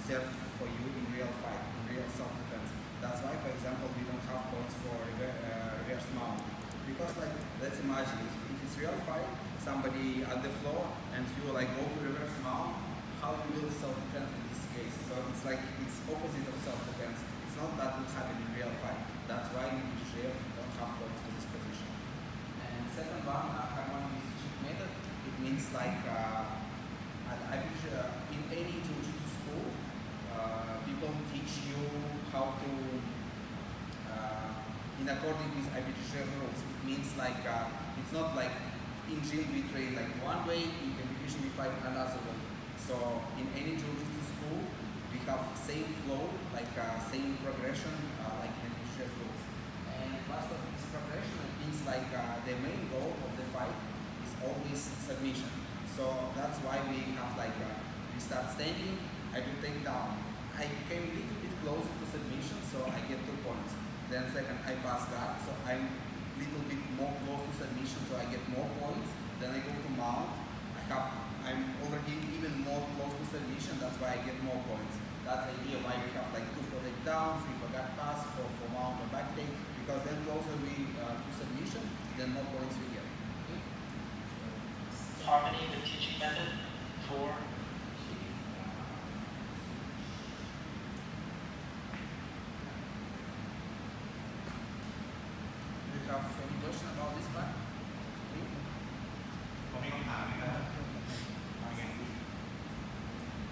serve for you in real fight, in real self-defense. That's why, for example, we don't have points for reverse mount. Because like, let's imagine, if it's real fight, somebody at the floor, and you like go to reverse mount, how you will self-defense in this case? So it's like, it's opposite of self-defense. It's not that will happen in real fight. That's why in IBJJF don't have points for this position. And second one, harmonious method, it means like, in any jiu-jitsu school, people teach you how to, in according with IBJJF rules. It means like, it's not like in gym we train like one way, in competition we fight another way. So in any jiu-jitsu school, we have same flow, like same progression, like in IBJJF rules. And last of this progression, it means like the main goal of the fight is always submission. So that's why we have like, we start standing, I do take down. I came a little bit closer to submission, so I get 2 points. Then second, I pass guard, so I'm a little bit more close to submission, so I get more points. Then I go to mount. I'm already even more close to submission, that's why I get more points. That's the idea why we have like 2 for takedown, 3 for guard pass, 4 for mount or back take, because then closer we to submission, then more points we get. Okay? Harmony, the teaching method for have any question about this part? ผมมีคำถามนะครับ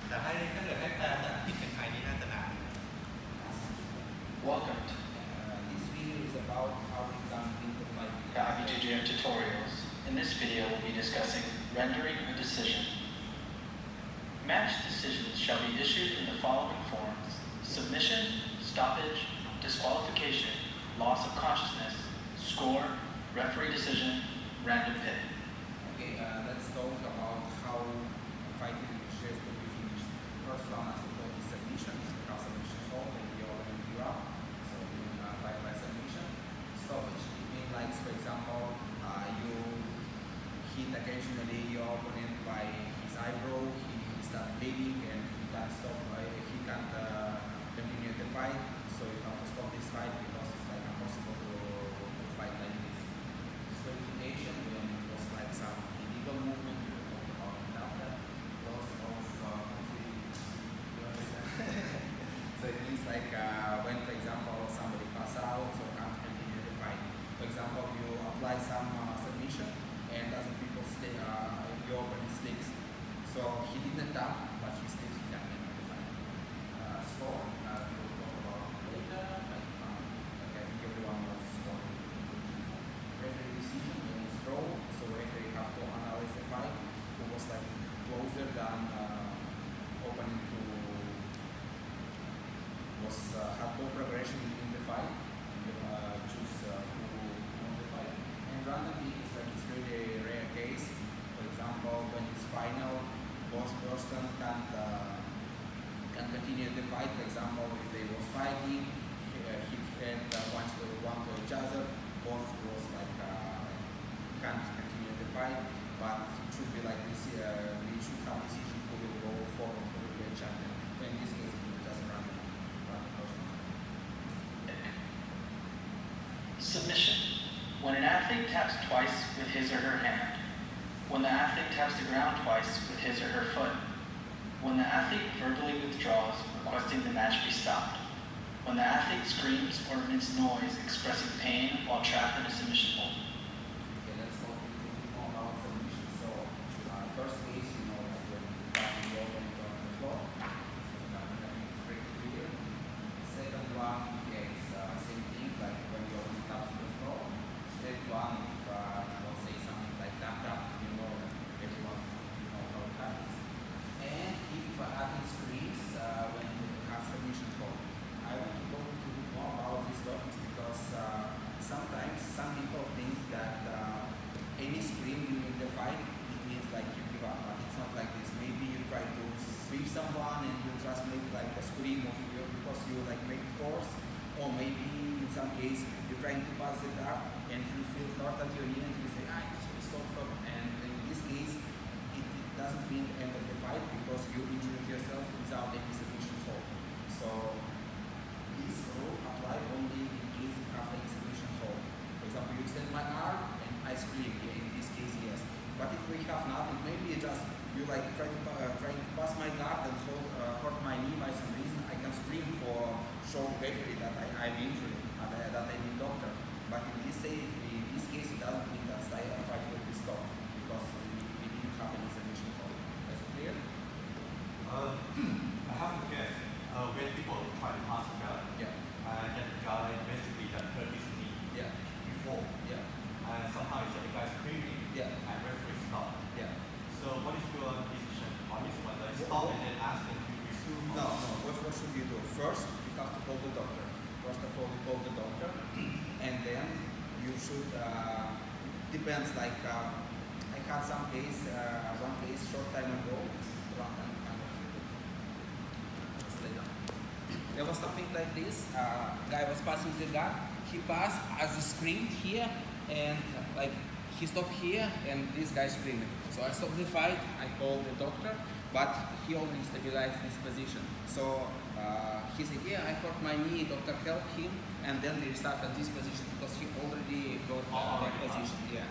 แต่ถ้าเกิดให้แปลจากที่เป็นไทยนี่น่าจะนาน Welcome to This video is about how we come into fight. the IBJJF tutorials. In this video, we'll be discussing rendering a decision. Match decisions shall be issued in the following forms: submission, stoppage, disqualification, loss of consciousness, score, referee decision, random pit. Okay, let's talk about how fighting in IBJJF will be finished. First one, as we call it, submission. We have submission hold and you open you up. So we fight by submission. Stoppage. It means like, for example, you hit occasionally your opponent by his eyebrow, he starts bleeding and he can't stop, he can't continue the fight. So you have to stop this fight because it's like impossible to fight like this. Disqualification, when it was like some illegal movement, we will talk about it after. Loss of you understand? So it means like when, for example, somebody pass out or can't continue the fight. For example, you apply some submission and other people stay, your opponent sticks. So he didn't tap, but he sticks, he can't continue the fight. Score, we will talk about later. I think everyone knows score. Referee decision, when it's draw, so referee have to analyze the fight, who was like closer than opponent to was had no progression in the fight. You choose who won the fight. And random pick is like, it's really a rare case. For example, when it's final, both person can't continue the fight. For example, if they was fighting, hit hand one to each other, both was like can't continue the fight. But it should be like this. We should have decision who will go forward, who will be a champion. In this case, we just random person. Submission. When an athlete taps twice with his or her hand. When the athlete taps the ground twice with his or her foot. When the athlete verbally withdraws, requesting the match be stopped. When the athlete screams or emits noise expressing pain while trapped in a submission hold. Okay, let's talk a little bit more about submission. So, first case, you know, like when you tap the opponent on the floor, so that is pretty clear. Second one, yeah, it's same thing, like when you opponent taps the floor. Third one, if we'll say something like tap tap, you know, everyone know how it happens. And if athlete screams when you have submission hold. I want to go into more about these topics because sometimes some people think that any scream during the fight, it means like you give up, but it's not like this. Maybe you try to sweep someone and you just make like a scream of you because you like make force, or maybe in some case you're trying to pass it up and you feel hurt at your knee and you say, stop, and in this case it doesn't mean the end of the fight because you injured yourself without any submission hold. I'm injured, that I need doctor. But in this case, it doesn't mean that fight will be stopped because we didn't have any submission hold. Is it clear? I have to guess. When people try to pass the guard, Yeah. that guy basically that hurt his knee Yeah. before, Yeah. and somehow he said the guy's screaming, Yeah. and referee stopped. Yeah. So what is your decision on this one? Like stop and then ask them to resume? No. What should you do? First, you have to call the doctor. First of all, you call the doctor, and then you should. It depends. Like I had some case, one case short time ago. There was something like this. Guy was passing the gun. He passed as he screamed here, and like he stopped here, and this guy screaming. So I stopped the fight. I called the doctor, but he already stabilized this position. So he said, "Yeah, I hurt my knee. Doctor helped him, and then they restarted this position because he already got that position." Yeah.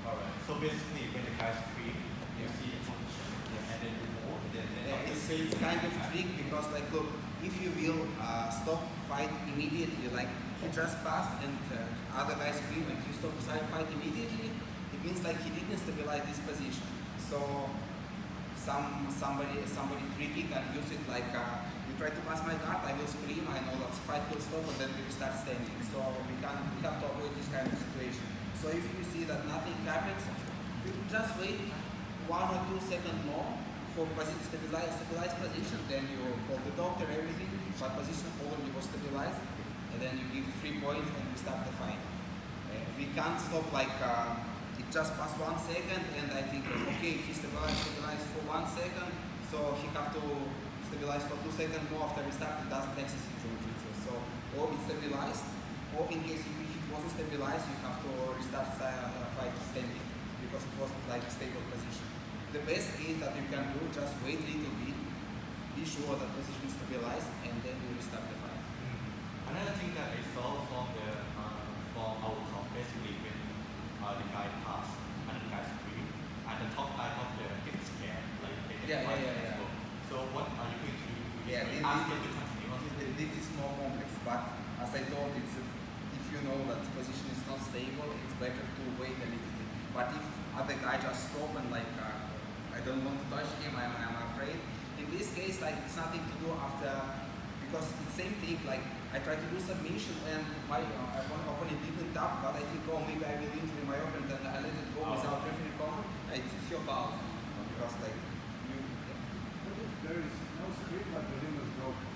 Alright. So basically, when the guy screams, you Yeah. see the position, and then you move, then It's kind of trick because like look, if you will stop fight immediately, like he just passed and other guy scream and you stop fight immediately, it means like he didn't stabilize this position. So somebody tricky can use it like you try to pass my guard, I will scream, I know that fight will stop, but then we start standing. So we have to avoid this kind of situation. So if you see that nothing happens, you just wait 1 or 2 seconds more for stabilized position, then you call the doctor, everything, but position already was stabilized, and then you give 3 points and we start the fight. We can't stop like it just passed 1 second, and I think okay, he stabilized for 1 second, so he have to stabilize for 2 seconds more after we start. It doesn't exist in Jiu-Jitsu. So or it's stabilized, or in case if it wasn't stabilized, you have to restart fight standing because it was like a stable position. The best is that you can do just wait a little bit, be sure that position is stabilized, and then you restart the fight. Another thing that I saw from our talk basically when the guy passed and the guy screamed and the top guy of the get scared like they get Yeah. So what are you going to do? Yeah, Ask them to continue. This is more complex, but as I told, if you know that the position is not stable, it's better to wait a little bit. But if other guy just stop and like I don't want to touch him, I'm afraid. In this case, like it's nothing to do after, because it's same thing. Like I try to do submission and my opponent didn't tap, but I think maybe I will injure my opponent and I let it go without referee cover. It's your fault because like you. What if there is no script but the rim is broken?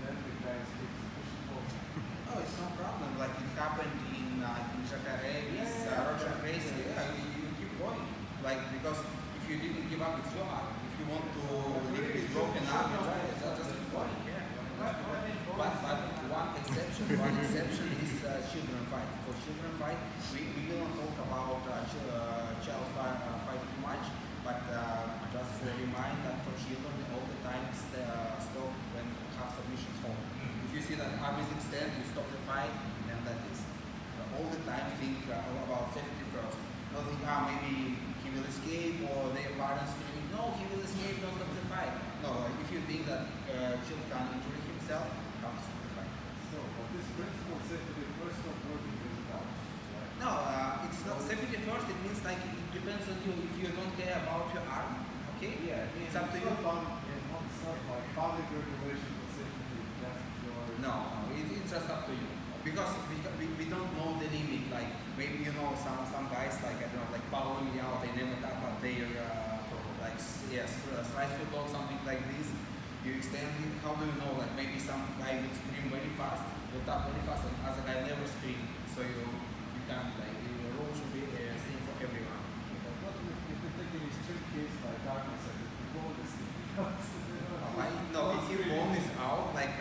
Then the guy keeps pushing forward. Oh, it's no problem. Like it happened in Jacare's, Roger Grace. Yeah, you keep going. Like because if you didn't give up, it's your hard. If you want to leave this broken arm, you try it. Just keep going. Yeah. But one exception is children fight. For children fight, we don't talk about child fight too much. But just to remind that for children, all the time stop when have submission home. If you see that arm is extended, you stop the fight, and that is all the time think about safety first. Don't think maybe he will escape or their parents screaming, no, he will escape, don't stop the fight. No, if you think that child can injure himself, you have to stop the fight. So, but this principle safety first not working is about. Right? No, it's not safety first. It means like it depends on you. If you don't care about your arm, okay? Yeah, it's up to you. It's not like public regulation for safety. Just your. No, it's just up to you. Because we don't know the limit. Like maybe you know some guys like I don't know like Paulo Miao, they never tap at their like strike foot or something like this. You extend it. How do you know? Like maybe some guy will scream very fast, will tap very fast, and other guy never scream. So you can't like the rule should be same for everyone. But what if we take a strict case like darkness and if the goal is No, if your bone is out, like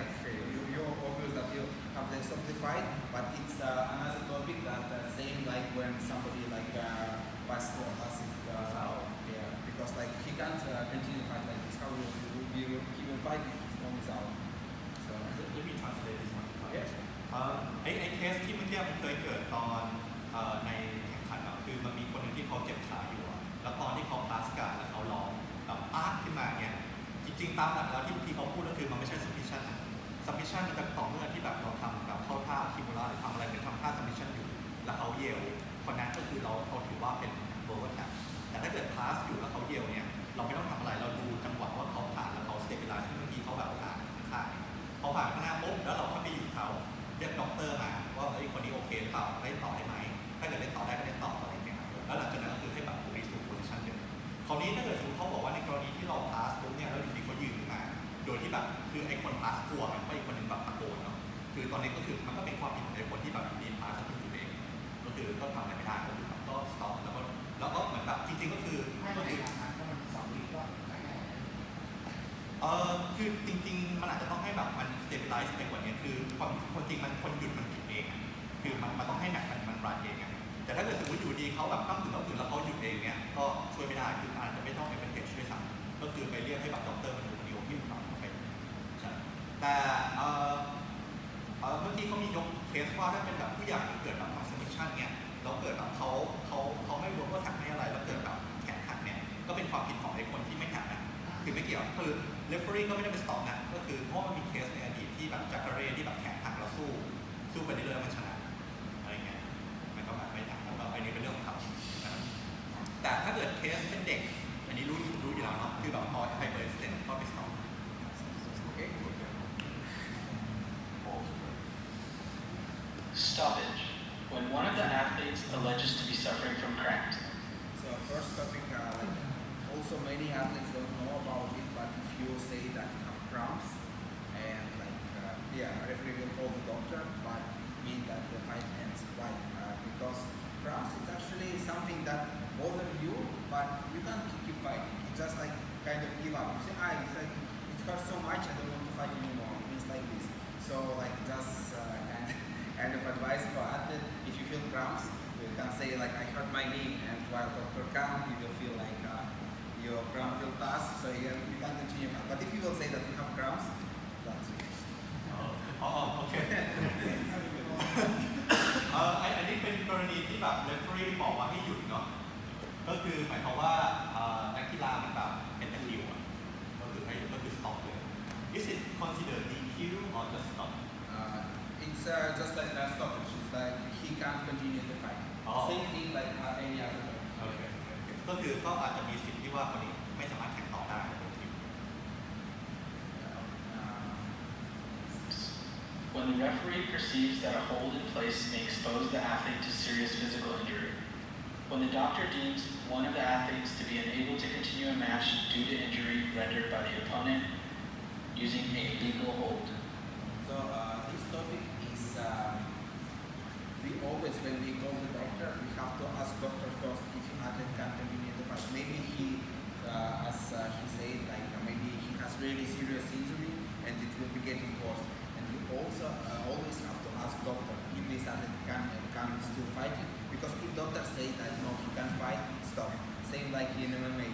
you're obvious that you have to stop the fight, but it's another topic that same like when somebody like passes it out, yeah, because like he can't continue fight like this. How he will fight if his bone is out. So Let me translate this one. yes. ไอ้เคสที่เมื่อกี้มันเคยเกิดตอนในแข่งขันอะคือมันมีคนหนึงที่เขาเจ็บขาอยู่อะแล้วตอนที่เขาพาสการแล้วเขาร้องแบบอ้าขึ้นมาเนี่ยจริงๆตามหลักแล้วที่เขาพูดก็คือมันไม่ใช่ submission นะ submission submission มันจะต่อเมื่อที่แบบเราทำแบบเข้าท่าคิมูระหรือทำอะไรหรือทำท่า submission อยู่แล้วเขาเยลคนนั้นก็คือเราถือว่าเป็น forward tap แต่ถ้าเกิด pass อยู่แล้วเขาเยลเนี่ยเราไม่ต้องทำอะไรเราดูจังหวะว่าเขาผ่านแล้วเขา stabilize บางทีเขาแบบผ่านข้างๆพอผ่านข้างหน้าปุ๊บแล้วเราเข้าไปอยู่เขาเรียกด็อกเตอร์มาว่าไอ้คนนี้โอเคหรือเปล่าเล่นต่อได้ไหมถ้าเกิดเล่นต่อได้ก็เล่นต่ออะไรอย่างเงี้ยแล้วหลังจากนั้นก็คือให้แบบรีสู position เดิมคราวนี้ถ้าเกิดสมมติเขาบอกว่าในกรณีที่เรา pass ปุ๊บเนี่ยแล้วอยู่ดีเขายืนขึ้นมาโดยที่แบบคือไอ้คน pass กลัวมันว่าอีกคนนึงแบบตะโกนเนาะคือตอนนี้ก็คือมันก็เป็นความผิดของไอ้คนที่แบบดี pass ที่อยู่เองก็คือก็ทำอะไรไม่ได้ก็คือก็ stop แล้วก็เหมือนแบบจริงๆก็คือคือจริงๆมันอาจจะต้องให้แบบมัน stabilize ไปกว่านี้คือความจริงมันคนหยุดมันผิดเองคือมันต้องให้แมทมันรันเองแต่ถ้าเกิดสมมติอยู่ดีเขาแบบตั้งถึงแล้วเขาหยุดเองเนี่ยก็ช่วยไม่ได้คืออาจจะไม่ต้องเป็นเทคด้วยซ้ำก็คือไปเรียกให้แบบด็อกเตอร์มาดูดีโอที่มันเป็นใช่แต่เมื่อกี้เขามียกเคสว่าถ้าเป็นแบบผู้ใหญ่เกิดแบบ submission เนี่ยแล้วเกิดแบบเขาไม่รู้ว่าแท็กไม่อะไรแล้วเกิดแบบแขนหักเนี่ยก็เป็นความผิดของไอ้คนที่ไม่แท็กนะคือไม่เกี่ยวคือ referee ก็ไม่ได้ไปสต็อปนะก็คือเพราะมันมีเคสในอดีตที่แบบจากการเรที่แบบแขนหักแล้วสู้ไปเรื่อยๆมันชนะอะไรเงี้ยมันก็แบบไม่ทักแล้วก็อันนี้เป็นเรื่องของเขาแต่ถ้าเกิดเคสเป็นเด็กอันนี้รู้อยู่แล้วเนาะคือแบบพอไฮเปอร์เอ็กซ์เทนก็ไปสต็อปโอเค Stoppage. When one of the athletes alleges to be suffering from cramps. So first topic, also many athletes don't know about it, but if you say that you have cramps, and referee will call the doctor, but mean that the fight ends. Why? Because cramps is actually something that bothers you, but you can't keep fighting. You just like kind of give up. You say, it's like it hurts so much, I don't want to fight anymore. It means like this. So like just kind of advice for athlete, if you feel cramps, you can say like I hurt my knee, and while doctor comes, you will feel like your cramp will pass, so you can continue. But if you will say that you have cramps, that's it. โอเค อันนี้เป็นกรณีที่แบบ referee บอกว่าให้หยุดเนาะก็คือหมายความว่านักกีฬามันแบบเป็นตะคริวก็คือให้ก็คือ stop เลย Is it considered DQ or just stop? It's just like a stoppage. It's like he can't continue the fight. Same thing like any other fight. โอเคก็คือก็อาจจะมีสิทธิ์ที่ว่าคนนี้ไม่สามารถแข่งต่อได้ When the referee perceives that a hold in place may expose the athlete to serious physical injury. When the doctor deems one of the athletes to be unable to continue a match due to injury rendered by the opponent using a legal hold. So this topic is we always, when we go to the doctor, we have to ask doctor first if the athlete can continue the fight. Maybe he, as he said, like maybe he has really serious injury and it will be getting worse. And we also always have to ask doctor if this athlete can still fight it. Because if doctor say that no, he can fight, it's stop. Same like in MMA,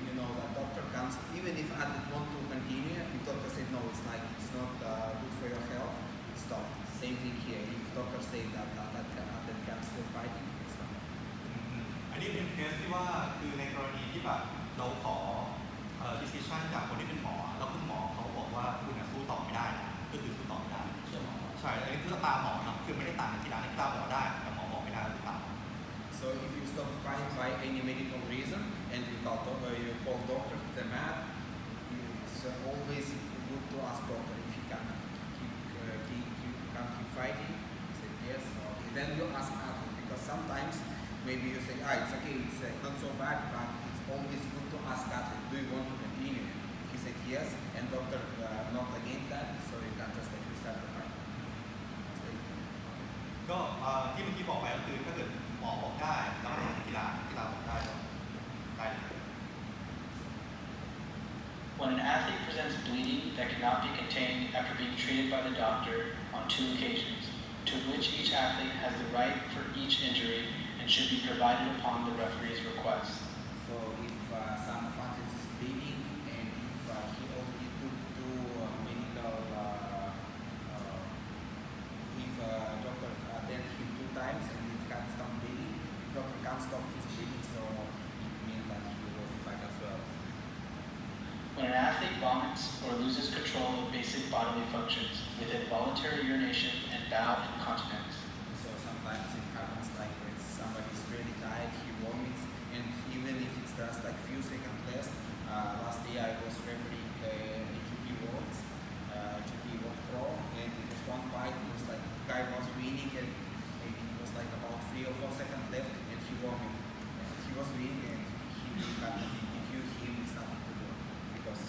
you know, the doctor comes, even if athlete want to continue, if doctor say no, it's like it's not good for your health, it's stop. Same thing here. If doctor say that athlete can still fight, it's stop. อันนี้เป็นเคสที่ว่าคือในกรณีที่แบบเราขอdecision จากคนที่เป็นหมอแล้วคุณหมอเขาบอกว่าคุณสู้ต่อไม่ได้ก็คือสู้ต่อไม่ได้ใช่อันนี้คือตามหมอนะคือไม่ได้ตามนักกีฬาหมอได้แต่หมอบอกไม่ได้คือตาม So if you stop fighting by any medical reason and you call doctor to the mat, it's always good to ask doctor if he can keep fighting. He said yes, okay. Then you ask athlete because sometimes maybe you say it's okay, it's not so bad, but it's always good to ask athlete, do you want to continue? If he said yes and doctor not against that, so you can just like restart the fight. ก็ที่เมื่อกี้บอกไปก็คือถ้าเกิดหมอบอกได้แล้วนักกีฬาบอกได้ได้ When an athlete presents bleeding that cannot be contained after being treated by the doctor on 2 occasions, to which each athlete has the right for each injury and should be provided upon the referee's request. So if some athlete is bleeding and if he already took 2 medical, if doctor attended him 2 times and he can't stop bleeding, doctor can't stop his bleeding, so it means that he will fight as well. When an athlete points or loses control of basic bodily functions with involuntary urination and bowel incontinence. So sometimes it happens like when somebody's really tired, he vomits, and even if it's just like few seconds less. Last day I was refereeing AGP Worlds, AGP World Pro, and it was one fight. It was like the guy was winning, and maybe it was like about 3 or 4 seconds left, and he vomited. And he was winning, and he had nothing to do. Him is nothing to do because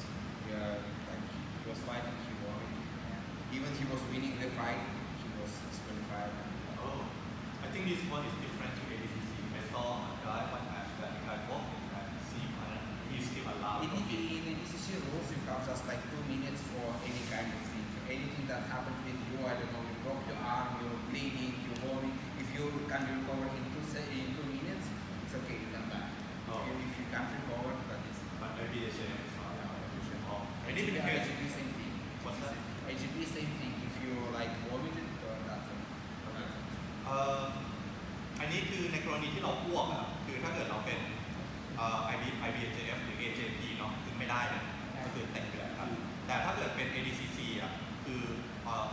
like he was fighting, he vomited, and even he was winning the fight, he was disqualified. Oh, I think this one is different to ADCC. I saw a guy one match that the guy walked in and see he's still allowed. In ADCC rules, you have just like 2 minutes for any kind of thing. Anything that happened with you, I don't know, you broke your arm, you're bleeding, you vomit. If you can recover in 2 minutes, it's okay, you can back. Oh. If you can't recover, that is. But maybe they say it's not. Oh, I AGP, didn't hear. AGP same thing. What's that? AGP same thing. If you like vomited, that's it. อันนี้คือในกรณีที่เราอ้วกอะคือถ้าเกิดเราเป็นIBJJF หรือ AJP เนาะคือไม่ได้เลยก็คือเตะไปเลยครับแต่ถ้าเกิดเป็น ADCC อ่ะคือ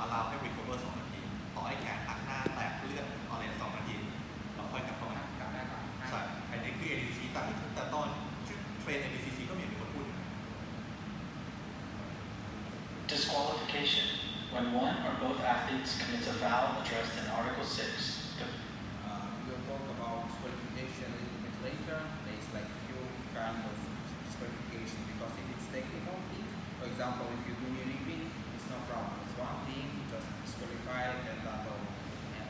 allow ให้ recover 2 นาทีต่อให้แขนหักหน้าแตกเลือดอะไร2 นาทีเราค่อยกลับเข้ามา กลับได้ก่อน ใช่อันนี้คือ ADCC แต่ตอนเทรน ADCC ก็มีคนพูด Disqualification. When one or both athletes commits a foul addressed in Article 6, We'll talk about disqualification a little bit later. There's like few kind of disqualification because if it's technical thing, for example, if you do knee ripping, it's no problem. It's one thing, you just disqualify it and that's all.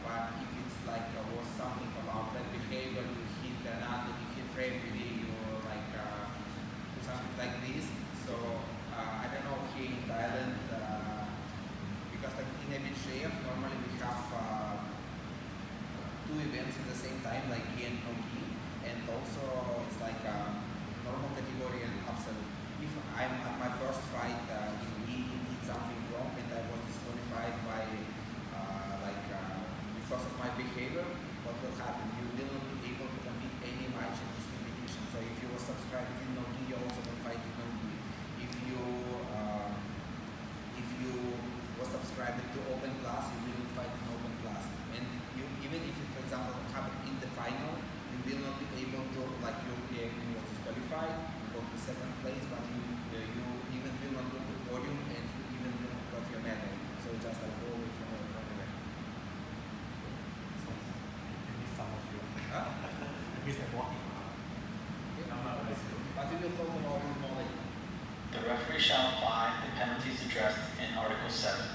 But if it's like was something about that behavior, you hit another, you hit referee, you like do something like this. So I don't know here in Thailand because like in IBJJF normally we have 2 events at the same time, like gi and no gi, and also it's like normal category and absolute. If I'm at my first fight in gi, did something wrong and I was disqualified by because of my behavior, what will happen? You will not be able to compete any match in this competition. So if you were subscribed in no gi, you also can fight in no gi. If you were subscribed to open class, you will fight in open class. And you, even if it, for example, happened in the final, you will not be able to, like you were disqualified, you go to 2nd place, but you even will not go to the podium and you even will not got your medal. So just like go away from there. Some of you. Huh? He's like walking around. But we will talk about it more later. the referee shall apply the penalties addressed in Article 7.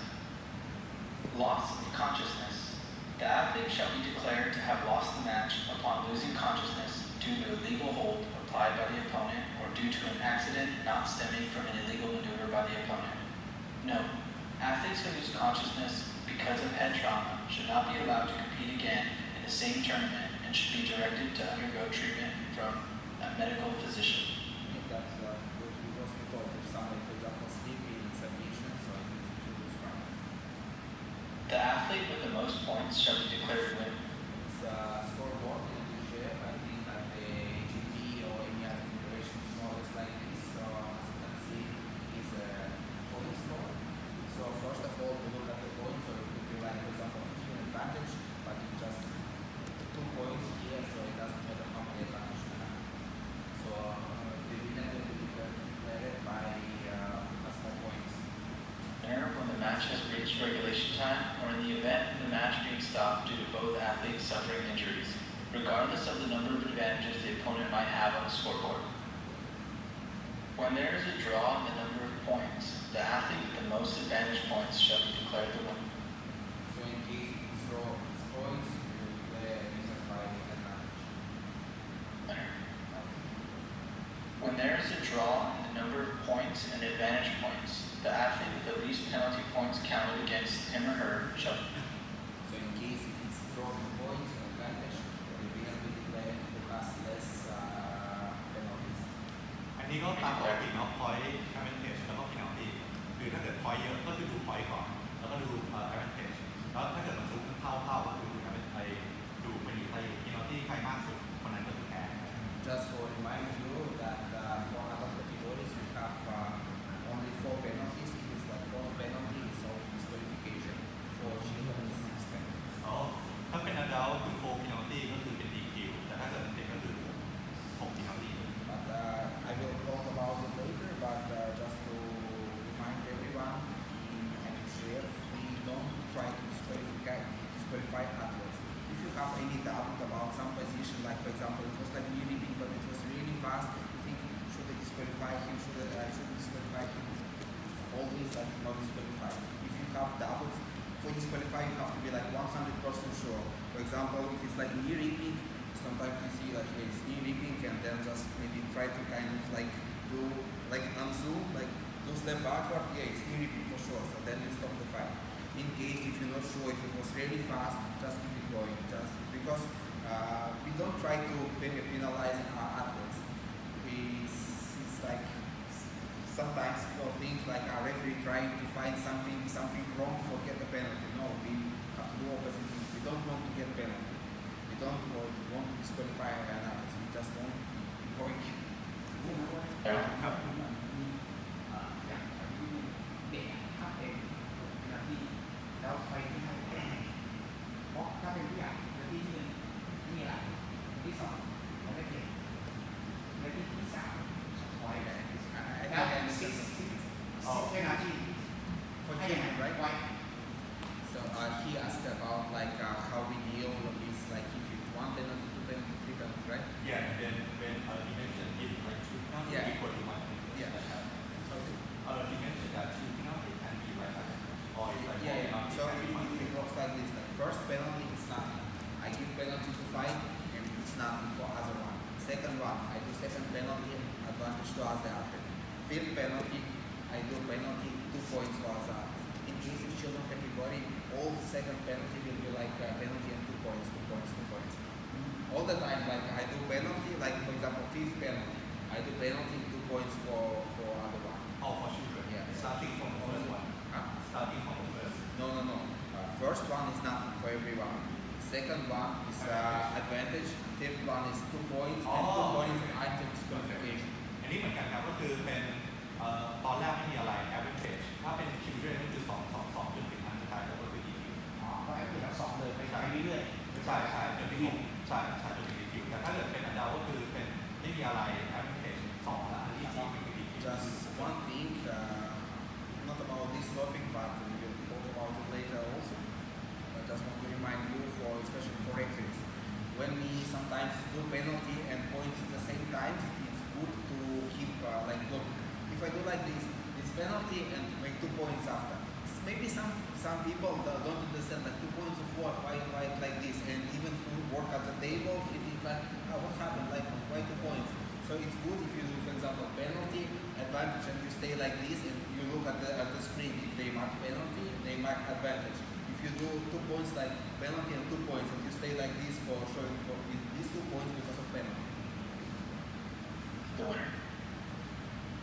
Loss of consciousness. The athlete shall be declared to have lost the match upon losing consciousness due to a legal hold applied by the opponent or due to an accident not stemming from an illegal maneuver by the opponent. Note, athletes who lose consciousness because of head trauma should not be allowed to compete again in the same tournament and should be directed to undergo treatment from a medical physician. I think that's what we was told. If somebody, for example, sleeping in submission, so I think he was fine. The athlete with the most points shall be declared winner. It's a scoreboard in the IBJJF. I think that the AGP or any other federation is more or less like this. So as you can see, is a point score. So first of all, we look at the points. So it could be like, for example, 15 advantage, but it's just 2 points here, so it doesn't matter how many advantage we have. So the winner will be declared by small points. Winner when the match has reached regulation time or in the event of the match being stopped due to both athletes suffering injuries, regardless of the number of advantages the opponent might have on the scoreboard. When there is a draw in the number of points, the athlete with the most advantage points shall be declared the winner. So in case it's draw its points, we will declare a user by advantage. Winner. When there is a draw in the number of points and advantage points, the athlete with the least penalty points counted against him or her shall. So in case if it's draw in points or advantage, the winner will be declared who has less penalties. อันนี้ก็ตามปกติเนาะ point advantage แล้วก็ penalty คือถ้าเกิด point เยอะก็คือดู point ก่อนแล้วก็ดู advantage แล้วถ้าเกิดมันสูงเท่าก็คือดูมันอยู่ใน penalty ใครมากสุดคนนั้นก็คือแพ้ Just for remind you that for other categories we have only 4 like not disqualified. If you have doubts, for disqualify you have to be like 100% sure. For example, if it's like knee ripping, sometimes you see like it's knee ripping and then just maybe try to kind of like do like unzoom, like do step backward, yeah, it's knee ripping for sure, so then you stop the fight. In case if you're not sure if it was really fast, just keep it going, just because we don't try to penalize our athletes. It's like sometimes people think like our referee trying to find something wrong for get a penalty. No, we have to do opposite things. We don't want to get penalty. We don't want to disqualify an athlete. We just want to keep going. ครับ เด็กถ้าเป็นหน้าที่แล้วไปที่ให้เพราะถ้าเป็นผู้ใหญ่หน้าที่ที่หนึ่งนี่แหละที่สองเราไม่เก่งหน้าที่ที่สามคอยเลยแล้วสิบแค่หน้าที่ For ให้ยังไง him, right? ไว้ So he asked about like how we deal with this, like if it's 1 penalty, 2 penalty, 3 penalty, right? Yeah, and then when he mentioned if like two penalty Yeah. equal to one penalty, Yeah. he mentioned that two penalty can be right or if like Yeah, one yeah. So penalty can be one it penalty. works like this. Like first penalty is nothing. I give penalty to fight and it's nothing for other one. Second one, I do second penalty, advantage to other athlete. Third penalty, I do penalty 2 points for other athlete. In case of children category, all second penalty will be like penalty and 2 points, 2 points, 2 points. All the time, like I do penalty, like for example, fifth penalty, I do penalty 2 points for other one. Oh, for children. Yeah. Starting from the first one. Huh? Starting from the first. No. First one is nothing for everyone. Second one is advantage. Third one is 2 points and 2 points item disqualification. อันนี้เหมือนกันครับก็คือเป็นตอนแรกไม่มีอะไร average ถ้าเป็น children ก็คือ2จนถึงอันสุดท้ายก็คือ EQ อ๋อก็ให้เป็นสองเลยไปเรื่อยๆ ใช่จนถึงใช่จนถึง EQ แต่ถ้าเกิดเป็นอันดาวก็คือเป็นไม่มีอะไร average 2แล้วอันที่4เป็น EQ Just one thing, not about this topic, but we will talk about it later also. I just want to remind you, especially for referees, when we sometimes do penalty and points at the same time, it's good to keep like look. If I do like this penalty and make 2 points after. Maybe some people don't understand like 2 points of what, why like this, and even who work at the table, they think like, oh, what happened, like why 2 points? So it's good if you do, for example, penalty, advantage, and you stay like this, and you look at the screen. If they mark penalty, they mark advantage. If you do 2 points like penalty and 2 points, and you stay like this for showing for these 2 points because of penalty. The winner.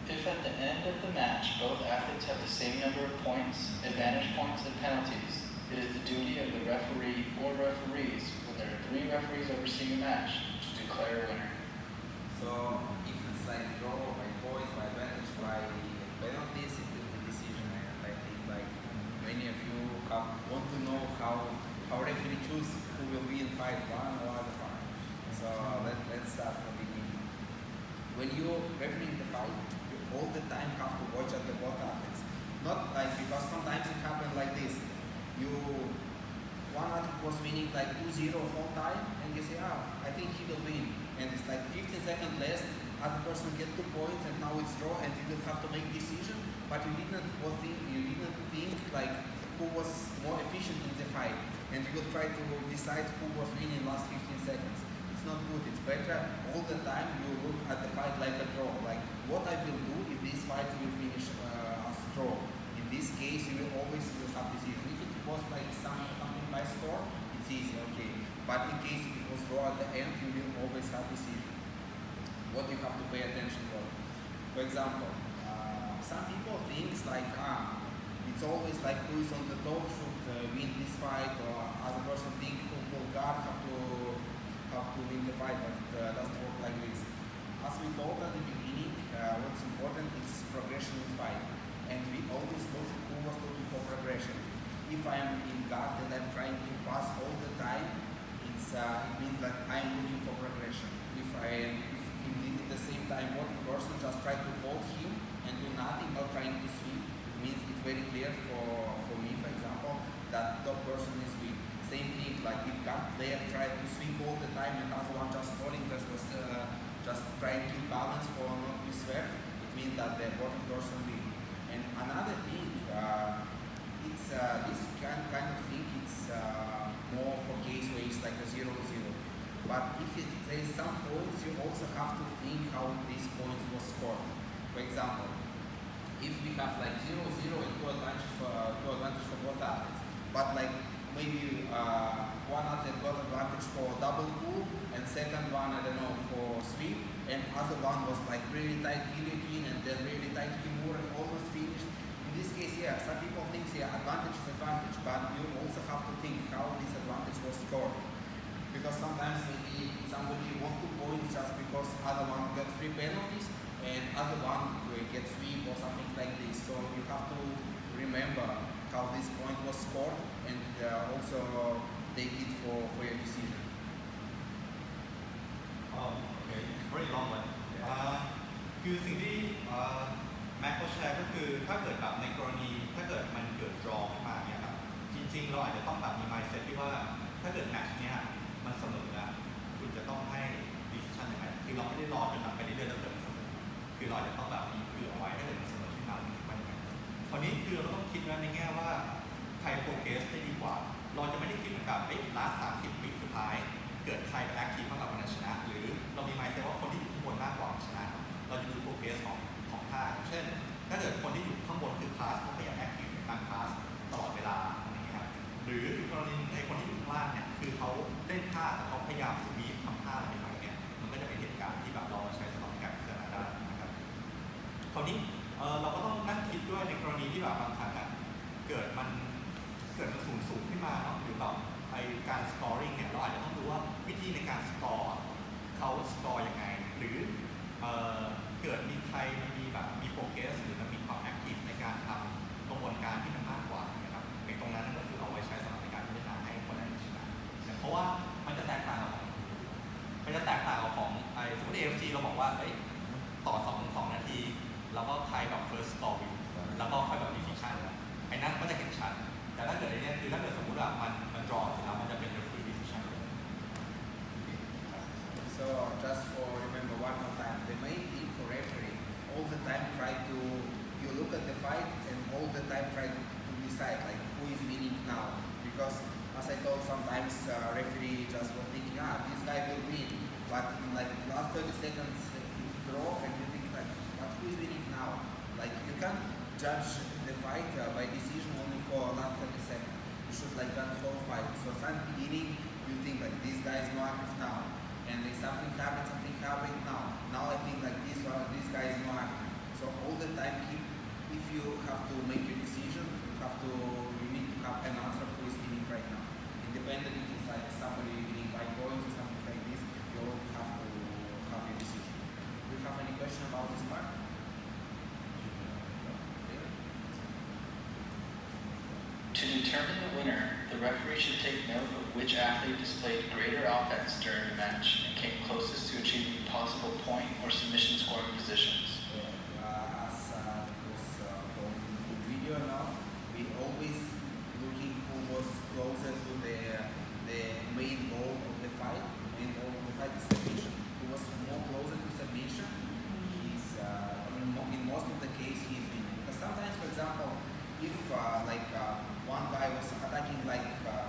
If at the end of the match both athletes have the same number of points, advantage points, and penalties, it is the duty of the referee or referees, when there are 3 referees overseeing a match, to declare a winner. So if it's like draw by points, by advantage, by penalties, it will be decision. And I think like many of you want to know how referee choose who will win fight 1 or other fight. So let's start from the beginning. When you referee the fight, you all the time have to watch at the both athletes. Not like because sometimes it happens like this. One athlete was winning like 2-0 whole time, and you say, I think he will win. And it's like 15 seconds less, other person get 2 points, and now it's draw, and you will have to make decision. But you didn't think like who was more efficient in the fight, and you will try to decide who was winning last 15 seconds. It's not good. It's better all the time you look at the fight like a draw. Like what I will do if this fight will finish as a draw. In this case, you will always have decision. If it was like something by score, it's easy, okay. But in case if it was draw at the end, you will always have decision. What you have to pay attention to. For example, some people think like it's always like who is on the top should win this fight, or other person think who will guard have to win the fight, but it doesn't work like this. As we told at the beginning, what's important is progression in fight, and we always look who was looking for progression. If I am in guard and I'm trying to pass all the time, it means that I'm looking for progression. If in the same time one person just try to hold him and do nothing, not trying to sweep, it means it's very clear for me, for example, that top person is weak. Same thing, like if guard player try to sweep all the time and other one just falling, just trying to keep balance for not be swept, it means that the bottom person weak. And another thing, but if there is some points, you also have to think how these points was scored. For example, if we have like 0-0 and two advantage for both athletes, but like maybe one athlete got advantage for double pull and second one, I don't know, for sweep, and other one was like really tight guillotine and then really tight kimura and almost finished. In this case, yeah, some people think advantage is advantage, but you also have to think how this advantage was scored. Because sometimes maybe somebody wants to point just because other one got 3 penalties and other one gets sweep or something like this. So you have to remember how this point was scored and also take it for your decision. Okay, very long one. คือสิ่งที่แม็กเขาแชร์ก็คือถ้าเกิดแบบในกรณีถ้าเกิดมันเกิดดรอขึ้นมาเนี่ยครับจริงๆเราอาจจะต้องแบบมี mindset ที่ว่าถ้าเกิดแมตช์เนี่ยมันเสมอแล้วคุณจะต้องให้ decision ยังไงคือเราไม่ได้รอจนแบบไปเรื่อยๆแล้วเกิดเสมอคือเราจะต้องแบบมีเผื่อไว้ถ้าเกิดมันเสมอขึ้นมามันยังไงคราวนี้คือเราต้องคิดในแง่ว่าใครโปรเกรสได้ดีกว่าเราจะไม่ได้คิดเหมือนกับlast 30 ปีสุดท้ายเกิดใครเป็นแอคทีฟมากกว่าคนนั้นชนะหรือเรามี mindset ว่าคนที่อยู่ข้างบนมากกว่าชนะเราจะดูโปรเกรสของท่าเช่นถ้าเกิดคนที่อยู่ข้างบนคือคลาสเขาพยายามแอคทีฟในการคลาสตลอดเวลาอะไรอย่างเงี้ยครับหรืออีกกรณีในคนที่อยู่ข้างล่างเนี่ยคือเขาเล่นท่าแต่เขาพยายามสวีปทำท่าอะไรอย่างเงี้ยมันก็จะเป็นเหตุการณ์ที่แบบเราใช้สำหรับการพิจารณาได้นะครับคราวนี้เราก็ต้องนั่งคิดด้วยในกรณีที่แบบบางครั้งเกิดมันสูงขึ้นมาเนาะหรือแบบไอการสกอร์ริ่งเนี่ยเราอาจจะต้องดูว่าวิธีในการสกอร์เขาสกอร์ยังไงหรือเกิดมีใครมันมีแบบมีโปรเกรสหรือมันมีความแอคทีฟในการทำกระบวนการที่มันมากกว่านะครับในตรงนั้นก็คือเอาไว้ใช้สำหรับในการพิจารณาให้คนนั้นชนะเพราะว่ามันจะแตกต่างกับของไอ้สมมติ AFG เราบอกว่าต่อ2 นาทีแล้วก็ใครแบบ first score win แล้วก็ค่อยแบบ decision ไอ้นั้นก็จะเห็นชัดแต่ถ้าเกิดไอ้นี่คือถ้าเกิดสมมติว่ามัน draw เสร็จแล้วมันจะเป็น referee decision So just for remember one more time, the main thing for referee all the time try to you look at the fight and all the time try to decide like who is winning now, because as I told sometimes referee just was thinking this guy will win, but in like last 30 seconds it's draw and you think like but who is winning now? Like you can't judge the fight by decision only for last 30 seconds. You should like judge the whole fight. So at the beginning you think like this guy is more active now. And if something happened now I think like this guy is more active. So all the time if you have to make your decision, you need to have an answer who is winning right now. Independent if it's like somebody winning by points or something like this, you all have to have your decision. Do you have any question about this part? To determine the winner, the referee should take note of which athlete displayed greater offense during the match and came closest to achieving possible point or submission scoring positions. As was told in the video now, we always looking who was closer to the main goal of the fight. The main goal of the fight is submission. Who was more closer to submission, he's in most of the case he's winning. Because sometimes, for example, if one guy was attacking like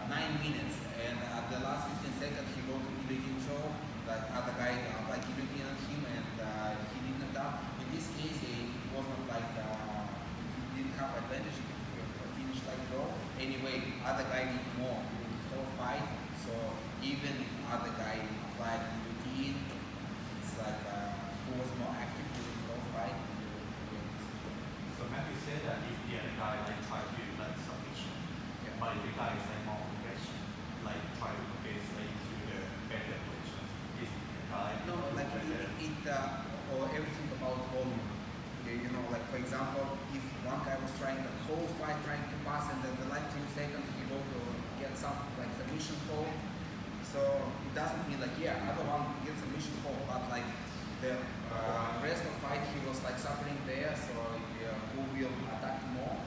9 minutes and at the last 15 seconds he go to guillotine show, like other guy like guillotine on him and he didn't tap. In this case it wasn't like if he didn't have advantage, if he finished like draw. Anyway, other guy did more during the whole fight. So even if other guy applied guillotine, it's like who was more active during the whole fight. So Matthew said that if the other guy like try to like submission, but if the guy is like more aggression, like try to progress like into the better position, is the guy no like it or everything about volume. Okay, you know, like for example, if one guy was trying the whole fight trying to pass and then the last few seconds he go to get some like submission hold. So it doesn't mean like other one gets submission hold, but like the rest of the fight he was like suffering there. So who will attack more?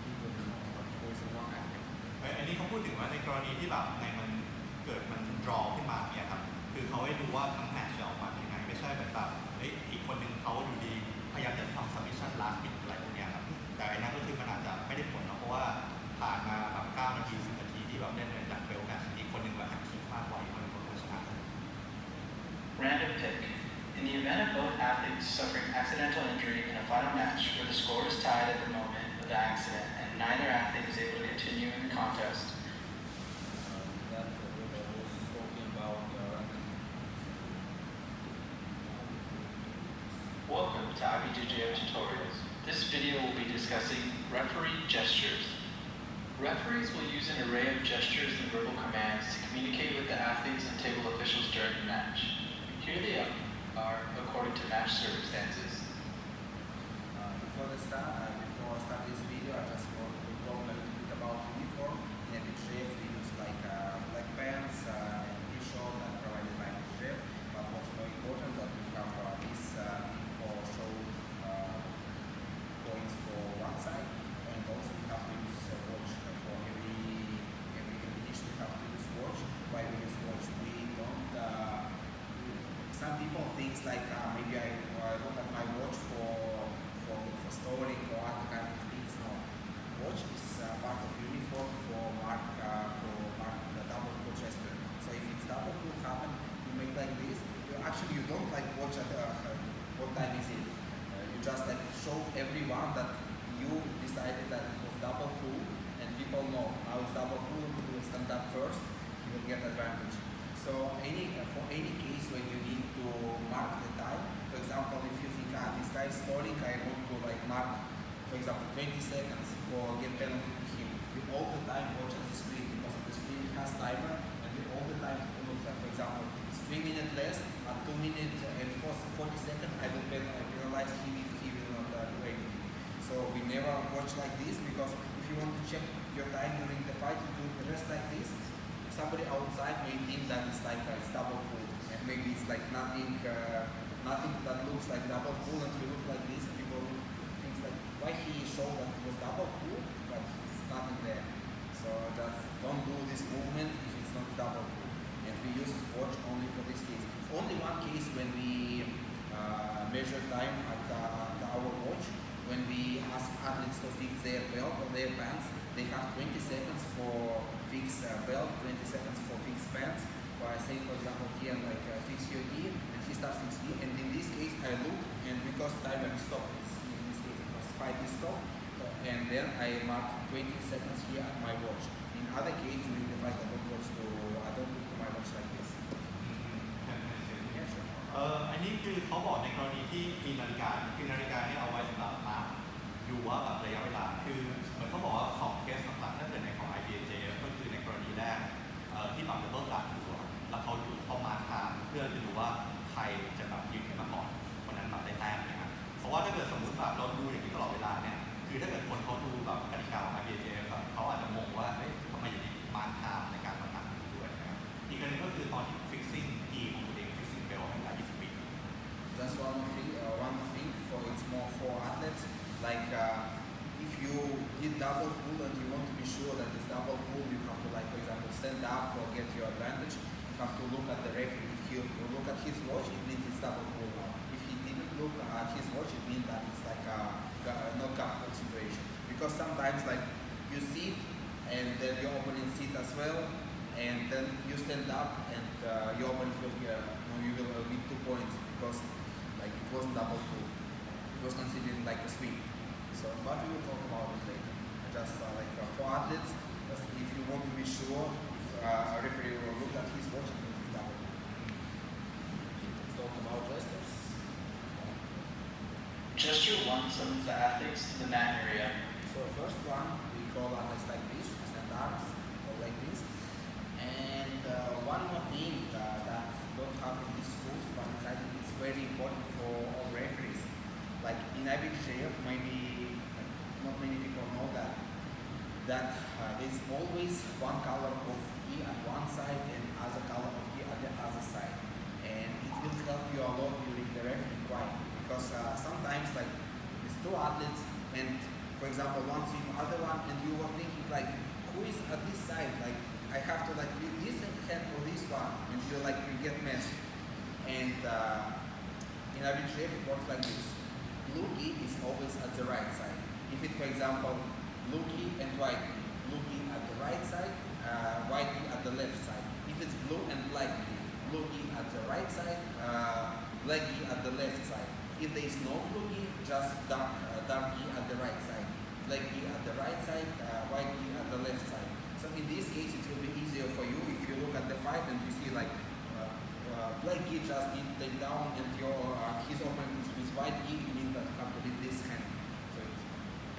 He will be who is more active. อันนี้เขาพูดถึงว่าในกรณีที่แบบมันเกิดมัน draw ขึ้นมาเนี่ยครับคือเขาให้ดูว่าทั้งแมตช์จะออกมาเป็นยังไงไม่ใช่แบบอีกคนนึงเขาอยู่ดีพยายามจะทำ submission last minute อะไรพวกเนี้ยครับแต่อันนั้นก็คือมันอาจจะไม่ได้ผลนะเพราะว่าผ่านมาแบบ9 นาที 10 นาทีที่แบบเล่นในจากเบลแมตช์อีกคนนึงแบบแอคทีฟมากกว่าอีกคนนึงก็ชนะ continue in the contest. That was talking about Welcome to IBJJF tutorials. This video will be discussing referee gestures. Referees will use an array of gestures and verbal commands to communicate with the athletes and table officials during the match. Here they are according to match circumstances. before I start this video, I just want to talk a little bit about uniform. In AFG, we use like black pants and t-shirt that provided by AFG. But what's more important that we have this for show points for one side, and also we have to use watch for every competition. We have to use watch. Why we use watch? We don't. Some people think like maybe I look at my watch for storing or other kind of things. No, watch is part of uniform for mark the double pull gesture. So if it's double pull happen, you make like this. You don't like watch at what time is it. You just like show everyone that you decided that it was double pull, and people know now it's double pull. Who will stand up first, he will get advantage. So for any case when you need to mark the time, for example, if you think this guy is stalling, I want to like mark, for example, 20 seconds for get penalty to him. You all the time watch at the screen because the screen has timer, and you all the time look at, for example, it's 3 minutes less, at 2 minutes and 40 seconds, I will penalize him if he will not do anything. So we never watch like this because if you want to check your time during the fight, you do the rest like this. Somebody outside may think that it's like it's double pull, and maybe it's like nothing that looks like double pull, and you look like this. People think like why he showed that it was double pull, but it's nothing there. So just don't do this movement if it's not double pull. And we use watch only for this case. Only one case when we measure time at our watch, when we ask athletes to fix their belt or their pants. They have 20 seconds for fix belt, 20 seconds for fix pants. Or I say, for example, here like fix your gear, and he starts fix gear. And in this case, I look, and because timer stopped, in this case it was 5 is stopped, and then I mark 20 seconds here at my watch. In other case, during the fight, I don't look to my watch like this. Yeah, sure. อันนี้คือเขาบอกในกรณีที่มีนาฬิกาคือนาฬิกาเนี่ยเอาไว้สำหรับนับดูว่าแบบระยะเวลาคือเหมือนเขาบอกว่าของเคสหลักๆถ้าเกิดในของ IBJJF ก็คือในกรณีแรกที่ปรับดับเบิลกลางตัวแล้วเขามาทางเพื่อจะดูว่าใครจะแบบยืนขึ้นมาก่อนคนนั้นแบบได้แต้มนะครับเพราะว่าถ้าเกิดสมมติแบบเราดูอย่างนี้ตลอดเวลาเนี่ยคือถ้าเกิดคนเขาดูแบบกติกาของ IBJJF เขาอาจจะงงว่าเฮ้ยทำไมอยู่ดีมาทางในการมาทำด้วยนะครับอีกอันนึงก็คือตอนที่ fixing กีของตัวเอง fixing bell ให้ได้20 วิ That's one thing for it's more for athletes. Like if you did double pull and you want to be sure that it's double pull, you have to like, for example, stand up for get your advantage. You have to look at the referee. If you look at his watch, it means it's double pull now. If he didn't look at his watch, it means that it's like a knockout situation. Because sometimes like you sit and then your opponent sit as well, and then you stand up and your opponent will you will win 2 points because like it wasn't double pull. It was considered like a sweep. So, but we will talk about it later. Just like for athletes, just if you want to be sure, if a referee will look at his watch, it means it's double. Let's talk about gestures. Gesture 1 summons the athletes to the mat area. So first one, we call athletes like this, stand arms, or like this. And one more thing that don't have in these schools, but I think it's very important for all referees. Like in IBJJF, maybe not many people know that there's always one color of gi at one side and other color of gi at the other side, and it will help you a lot during the referee. Why? Because sometimes like there's 2 athletes, and for example one swim, other one, and you were thinking like who is at this side? Like I have to like leave this hand or this one, and you get messed. And in IBJJF it works like this. Blue gi is always at the right side. If it, for example, blue gi and white gi, blue gi at the right side, white gi at the left side. If it's blue and black gi, blue gi at the right side, black gi at the left side. If there is no blue gi, just dark gi at the right side, black gi at the right side, white gi at the left fight and you see like black gi just did take down and your his opponent with white gi, it means that you have to leave this hand. So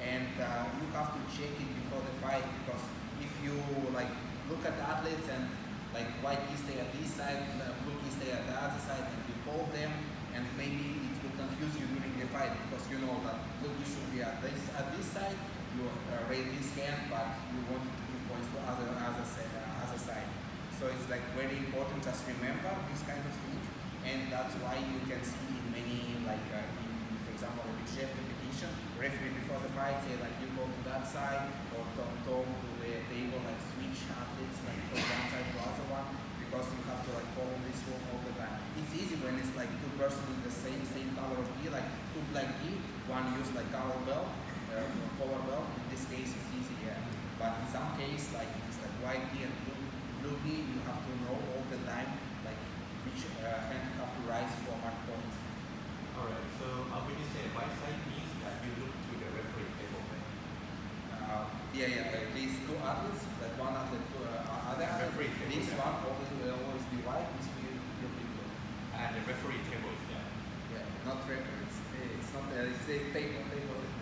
and you have to check it before the fight, because if you like look at the athletes and like white gi stay at this side, blue gi stay at the other side, and you call them, and maybe it will confuse you during the fight, because you know that blue gi should be at this side, you raise this hand, but you want to give points to other side. So it's like very important, just remember this kind of thing, and that's why you can see in many like in, for example, a BJJF competition, referee before the fight say like you go to that side or talk to the table, like switch athletes like from one side to the other one, because you have to like follow this rule all the time. It's easy when it's like two person in the same color of gi, like two black gi, one use like color belt, color belt. In this case, it's easy, yeah. But in some case, like if it's like white gi and blue gi, you have to know all the time like which hand you have to rise for mark points. Alright, so when you say right side means that you look to the referee table, right? These two athletes, like one athlete to other athlete, this one always be white, this will be blue. And the referee table is there. Yeah, not referee, it's not it's a table.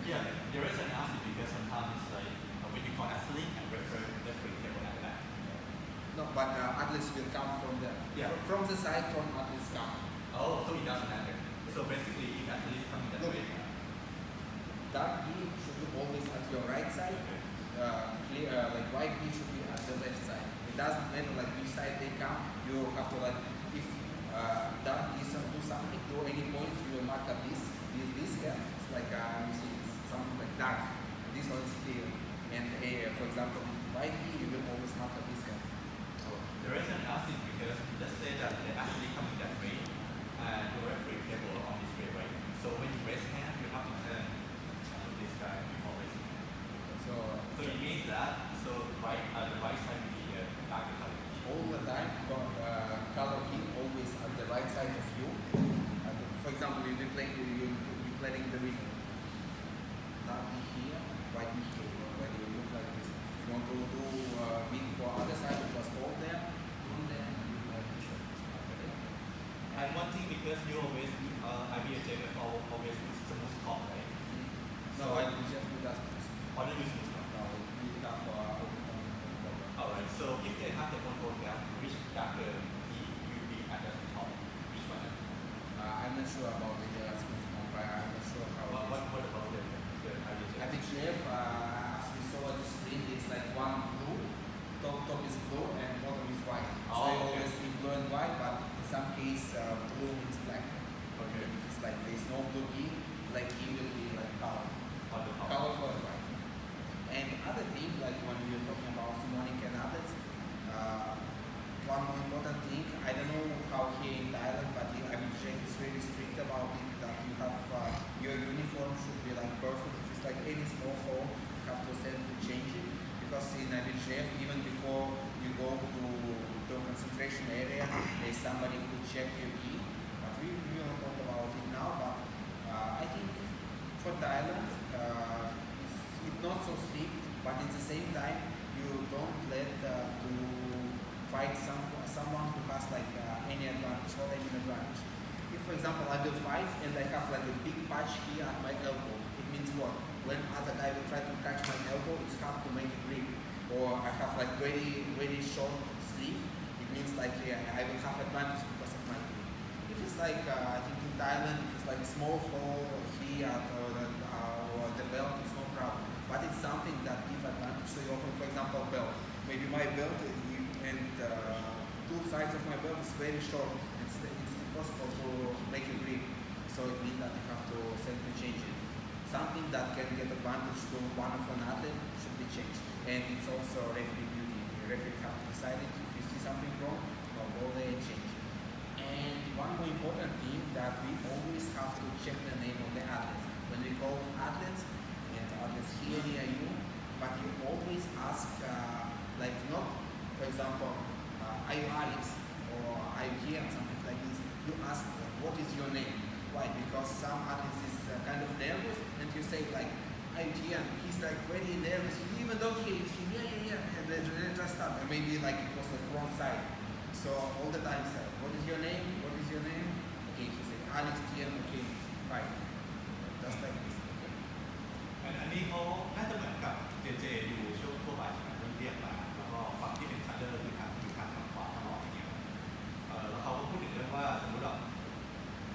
Yeah, there is an answer because sometimes like when you call athlete and referee table like that. No, but athletes will come from the from the side from athletes come. Oh, so it doesn't matter. So basically, if athletes coming that way. Dark gi should be always at your right side. Like white gi should be at the left side. It doesn't matter like which side they come. You have to like if dark gi do something, do any points, you will mark at this here. It's like you see it's something like dark. This one is clear. And for example, white gi, you will always mark at this here. The reason I ask is because let's say that the athlete coming that way and the referee table on this way, right? So when you raise hand, you have to turn to this guy before raising hand. So it means that the right side will be the darker color. All the time, color gi always at the right side of you. For example, you're playing the ring. Dark gi here, white gi here. When you look like this, you want to do ring for other side, you just hold there. And one thing, because you always IBJJF always use smooth top, right? No, IBJJF doesn't. Or do you use smooth top? No, we have Alright, so if they have their own program, which darker key will be at the top? Which one? I'm not sure about the smooth comp. I'm not sure how. What about the IBJJF? IBJJF, as we saw at the screen, is like one blue, top is blue and bottom is white. So you always see blue and white, but in some case blue means black. Okay. It's like there's no blue gi, black gi will be like color. On the top. Colorful and white. And other thing, like when we're talking about summoning and athletes, one more important thing, I don't know how here in Thailand, but the IBJJF is really strict about it, that you have your uniform should be like perfect. If it's like any small hole, you have to send to change it. Because in IBJJF, even before you go to the concentration area, there's somebody who check your gi. But we will talk about it now. But I think for Thailand, it's not so strict. But at the same time, you don't let to fight someone who has like any advantage or any advantage. If, for example, I will fight and I have like a big patch here at my elbow, it means what? When other guy will try to catch my elbow, it's hard to make a grip. Or I have like very short sleeve, it means like I will have advantage because of my grip. If it's like I think in Thailand, if it's like a small hole here or the belt, it's no problem. But it's something that gives advantage. So you open, for example, belt. Maybe my belt and two sides of my belt is very short. It's impossible to make a grip. So it means that you have to simply change it. Something that can get advantage to one of an athlete should be changed. And it's also referee duty. The referee have to decide it. If you see something wrong, go there and change it. And one more important thing, that we always have to check the name of the athletes. When we call athletes, and athletes here near you, but you always ask, like not, for example, are you Alex? Or are you here? Something like this. You ask, what is your name? Why? Because some athletes is kind of nervous, and you say like, I'm here, and he's like very nervous, even though he's yeah, and then just start, and maybe like it was like wrong side. So all the time say, what is your name? What is your name? Okay, he said, Alex TM, okay, right. Just like this. Okay. อันนี้เขาน่าจะเหมือนกับ JJ อยู่ช่วงทั่วไปใช่ไหมเรียกมาแล้วก็ฝั่งที่เป็นชันเดอร์คือทางฝั่งขวาตลอดอย่างเงี้ยแล้วเขาก็พูดถึงเรื่องว่าสมมติเรา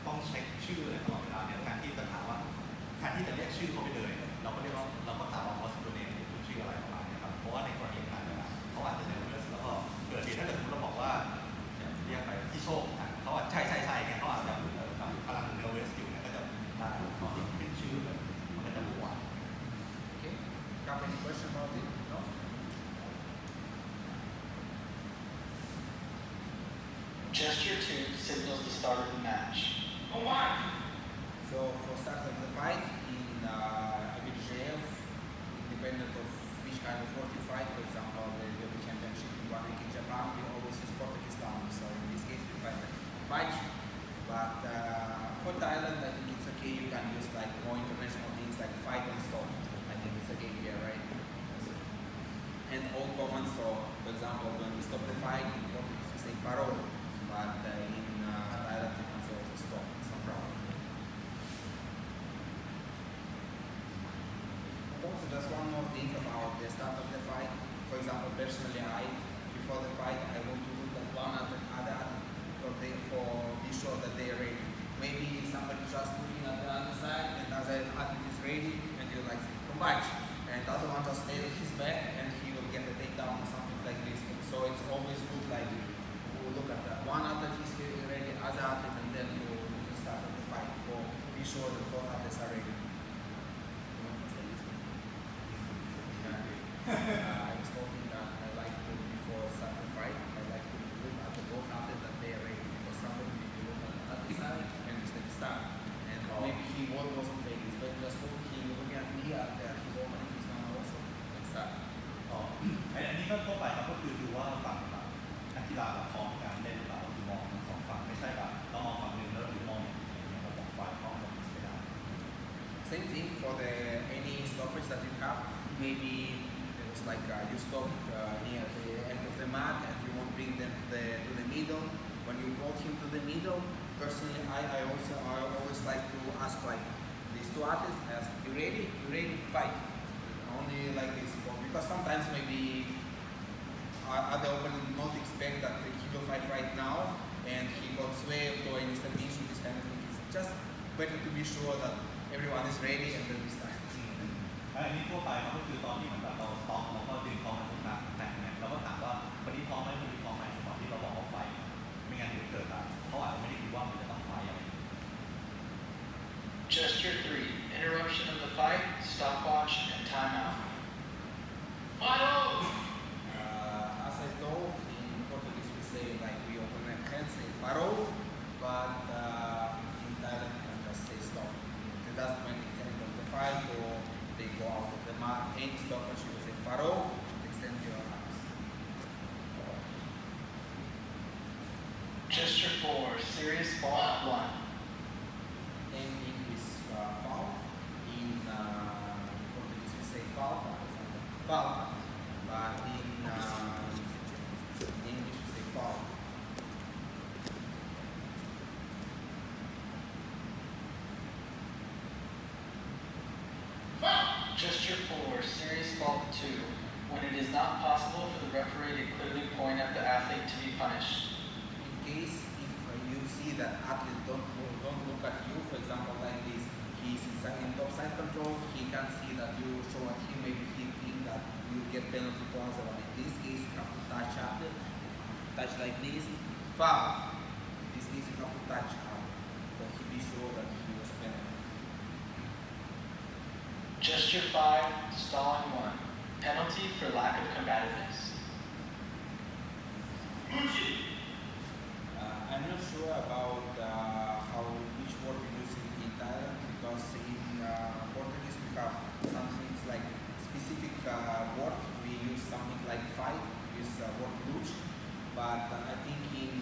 ต้องเช็คชื่ออะไรตลอดเวลาเนี่ยแทนที่จะถามว่าแทนที่จะเรียกชื่อเขาไปเลยเราก็เรียกว่าเราก็ถามว่า what's your name คุณชื่ออะไรประมาณนี้ครับเพราะว่าในกรณีการเนี่ยเขาอาจจะเนอร์เวสแล้วก็เกิดเหตุถ้าเกิดสมมติเราบอกว่าเรียกไปที่โชคเขาอาจใช่เนี่ยเขาอาจจะกำลังเนอร์เวสอยู่เนี่ยก็จะได้ตอนที่เป็นชื่อเลยมันก็จะรู้ว่า Okay. Have any question about it? No? Gesture 2 signals the start of the match. So for start of the fight in IBJJF, independent of which kind of sport you fight, for example, the World Championship in one week in Japan, we always use Pakistan. So in this case, we fight the punch. But for Thailand, I think it's okay. You can use like more international things like fight and stop. I think it's okay here, right? And all common. So, for example, when we stop the fight, in Portuguese we say paro, but in Thailand you can say also stop. It's no problem. Also, just one more thing about the start of the fight. For example, personally, before the fight, I want to look at one at the other for be sure that they are ready. Maybe somebody just looking at the other side and the other athlete is ready and you're like, come back. And the other one just stay at his back and he will get a takedown or something like this. So it's always good like you look at that. One athlete is ready, other athlete, and then you start the fight for be sure that both athletes are ready. I was talking that I like to, before start the fight, I like to look at the both athletes that they are ready. Because somebody maybe look at the other side and just like start. And maybe he wasn't ready, but just looking at me at his opening his now also and start. อันนี้ก็ทั่วไปครับก็คือดูว่าฝั่งนักกีฬาพร้อมการเล่นหรือเปล่าคือมองทั้งสองฝั่งไม่ใช่แบบเรามองฝั่งหนึ่งแล้วหรือมองอย่างนี้เราบอกฝ่ายพร้อมกันไม่ได้ Same thing for the any stoppage that you have. Maybe it's like you stop near the end of the mat and you won't bring them to the middle. When you brought him to the middle, personally, I always like to ask like these two athletes, ask, you ready? You ready? Fight. Only like this, because sometimes maybe other opponent not expect that he will fight right now and he got swept or any submission, this kind of thing. It's just better to be sure that everyone is ready and then we start. อันนี้ทั่วไปมันก็คือตอนที่เหมือนแบบเราสต็อกแล้วก็ดึงเขามาทุกนัดแต่งเนี่ยเราก็ถามว่าคนนี้พร้อมไหมคนนี้พร้อมไหมก่อนที่เราบอกเอาไฟไม่งั้นเดี๋ยวเกิดเขาอาจจะไม่ได้คิดว่ามันจะต้องไฟอะไร Gesture 3 interruption of the fight, stopwatch, and timeout. As I told, in Portuguese we say like we open our hands, say paro, but in Thailand we can just say stop. That's when it's end of the fight or they go out of the mat. Any stoppage you will say paro, extend your arms. Gesture 4 serious fall 1. In English, foul. In Portuguese we say foul, foul. But in English we say foul. Gesture 4 serious fault 2 when it is not possible for the referee to clearly point at the athlete to be punished. In case if you see that athlete don't look at you, for example like this, he's in top side control, he can see that you show at him, maybe he think that you get penalty to other one. In this case you have to touch athlete, touch like this, foul. In this case you have to touch athlete, so he be sure that he was penalty. Gesture 5 stalling 1 penalty for lack of combativeness. I'm not sure about which word we use in Thailand, because in Portuguese we have some things like specific word. We use something like fight, we use word luch, but I think in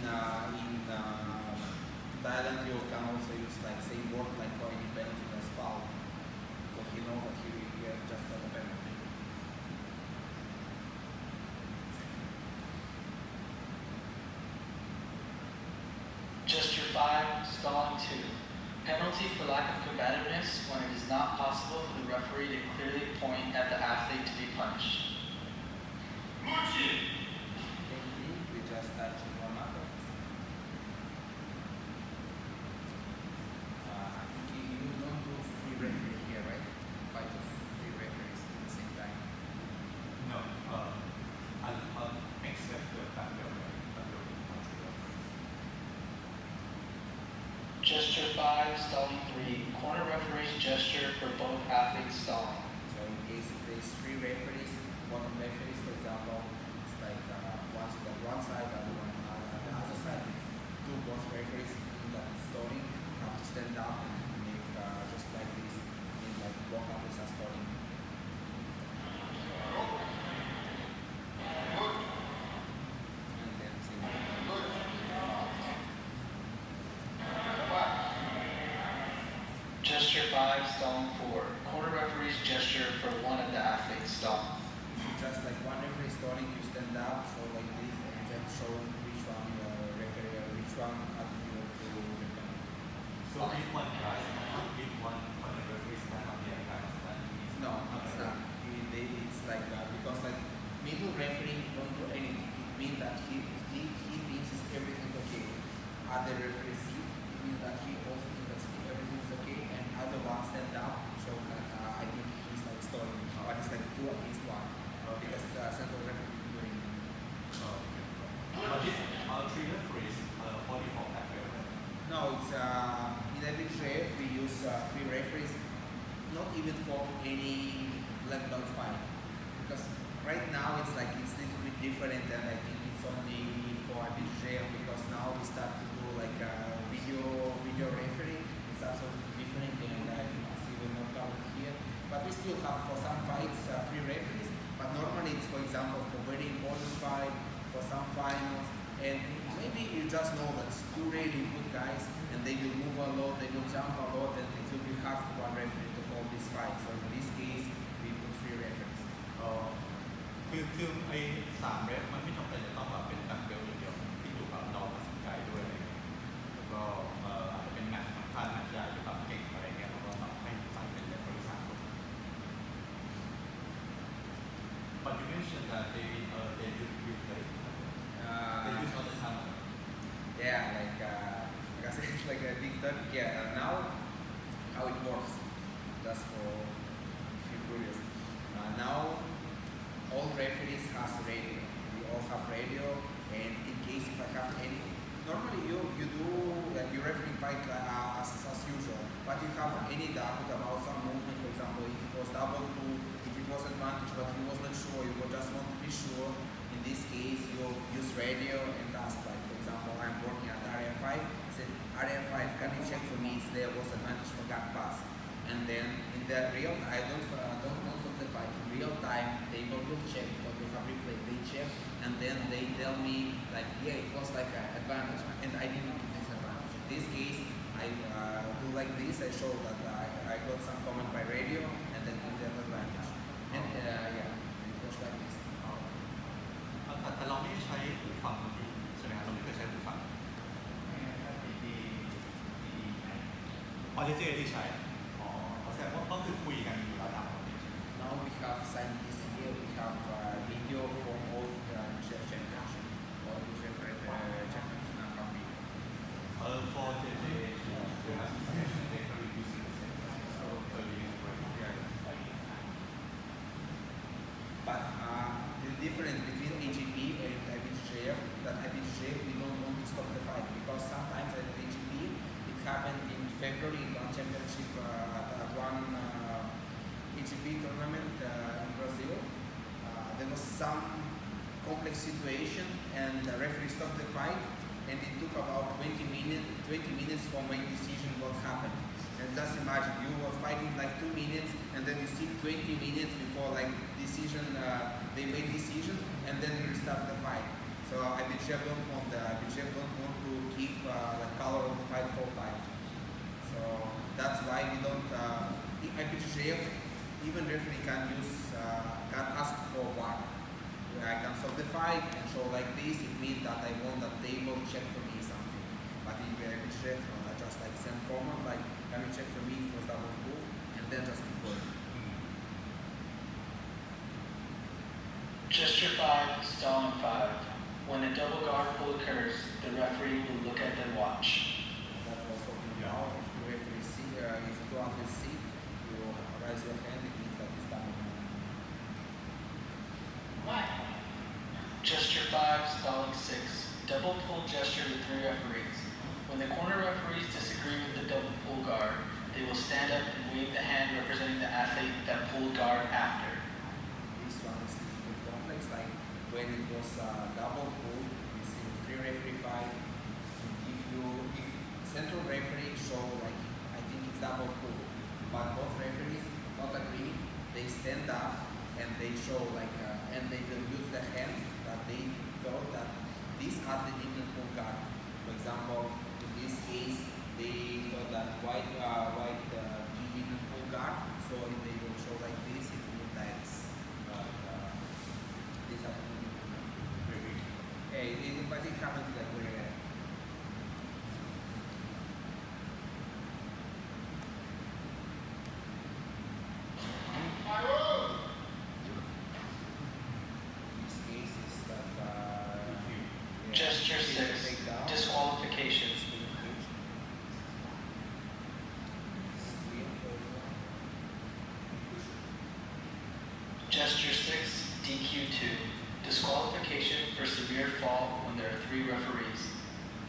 Thailand you can also use like same word like for any penalty as foul. So he know that he will get just a penalty. Penalty for lack of combativeness when it is not possible for the referee to clearly point at the athlete to be punished. Technique, we just touch one another. I think you don't do free referee here, right? Fight of free referees at the same time. No, I'll accept the back there, but there will be one to reference. Gesture 5, stalling 3. Corner referee's gesture for both athletes stalling. So in case if there is three referees, one referees, for example, it's like one on one side, the other one on the other side. Two both referees in that stalling have to stand up and make just like this, mean like both athletes are stalling. And then same. Gesture 5, stalling 4. Corner referee's gesture for one of the athletes stalling. Just like one referee stalling, you stand up, show like this, and then show which one you are referee, which one are you to referee. So if one guy, if one referee stand up, the other guy stand. No, it's not. It's like because like middle referee don't do anything. It means that he thinks everything okay. Other referee see, it means that he also thinks that everything is okay, and other one stand up. So I think he's like stalling, but it's like 2 against 1 because the central referee is doing. But this three referees only for back there, right? No, it's in IBJJF we use 3 referees, not even for any black belt fight, because right now it's like it's a little bit different, and I think it's only for IBJJF because now we start to do like a video referee. It's absolutely different, and I think it's even more common here. But we still have for some fights 3 referees, but normally it's for example for very important fight, for some finals, and maybe you just know that it's 2 really good guys, and they will move a lot, they will jump a lot, and it will be hard for one referee to hold this fight. So in this case, we put 3 referees. คือไอ้3 เรฟมันไม่จำเป็นจะต้องแบบเป็นตักเบลอย่างเดียวที่อยู่กับเราตัดสินใจด้วยอะไรเงี้ยแล้วก็อาจจะเป็นแมตช์สำคัญแมตช์ใหญ่หรือแบบเก่งอะไรเงี้ยเราก็แบบให้ใส่เป็นเรฟเฟอร์3 คน But you mentioned that they use replay. They use all the time. Yeah, like I said, it's like a big topic. Yeah, now how it works, just for if you're curious. Now all referees has radio. We all have radio, and in case if I have any, normally you do you referee fight as usual, but you have any doubt about some movement, for example, if it was double pull, if it was advantage, but you was not sure, you just want to be sure. In this case, you use radio and ask, like for example, I'm working at area 5. Said area 5, can you check for me if there was advantage for gut pass? And then in the real, I don't know the fight. In real time, they will check because we have replay. They check and then they tell me like, yeah, it was like an advantage, and I did not get this advantage. In this case, I do like this. I show that I got some comment by radio and then give them advantage. And yeah, it was like this. แต่เราไม่ได้ใช้หูฟังที่ใช่ไหมครับเราไม่เคยใช้หูฟังที่ที่ใช้เขาแสดงว่าก็คือคุยกันอยู่ระดับ Now we have scientists here. We have video from all the chef championship, all the chef champions now have video. For JJ, we have some they are using the same so we use it. But the difference between AGP and IBJJF, that IBJJF we don't want to stop the fight because sometimes at AGP it happened in February in one championship at one AGP tournament in Brazil. There was some complex situation and the referee stopped the fight, and it took about 20 minutes for my decision what happened. And just imagine you were fighting like 2 minutes and then you see 20 minutes before like decision, they made decision and then you restart the fight. So IBJJF don't want to keep the color of the fight whole fight. So that's why we don't, IBJJF, even referee can ask for VAR. I can stop the fight and show like this, it means that I want that they will check for me something. But in IBJJF, no, I just just like send command, like can you check for me for double pull, and then just keep going. Gesture 5, stalling 5. When a double guard pull occurs, the referee will look at the watch. That was talking about if the referee see, if two athletes see, you raise your hand, it means that it's double pull. Gesture 5, stalling 6. Double pull gesture with 3 referees. When the corner referees disagree with the double pull guard, they will stand up and wave the hand representing the athlete that pulled guard after. This one is a little bit complex, like when it was double pull, we see 3 referee fight. If central referee show like, I think it's double pull, but both referees not agree, they stand up and they show like, and they will use the hand that they thought that this athlete didn't pull guard. For example, in this case, they thought that white didn't pull guard, so if they will show like this, it means that this athlete didn't pull guard. But it happens like very rare. This case is that Gesture 6, disqualification. Gesture 6, DQ2, disqualification for severe fall when there are 3 referees.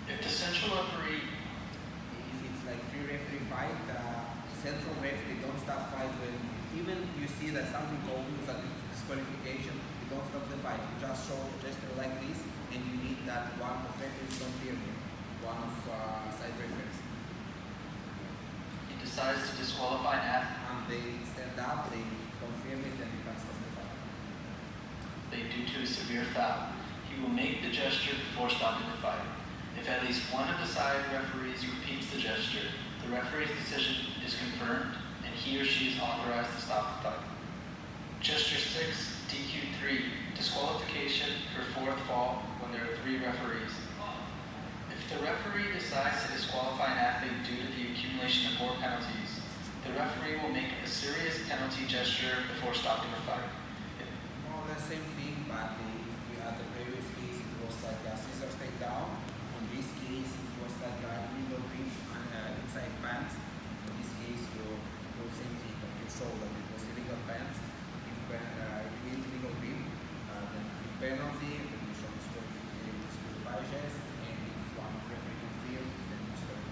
If the central referee, If it's like 3 referee fight, central referee don't start fight when even you see that something goes as disqualification, you don't stop the fight. You just show gesture like this, and you need that one of referees confirm it, one of side referees. he decides to disqualify an athlete, And they stand up, they confirm it, and you can stop the fight. due to a severe foul. He will make the gesture before stopping the fight. If at least one of the side referees repeats the gesture, the referee's decision is confirmed, and he or she is authorized to stop the fight. Gesture 6, DQ3, disqualification for 4th fall when there are 3 referees. If the referee decides to disqualify an athlete due to the accumulation of 4 penalties, the referee will make a serious penalty gesture before stopping the fight. More or less same thing, but if we had the previous case, it was like a scissors takedown. In this case, it was like a middle grip and inside pants. In this case, you do the same thing, like you show that it was illegal pants. If illegal grip, then if penalty, then you show disqualifications, and if one referee can feel, then you score.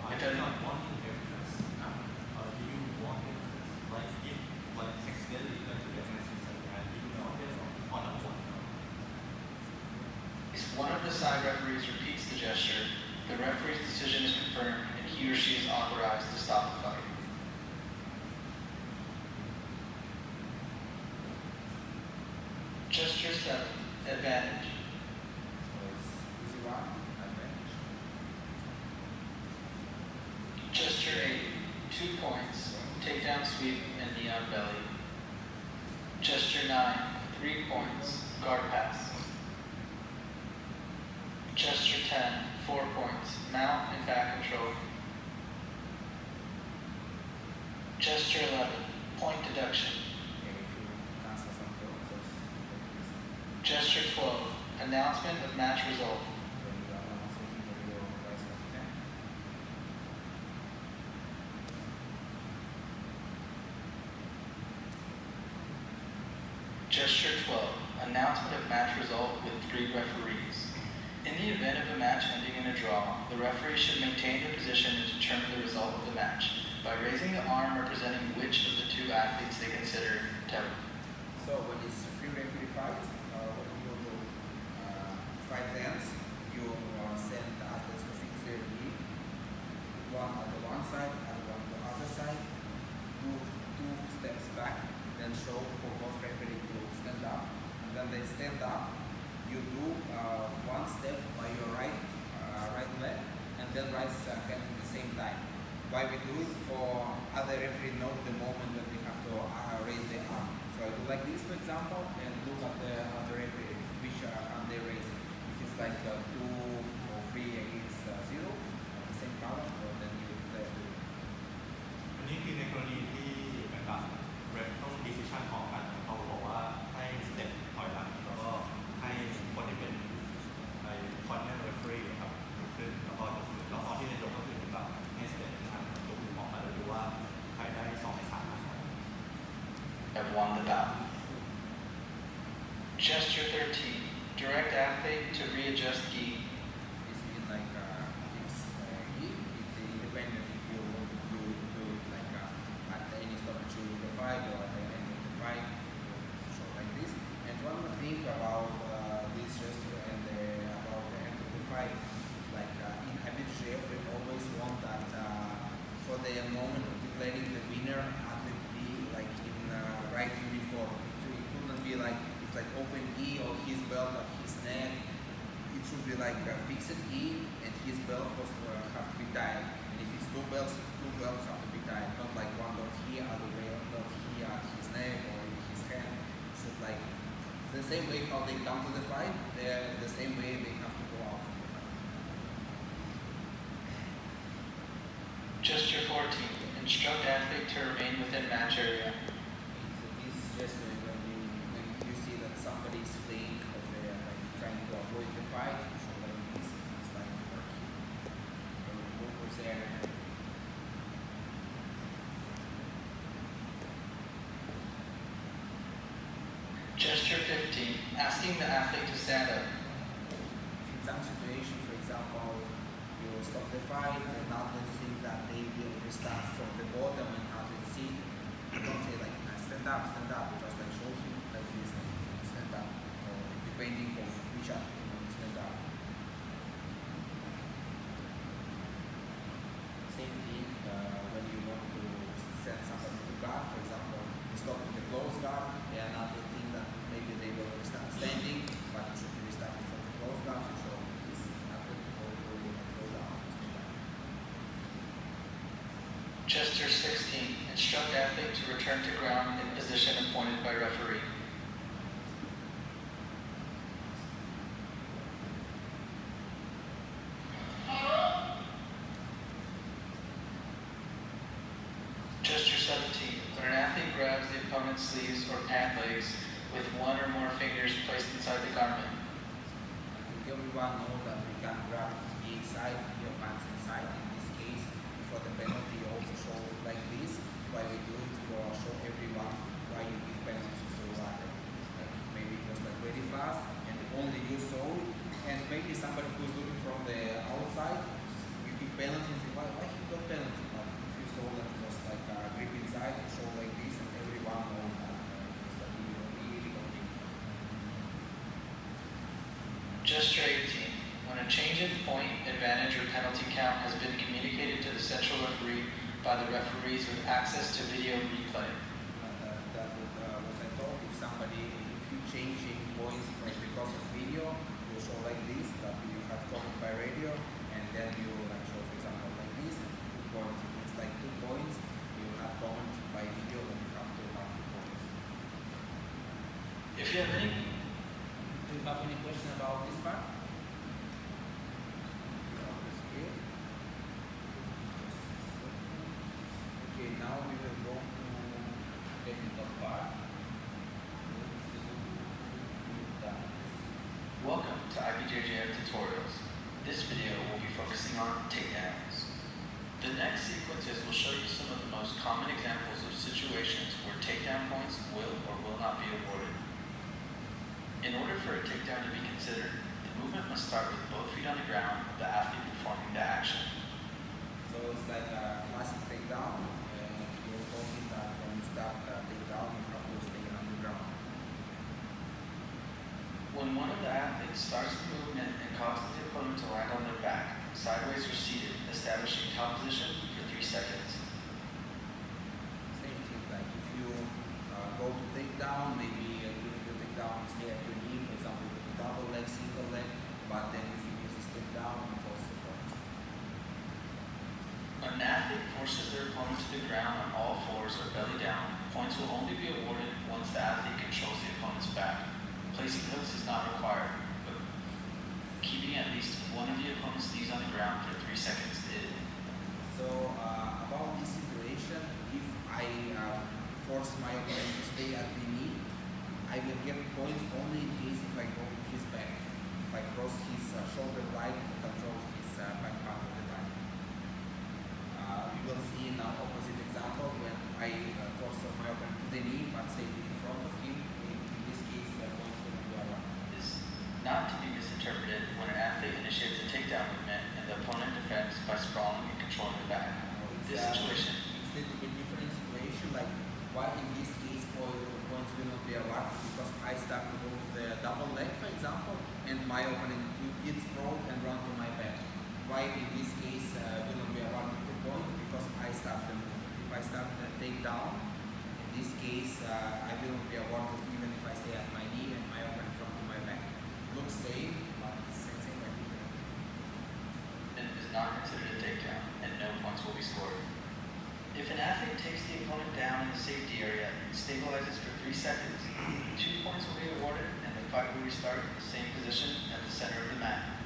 I do not want to reference. Do you want reference? Like if like sexually like to get messages like that, do you want this on a one? If one of the side referees repeats the gesture, the referee's decision is confirmed, and he or she is authorized to stop the fight. Gesture 7, advantage. So it's easy one, advantage. Gesture 8, 2 points, takedown sweep and knee on belly. Gesture 9, 3 points, guard pass. Gesture 10, 4 points, mount and back control. Gesture 11, point deduction. And if you cancel some goals, just like this. Gesture 12, announcement of match result. Then you are announcing the video price of the game. Gesture 12, announcement of match result with 3 referees. In the event of a match ending in a draw, the referee should maintain their position to determine the result of the match by raising the arm representing which of the 2 athletes they consider to have. So when it's a free referee fight, what you do, fight ends, you send the athletes to fix their knee, one on the one side, other one on the other side, move 2 steps back, then show for both referees to stand up, and when they stand up, you do 1 step by your right leg, and then right hand at the same time. Why we do it? For other referee know the moment when they have to raise their arm. So I do like this, for example, and look at the other referee, which hand they raise. If it's like 2 or 3 against 0, at the same color, or then you declare the อันนี้คือในกรณีที่เหมือนกับเรฟต้อง decision พร้อมกันเขาบอกว่าให้สเต็ปถอยหลังแล้วก็ให้คนที่เป็นไอ้ corner referee ครับลุกขึ้นแล้วก็ยกมือแล้วตอนที่ในยกก็คือเหมือนกับให้สเต็ปทางยกมือพร้อมกันแล้วดูว่าใครได้2ใน3นะครับ have won the bout. Gesture 13. Direct athlete to readjust gi. This means like fix gi. It's independent if you want to do it like at any stoppage of the fight or at the end of the fight, so like this. And one more thing about this gesture and about the end of the fight, like in IBJJF, we always want that for the moment of declaring the winner, athlete be like in right uniform. So it couldn't be like it's like open gi or his belt or his neck. It should be like fixed gi and his belt was have to be tied. And if it's two belts have to be tied. Not like one belt here, other belt here at his neck or in his hand. So like the same way how they come to the fight, they're the same way they have to go out to the fight. Gesture 14. Instruct athlete to remain within match area. It's just when you see that somebody is fleeing or they're like trying to avoid the fight, so like this, it's like working. What was there? Gesture 15. Asking the athlete to stand up. In some situations, for example, you stop the fight and athletes think that they will restart from the bottom and athletes see, you don't say like stand up, you just like show him like this, like, stand up, or depending on which athlete you want to stand up. Same thing when you want to send somebody to guard, for example, you stop in the close guard and athlete think that maybe they will restart standing, but you should be restarting from the close guard to show this athlete go down. Gesture 16. Instruct athlete to return to ground in position appointed by referee. Gesture 17. When an athlete grabs the opponent's sleeves or pant legs with one or more fingers placed inside the garment. I think everyone knows that we can grab the inside, your pants inside. In this case, for the penalty, you also show like this. Why we do it for show everyone why you give penalty to water. Like maybe it was like very fast and only you saw it, and maybe somebody who's looking from the outside, you give penalty and say, why he got penalty? But if you saw that it was like a grip inside, you show like this, and everyone knows that it's like really big. Gesture 18. When a change in point, advantage, or penalty count has been communicated to the central referee by the referees with access to video replay. That was I thought. If you change in points like because of video, you show like this, that you have comment by radio, and then you like show, for example, like this, 2 points. It's like 2 points. You have comment by video, then you have to have 2 points. If you have any Do you have any question about this part? Okay, now we will go to technical part. Welcome to IBJJF tutorials. This video will be focusing on takedowns. The next sequences will show you some of the most common examples of situations where takedown points will or will not be awarded. In order for a takedown to be considered, the movement must start with both feet on the ground, the athlete performing the action. So it's like a classic takedown. You told me that when you start takedown, you have to stay on the ground. When one of the athletes starts the movement and causes the opponent to land on their back, sideways or seated, establishing top position for 3 seconds. Same thing, like if you go to takedown, maybe during the takedown you stay at your knee, for example, with double leg, single leg, but then if you use this takedown, it also works. When an athlete forces their opponent to the ground on all fours or belly down, points will only be awarded once the athlete controls the opponent's back. Placing hooks is not required, but keeping at least one of the opponent's knees on the ground for 3 seconds is. So about this situation, if I force my opponent to stay at the knee, I will get points only in case if I go to his back. If I cross his shoulder blade or control his back part of the body. You will see now opposite example when I force my opponent to the knee but stay in front of him. In this case, points will be allowed. Is not to be misinterpreted when an athlete initiates a takedown movement and the opponent defends by sprawling and controlling the back. This situation. It's a little bit different situation, like why in this case points will not be allowed, because I start to go to the double leg, for example, and my opponent gets sprawled and run to my back. Why in this case will not be allowed to point? Because I start the movement. If I start the takedown, in this case I will not be awarded even if I stay at my knee and my opponent run to my back. Looks same, but it's same like different. It is not considered a takedown and no points will be scored. If an athlete takes the opponent down in the safety area and stabilizes for 3 seconds, 2 points will be awarded and the fight will restart in the same position at the center of the mat.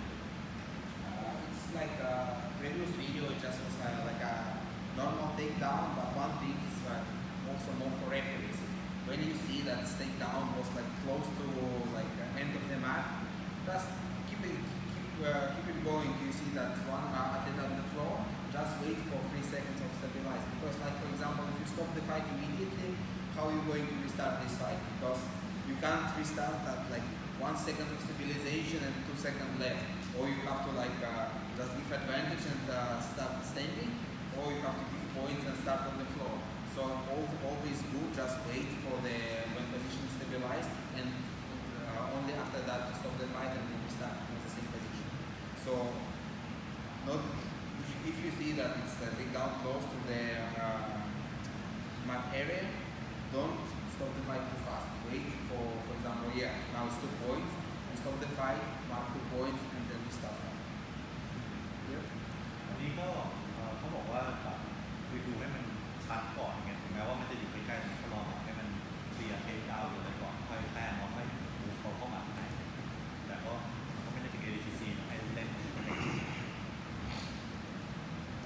It's like a previous video, it just was like a normal takedown, but one thing is also more for referees. When you see that takedown was like close to like end of the mat, just keep it going. You see that one athlete on the floor, just wait for 3 seconds of stabilize. Because like for example, if you stop the fight immediately, how are you going to restart this fight? Because you can't restart at like 1 second of stabilization and 2 seconds left. Or you have to like just give advantage and start standing, or you have to give points and start on the floor. So always good, just wait for the when position stabilized, and only after that to stop the fight and then restart with the same position. So not if you see that it's takedown close to the mat area, don't stop the fight too fast. Wait for example, now it's 2 points. You stop the fight, mark 2 points, and then we start. อันนี้ก็เขาบอกว่าคือดูให้มันชัดก่อนไงถึงแม้ว่ามันจะอยู่ใกล้ๆก็ลองให้มันเคลียร์เทคดาวน์อยู่เลยก่อนค่อยแต้มแล้วค่อยมูฟเข้ามาให้แต่ก็ไม่ได้ถึง ADCC ให้เล่น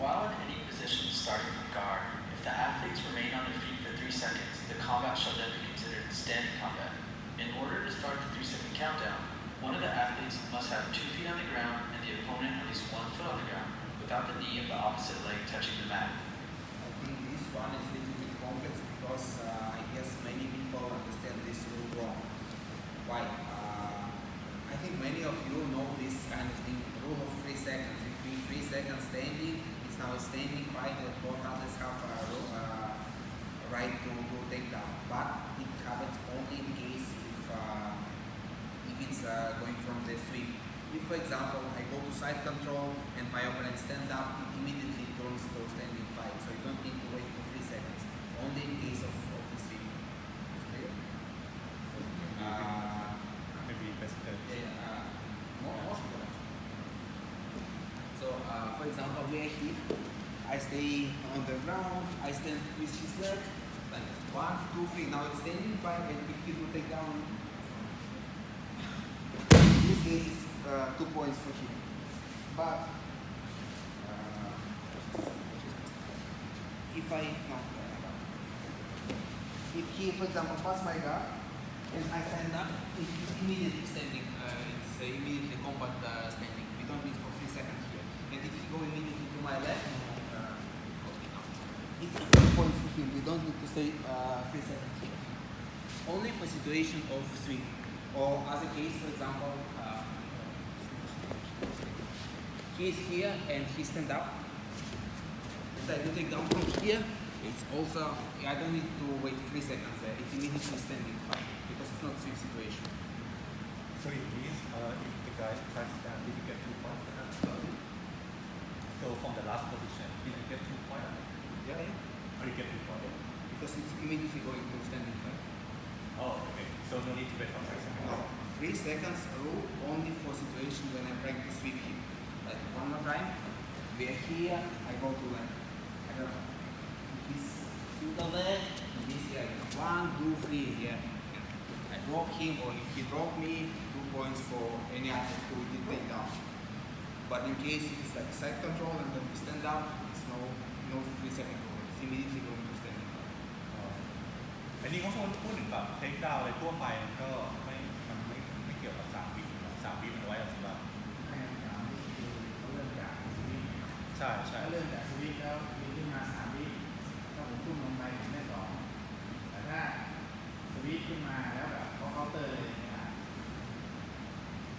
While in any position starting from guard, if the athletes remain on their feet for 3 seconds, the combat shall then be considered standing combat. In order to start the 3-second countdown, one of the athletes must have 2 feet on the ground and the opponent at least 1 foot on the ground, without the knee of the opposite leg touching the mat. I think this one is a little bit complex because I guess many people understand this rule wrong. Why? I think many of you know this kind of thing, rule of 3 seconds. Between 3 seconds standing, it's now a standing fight that both athletes have right to take down. But it happens only in case if it's going from the sweep. If, for example, I go to side control and my opponent stands up, it immediately turns to standing fight. So you don't need to wait for 3 seconds. Only in case of the sweep. Clear? maybe best More. So, for example, we are here. I stay on the ground. I stand with his leg. Like 1, 2, 3. Now it's standing fight, and if he will take down. In this case, it's 2 points for him. But if he, for example, pass my guard and I stand up, it's immediately standing. It's immediately combat standing. We don't need for 3 seconds here. And if he go immediately to my left, it's 2 points for him. We don't need to stay 3 seconds here. Only for situation of sweep. Or as a case, for example, he is here and he stand up. And I do take down from here. It's also, I don't need to wait 3 seconds there. It's immediately standing fight because it's not sweep situation. So it means if the guy tries to stand, did you get 2 points for that? So from the last position, did you get 2 points? Yeah. Or you get 2 points? Because it's immediately going to standing fight. Oh, okay. So no need to wait for 3 seconds. No. 3 seconds rule only for situation when I'm trying to sweep him. Like one more time, we are here, I go to like, I don't know, this shoulder leg, and this here, 1, 2, 3 here. I drop him, or if he drop me, 2 points for any athlete who did take down. But in case it is like side control and then we stand up, it's no 3 second rule. It's immediately going to standing up. อันนี้เขาพูดถึงแบบเทคดาวอะไรทั่วไปมันก็ไม่เกี่ยวกับ3 วิ3 วิมันไว้กับสิว่า ไม่งั้นถามนี่คือเขาเริ่มจากสวิตช์ ใช่ใช่ ถ้าเริ่มจากสวิตช์แล้วยืนขึ้นมา3 วิถ้าผมพุ่งลงไปผมได้2แต่ถ้าสวิตช์ขึ้นมาแล้วแบบเขาเคาน์เตอร์เลยเนี่ย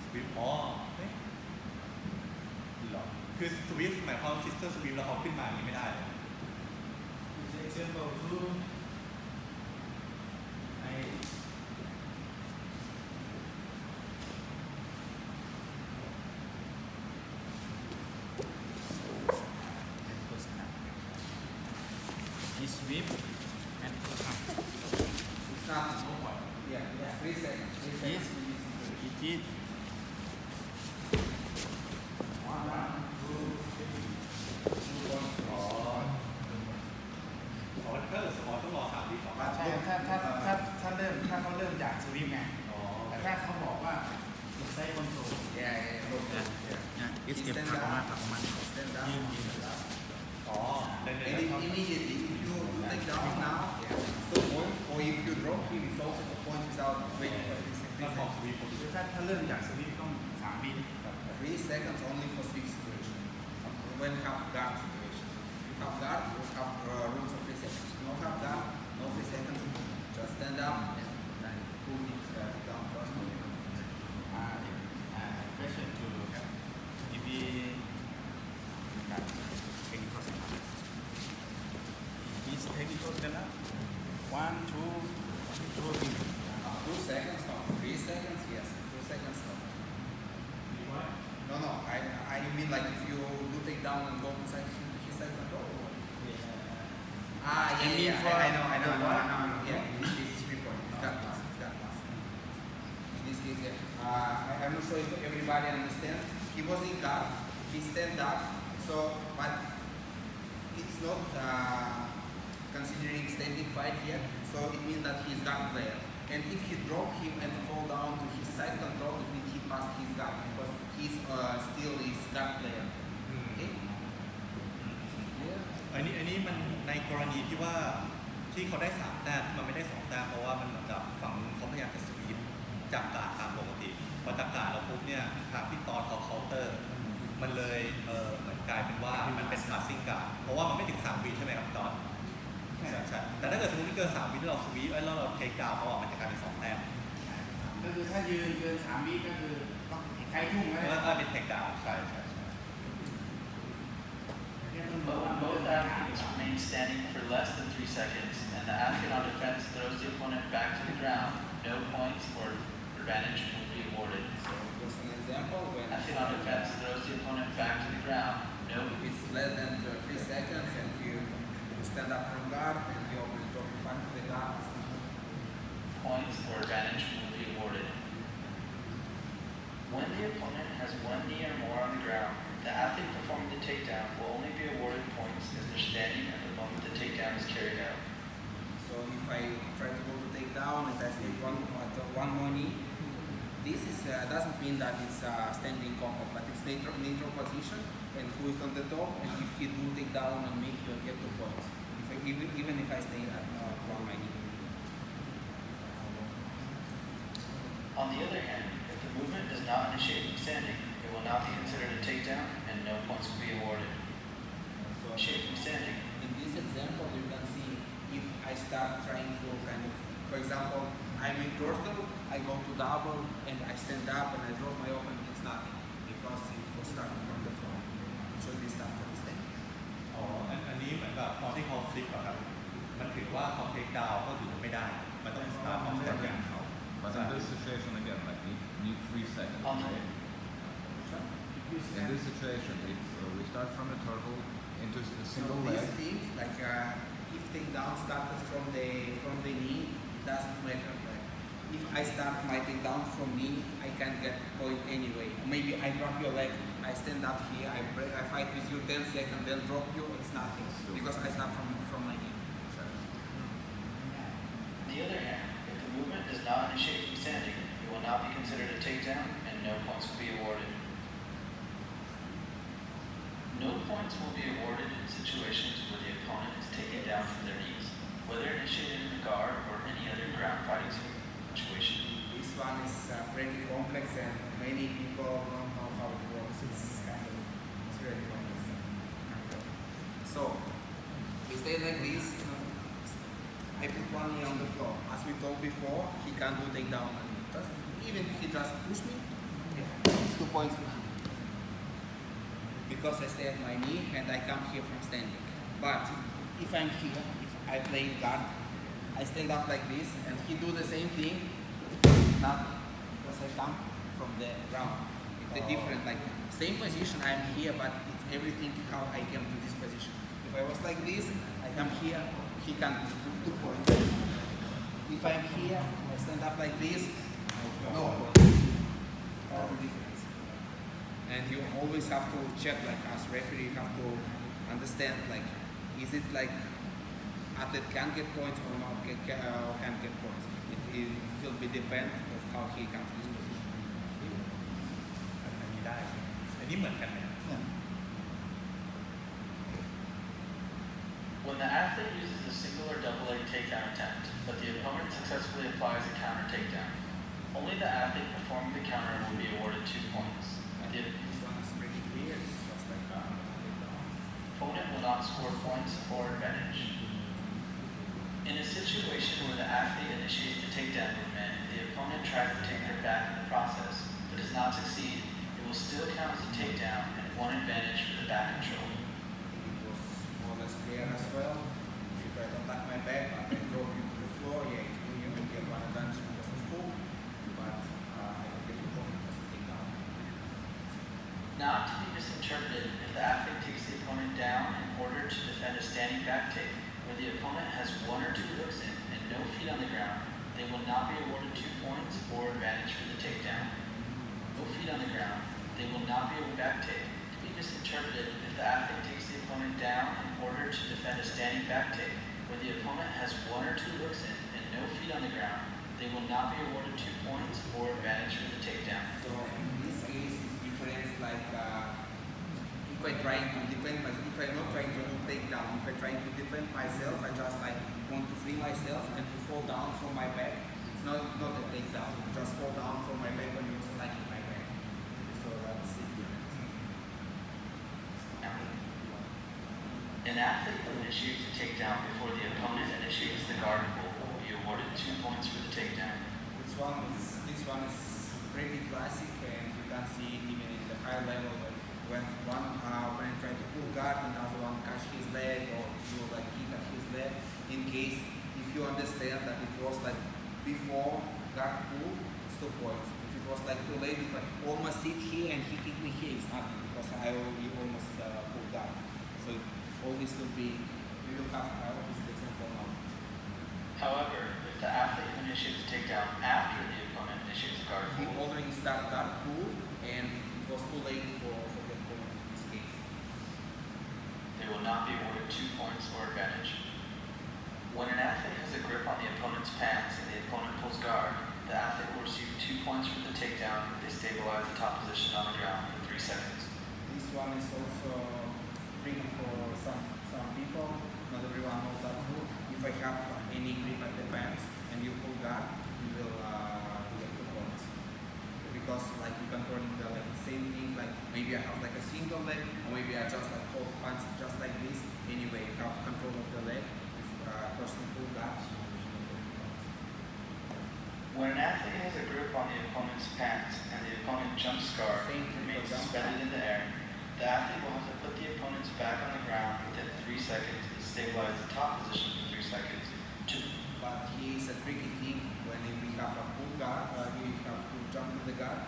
สวิปอ๋อเฮ้ยหรอคือสวิปหมายความซิสเตอร์สวิปแล้วเขาขึ้นมาอย่างนี้ไม่ได้เลย example 2 This sweep and push up. It's not no point. Yeah, 3 seconds. 3 Yes. seconds. It is. อ๋อถ้าเกิดสมมติต้องรอ3 วิก่อน ใช่ถ้าเขาเริ่มจากสวิตช์ไง อ๋อ แต่ถ้าเขาบอกว่าใช้คอนโซล Yeah. It's Stand get up.ผักออกมา Stand up. ยืน อ๋อเล่น And immediately, if you take down now, it's 2 points. Or if you drop him, it's also a point without waiting for 3 seconds. ถ้าของสวิปผม ถ้าเริ่มจากสวิตช์ต้อง3 วิ 3 seconds only for sweep situation. When you have guard situation. If you have guard, you have rules of 3 seconds. If you don't have guard, no 3 seconds. Just stand up and then pull it down first. Question to if we technical setup. This technical setup. 1, 2, 2 seconds, no. 3 seconds, yes. 2 seconds, no. No. I mean like if you do take down and go inside his side control. I mean for I know. Yeah, in this case, 3 points. It's got pass. In this case, yeah. I'm not sure if everybody understands. He was in guard. He stand up. So, but it's not considering standing fight here. So it means that he's guard player. And if he drop him and fall down to his side control, it means he passed his guard because he's still is guard player. Okay? Yeah. อันนี้มันในกรณีที่ว่าที่เขาได้3 แต้มที่มันไม่ได้2 แต้มเพราะว่ามันเหมือนกับฝั่งนู้นเขาพยายามจะสวีปจากการตามปกติพอจากการเราปุ๊บเนี่ยทางพี่ตอนเขาเคาน์เตอร์มันเลยเหมือนกลายเป็นว่ามันเป็นพาสซิ่งการเพราะว่ามันไม่ถึง3 วิใช่ไหมครับตอนใช่แต่ถ้าเกิดสมมติเกิน3 วิที่เราสวีปแล้วเราเทคดาวน์เขามันจะกลายเป็น 2 แต้ม ก็คือถ้ายืนเกิน3 วิก็คือต้องใช้ทุ่งแล้ว แล้วก็เป็นเทคดาวน์ใช่ Both athletes remain standing for less than 3 seconds, and the athlete on defense throws the opponent back to the ground. No points or advantage will be awarded. So just an example when Athlete on defense throws the opponent back to the ground. No if it's less than 3 seconds and you stand up from guard and you open the door back to the guard. points or advantage will be awarded. When the opponent has 1 knee or more on the ground, the athlete performing the takedown will only be awarded points as they're standing at the moment the takedown is carried out. So if I try to go to take down and I take one more knee, this is doesn't mean that it's standing combat, but it's neutral position and who is on the top, and if he do take down and make you get 2 points, even if I stay at one my knee. On the other hand, if the movement does not initiate from standing, it will not be considered a takedown and no points will be awarded. So Initiate from standing. in this example, you can see if I start trying to kind of, for example, I'm in turtle, I go to double, and I stand up and I drop my open, it's nothing because it was starting from the floor. It should be start from standing. อ๋ออันนี้เหมือนกับตอนที่เขาฟลิปอะครับมันถือว่าเขาเทคดาวน์ก็ถือไม่ได้มันต้องสตาร์ทของสแตนดาร์ดเขา But in this situation again, like need 3 seconds, On the- right? In this situation, if we start from the turtle into a single So leg, this thing, like if takedown started from the knee, doesn't matter. Like, if I start my takedown from knee, I can get point anyway. Maybe I drop your leg, I stand up here, I fight with you 10 seconds, then drop you, it's nothing because I start from my knee. On the other hand, if the movement does not initiate from standing, it will not be considered a takedown and no points will be awarded. No points will be awarded in situations where the opponent is taken down from their knees, whether initiated in the guard or any other ground fighting situation. This one is pretty complex and many people don't know how it works. It's really complex. So, we stay like this. I put one knee on the floor. As we talked before, he can't do takedown on me. Even if he just push me, it's 2 points to him. Because I stay at my knee and I come here from standing. But if I'm here, if I play guard, I stand up like this and he do the same thing, not because I come from the ground. It's a different, like same position, I'm here, but it's everything how I came to this position. If I was like this, I come here, he can do 2 points. If I'm here, I stand up like this, no points. All the difference. And you always have to check, like as referee, you have to understand, like, is it like athlete can get points or not can get points. It will be depend of how he comes to this position. อันนี้ได้อันนี้เหมือนกันไหม When the athlete uses a single or double leg takedown attempt, but the opponent successfully applies a counter takedown, only the athlete performing the counter will be awarded 2 points. The This one is pretty clear, it's just like that. opponent will not score points or advantage. In a situation where the athlete initiates the takedown movement and the opponent tries to take their back in the process, but does not succeed, it will still count as a takedown and 1 advantage for the back control. It was more or less clear as well. If I don't attack my back, but I drop you to the floor, yeah, you will get 1 advantage because of pull, but I don't get the point because of takedown. Not to be misinterpreted, if the athlete takes the opponent down in order to defend a standing back take, where the opponent has 1 or 2 hooks in and no feet on the ground, they will not be awarded 2 points or advantage for the takedown. No feet on the ground, they will not be awarded back take. To be misinterpreted, if the athlete takes the opponent down in order to defend a standing back take, where the opponent has 1 or 2 hooks in and no feet on the ground, they will not be awarded 2 points or advantage for the takedown. So in this case, it's different. Like if I trying to defend myself, if I'm not trying to do takedown, if I'm trying to defend myself, I just like want to free myself and to fall down from my back. It's not a takedown. Just fall down from my back when you're striking my back. So that's it. An athlete who initiates a takedown before the opponent initiates the guard pull will be awarded 2 points for the takedown. This one is pretty classic, and you can see it even in the high level when I try to pull guard and the other one catch his leg or do like kick at his leg. In case if you understand that it was like before guard pull, it's 2 points. If it was like too late, if I almost sit here and he kicked me here, it's nothing because I already almost pulled guard. So it always will be, we will have opposite example now. However, if the athlete initiates a takedown after the opponent initiates a guard He pull, already started guard pull and it was too late for the opponent in this case. they will not be awarded 2 points or advantage. When an athlete has a grip on the opponent's pants and the opponent pulls guard, the athlete will receive 2 points for the takedown if they stabilize the top position on the ground for 3 seconds. This one is also tricky for some people. Not everyone knows that rule. If I have any grip at the pants and you pull guard, you will get 2 points. Because like you controlling the like same thing, like maybe I have like a single leg, or maybe I just like hold punch just like this. Anyway, you have control of the leg. If a person pull guard, you will get 2 points. When an athlete has a grip on the opponent's pants and the opponent jumps guard Same and thing remains for jump suspended in the air, the athlete will have to put the opponent's back on the ground within 3 seconds and stabilize the top position for 3 seconds. But here is a tricky thing when we have a pull guard, we have to jump to the guard.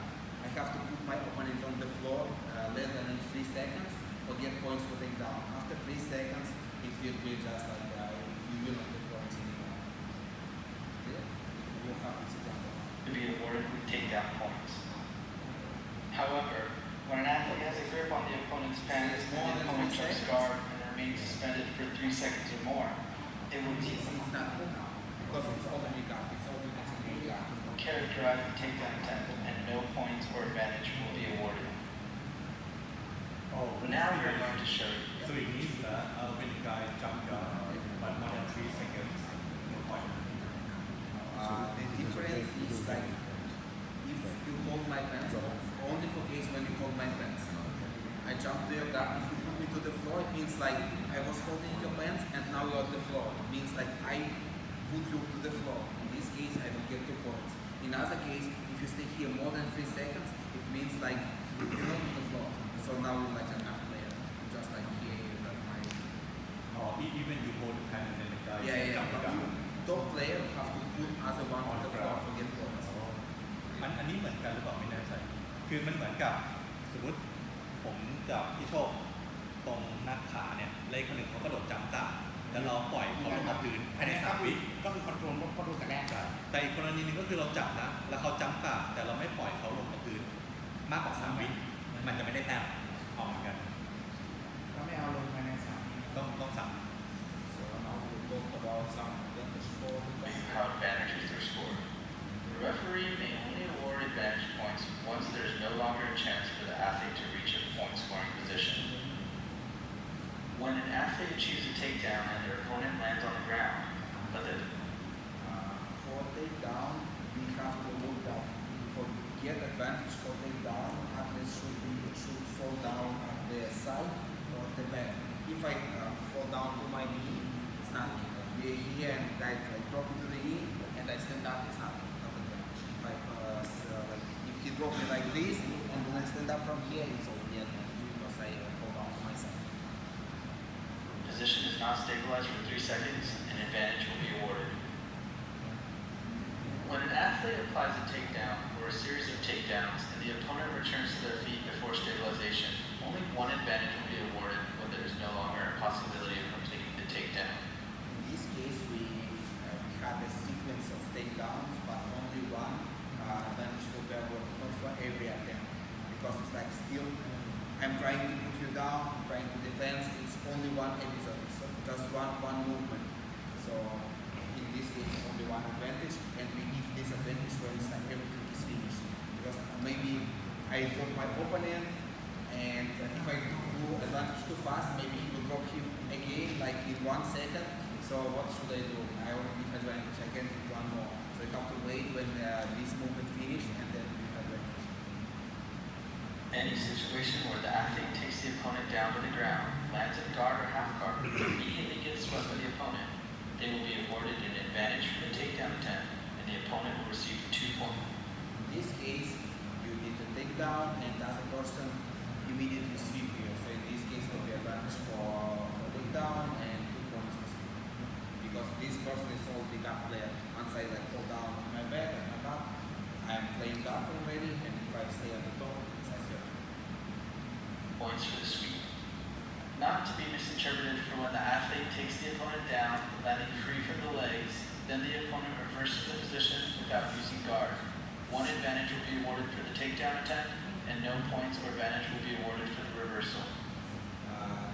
I have to put my opponent on the floor less than 3 seconds for get points for takedown. After 3 seconds, it will be just like you will not get points anymore. Yeah? You will have this example. To be awarded with takedown points. However, when an athlete has a grip on the opponent's pants and the opponent jumps guard and remains suspended for 3 seconds or more, it will be It's not good now because it's only guard. It's only guard. characterize the takedown attempt and no points or advantage will be awarded. Oh now we're going to show you. So it means that when the guy jump down, but more than 3 seconds, no point. The difference is like if you hold my pants, only for case when you hold my pants. I jump to your guard. If you put me to the floor, it means like I was holding your pants and now you're on the floor. It means like I put you to the floor. In this case, I will get 2 points. In other case, if you stay here more than 3 seconds, it means like you're not on the floor. So now you're like an half player, just like here. That my Even you hold the pen and then the guy yeah. jump down. Top player have to put other one on the floor for get points. อันนี้เหมือนกันหรือเปล่าไม่แน่ใจคือมันเหมือนกับสมมติผมกับพี่โชคตรงหน้าขาเนี่ยเลขคนหนึ่งเขากระโดดจับตาแล้วเราปล่อยเขาลงกับพื้นภายใน3 วิ ก็คือคอนโทรลก็ดูแต่แรก แต่อีกกรณีหนึงก็คือเราจับนะแล้วเขาจับตาแต่เราไม่ปล่อยเขาลงกับพื้นมากกว่า3 วิมันจะไม่ได้แต้มออกเหมือนกัน ก็ไม่เอาลงภายใน3 วิ ต้องสั่ง So now we'll talk about some advantage for the How advantages are scored. The referee may only award advantage points once there is no longer a chance for the athlete to reach a point scoring position. When an athlete achieves a takedown and their opponent lands on the ground, but the for takedown, we have to look that for get advantage for takedown, athletes should fall down at the side or the back. If I fall down to my knee, it's nothing. We're here and I drop into the knee and I stand up, it's nothing. Not advantage. If I if he drop me like this and then I stand up from here, it's only advantage because I fall down to my side. position is not stabilized for 3 seconds, an advantage will be awarded. When an athlete applies a takedown or a series of takedowns and the opponent returns to their feet before stabilization, only 1 advantage will be awarded when there is no longer a possibility of completing the takedown. In this case, we had a sequence of takedowns, but only 1 advantage will be awarded, not for every attempt, because it's like still, I'm trying to put you down, I'm trying to defend, it's only 1 episode, it's just one movement. So in this case, only 1 advantage, and we give this advantage when it's like everything is finished. Because maybe I drop my opponent, and if I do advantage too fast, maybe he will drop him again, like in 1 second. So what should I do? I already give advantage, I can do 1 more. So you have to wait when this movement finished, and then give advantage. Any situation where the athlete takes the opponent down to the ground, lands in guard or half guard, immediately gets swept by the opponent, they will be awarded an advantage for the takedown attempt, and the opponent will receive 2 points. In this case, you need to take down, and the other person immediately sweep you. So in this case, will be advantage for takedown and 2 points for sweep. Because this person is already guard player. Once I like fall down on my back and my back, I'm playing guard already, and if I stay at the top, it's a zero. Points for the sweep. Not to be misinterpreted for when the athlete takes the opponent down, landing free from the legs, then the opponent reverses the position without using guard. 1 advantage will be awarded for the takedown attempt, and no points or advantage will be awarded for the reversal.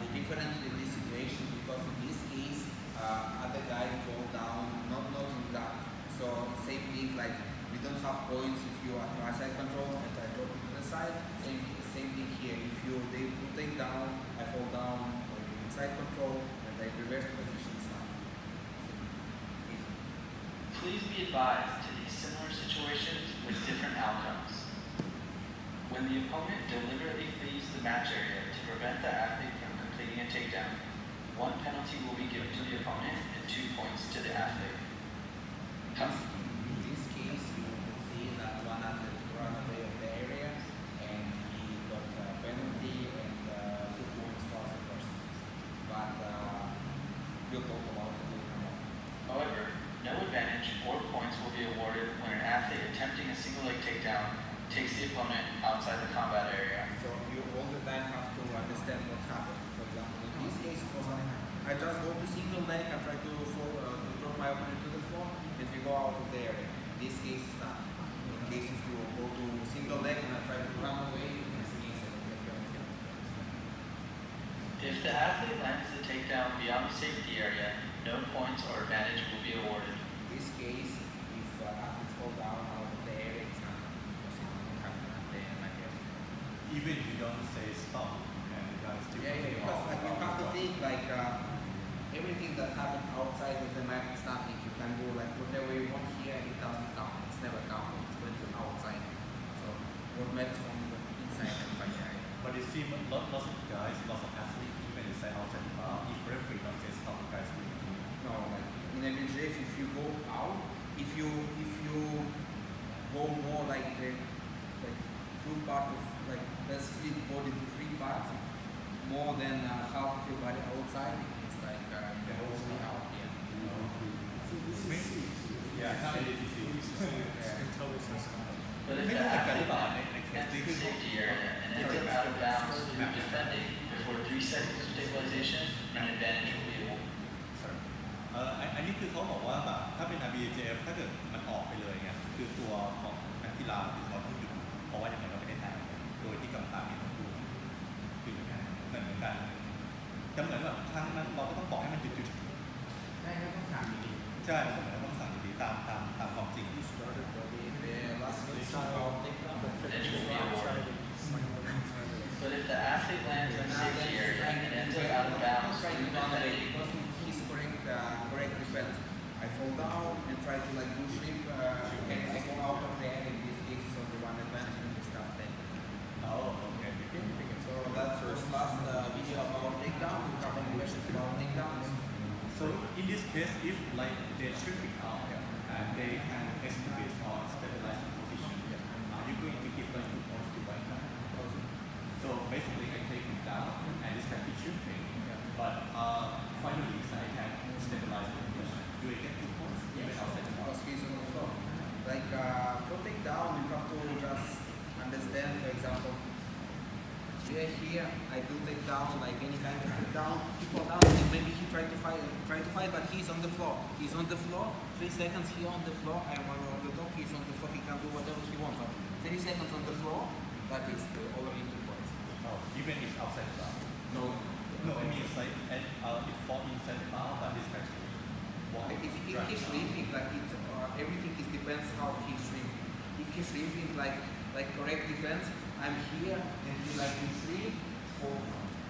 The difference in this situation, because in this case, other guy fall down, not in guard. So same thing, like we don't have points if you are my side control and I drop to the side. Same thing here. If they take down, I fall down, or inside control, and I reverse positions now. Please be advised to these similar situations with different outcomes. When the opponent deliberately flees the match area to prevent the athlete from completing a takedown, 1 penalty will be given to the opponent and 2 points to the athlete. In this case, you will see that 1 athlete ran away of the area, and he got a penalty and 2 points for other person. But we'll talk about it later on. However, no advantage or points will be awarded when an athlete attempting a single leg takedown takes the opponent outside the combat area. So you all the time have to understand what happened. For example, in this case, it was like, I just go to single leg, I try to drop my opponent to the floor, and we go out of the area. In this case, it's not. In case if you go to single leg and I try to run away, in this case, I will get penalty. If the athlete lands the takedown beyond the safety area, no points or advantage will be awarded. In this case, if athletes fall down out of the area, it's not because it will happen at the area. Even if you don't say stop and the guys keep Yeah, putting because off like you have to think like everything that happens outside of the mat is nothing. You can do like whatever you want here, it doesn't count. It's never counted. It's when you're outside. So what matters from the inside and by the eye. But you see lots of guys, lots of athletes, even inside outside the bar, if referee not says how you guys do it. No, like in IBJJF, if you go out, if you go more like the full part of like let's split body into 3 parts, more than half of your body outside, it's like the whole thing out here. Yeah, it's not easy. But if ไม่ the รู้เหมือนกันหรือ athlete เปล่าในเคส enters นี้ the คือ safety area and ends up out of bounds through defending before 3 seconds of stabilization, an advantage will be awarded. อันนี้คือเขาบอกว่าแบบถ้าเป็น IBJJF ถ้าเกิดมันออกไปเลยเนี่ยคือตัวของนักกีฬาคือเขาต้องหยุดเพราะว่ายังไงก็ไม่ได้แต้มโดยที่กรรมการไม่ต้องดูคือเหมือนกันจะเหมือนแบบครั้งนั้นเราก็ต้องบอกให้มันหยุด ได้ก็ต้องสั่งดี ใช่เหมือนเราต้องสั่งดีๆตามความจริง The last question about takedown. Advantage will be awarded. But if the athlete lands in the safety area and ends up out of bounds Try to through run away defending, because he's correct defense. I fall down and try to like do sweep and I go out of the air. In this case, it's only one advantage and we start taking. okay. So that's our last video about takedown. We have any questions about takedowns? So in this case, if like they tripping out and they can estimate or stabilize the position, are you going to give them 2 points to right now? So basically, I take him down and this can be tripping, but finally, I can stabilize the position. Do I get 2 points even outside the box? Because he's on the floor. Like for takedown, you have to just understand, for example, here, I do take down like any kind of takedown. He fall down and maybe he try to fight, but he's on the floor. He's on the floor. 3 seconds here on the floor. I'm on the top. He's on the floor. He can do whatever he wants. But 3 seconds on the floor. That is already 2 points. Oh, even if outside the bar? No. No, I mean it's like it fall inside the bar, but this actually walk. If he's shrimping, like it, everything is depends how he's shrimping. If he's shrimping like correct defense, I'm here and he like to shrink or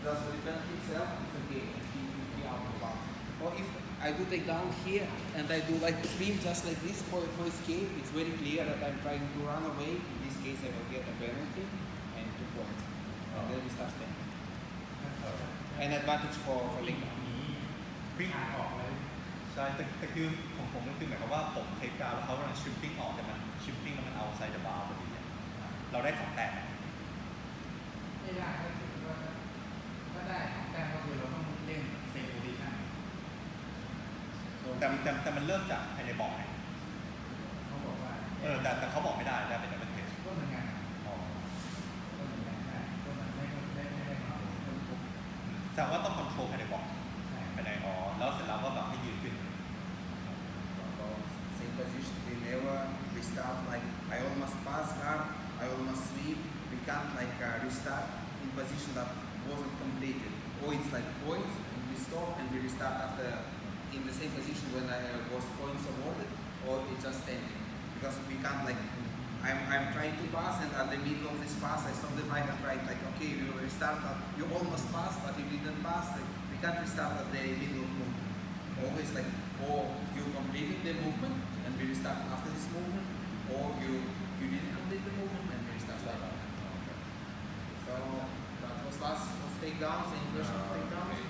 does the defense itself, it's okay. He out of bounds. Or if I do take down here and I do like swim just like this for escape, it's very clear that I'm trying to run away. In this case, I will get a penalty and 2 points. And then we start standing. An advantage for takedown. วิ่งออกเลยใช่แต่คือของผมก็คือหมายความว่าผมเทคดาวน์แล้วเขากำลังชิปปิ้งออกแต่มันชิปปิ้งแล้วมันเอาไซด์เดอะบาร์พอดีเนี่ยเราได้2 แต้ม ไม่ได้ก็คือว่าถ้าได้ของแต้มก็คือเราต้องเล่นเซฟโพซิชั่น แต่มันเริ่มจากภายในบอกไง เขาบอกว่า แต่เขาบอกไม่ได้ได้เป็นadvantage ก็เหมือนกัน อ๋อ ก็เหมือนกันได้ก็มันไม่ได้คนทุก แต่ว่าต้องคอนโทรลภายในบอก ใช่ ภายในแล้วเสร็จแล้วก็แบบให้ยืนขึ้น Same position, we never restart like I almost pass hard, I almost sweep. We can't like restart in position that wasn't completed. Or it's like points and we stop and we restart after in the same position when I was points awarded, or it's just standing. Because we can't like I'm trying to pass and at the middle of this pass I stop the fight and try like okay we will restart you almost passed but you didn't pass, like we can't restart at the middle of movement. Always like or you completed the movement and we restart after this movement, or you didn't complete the movement and we restart later. So that was last of takedowns. Any question for takedowns?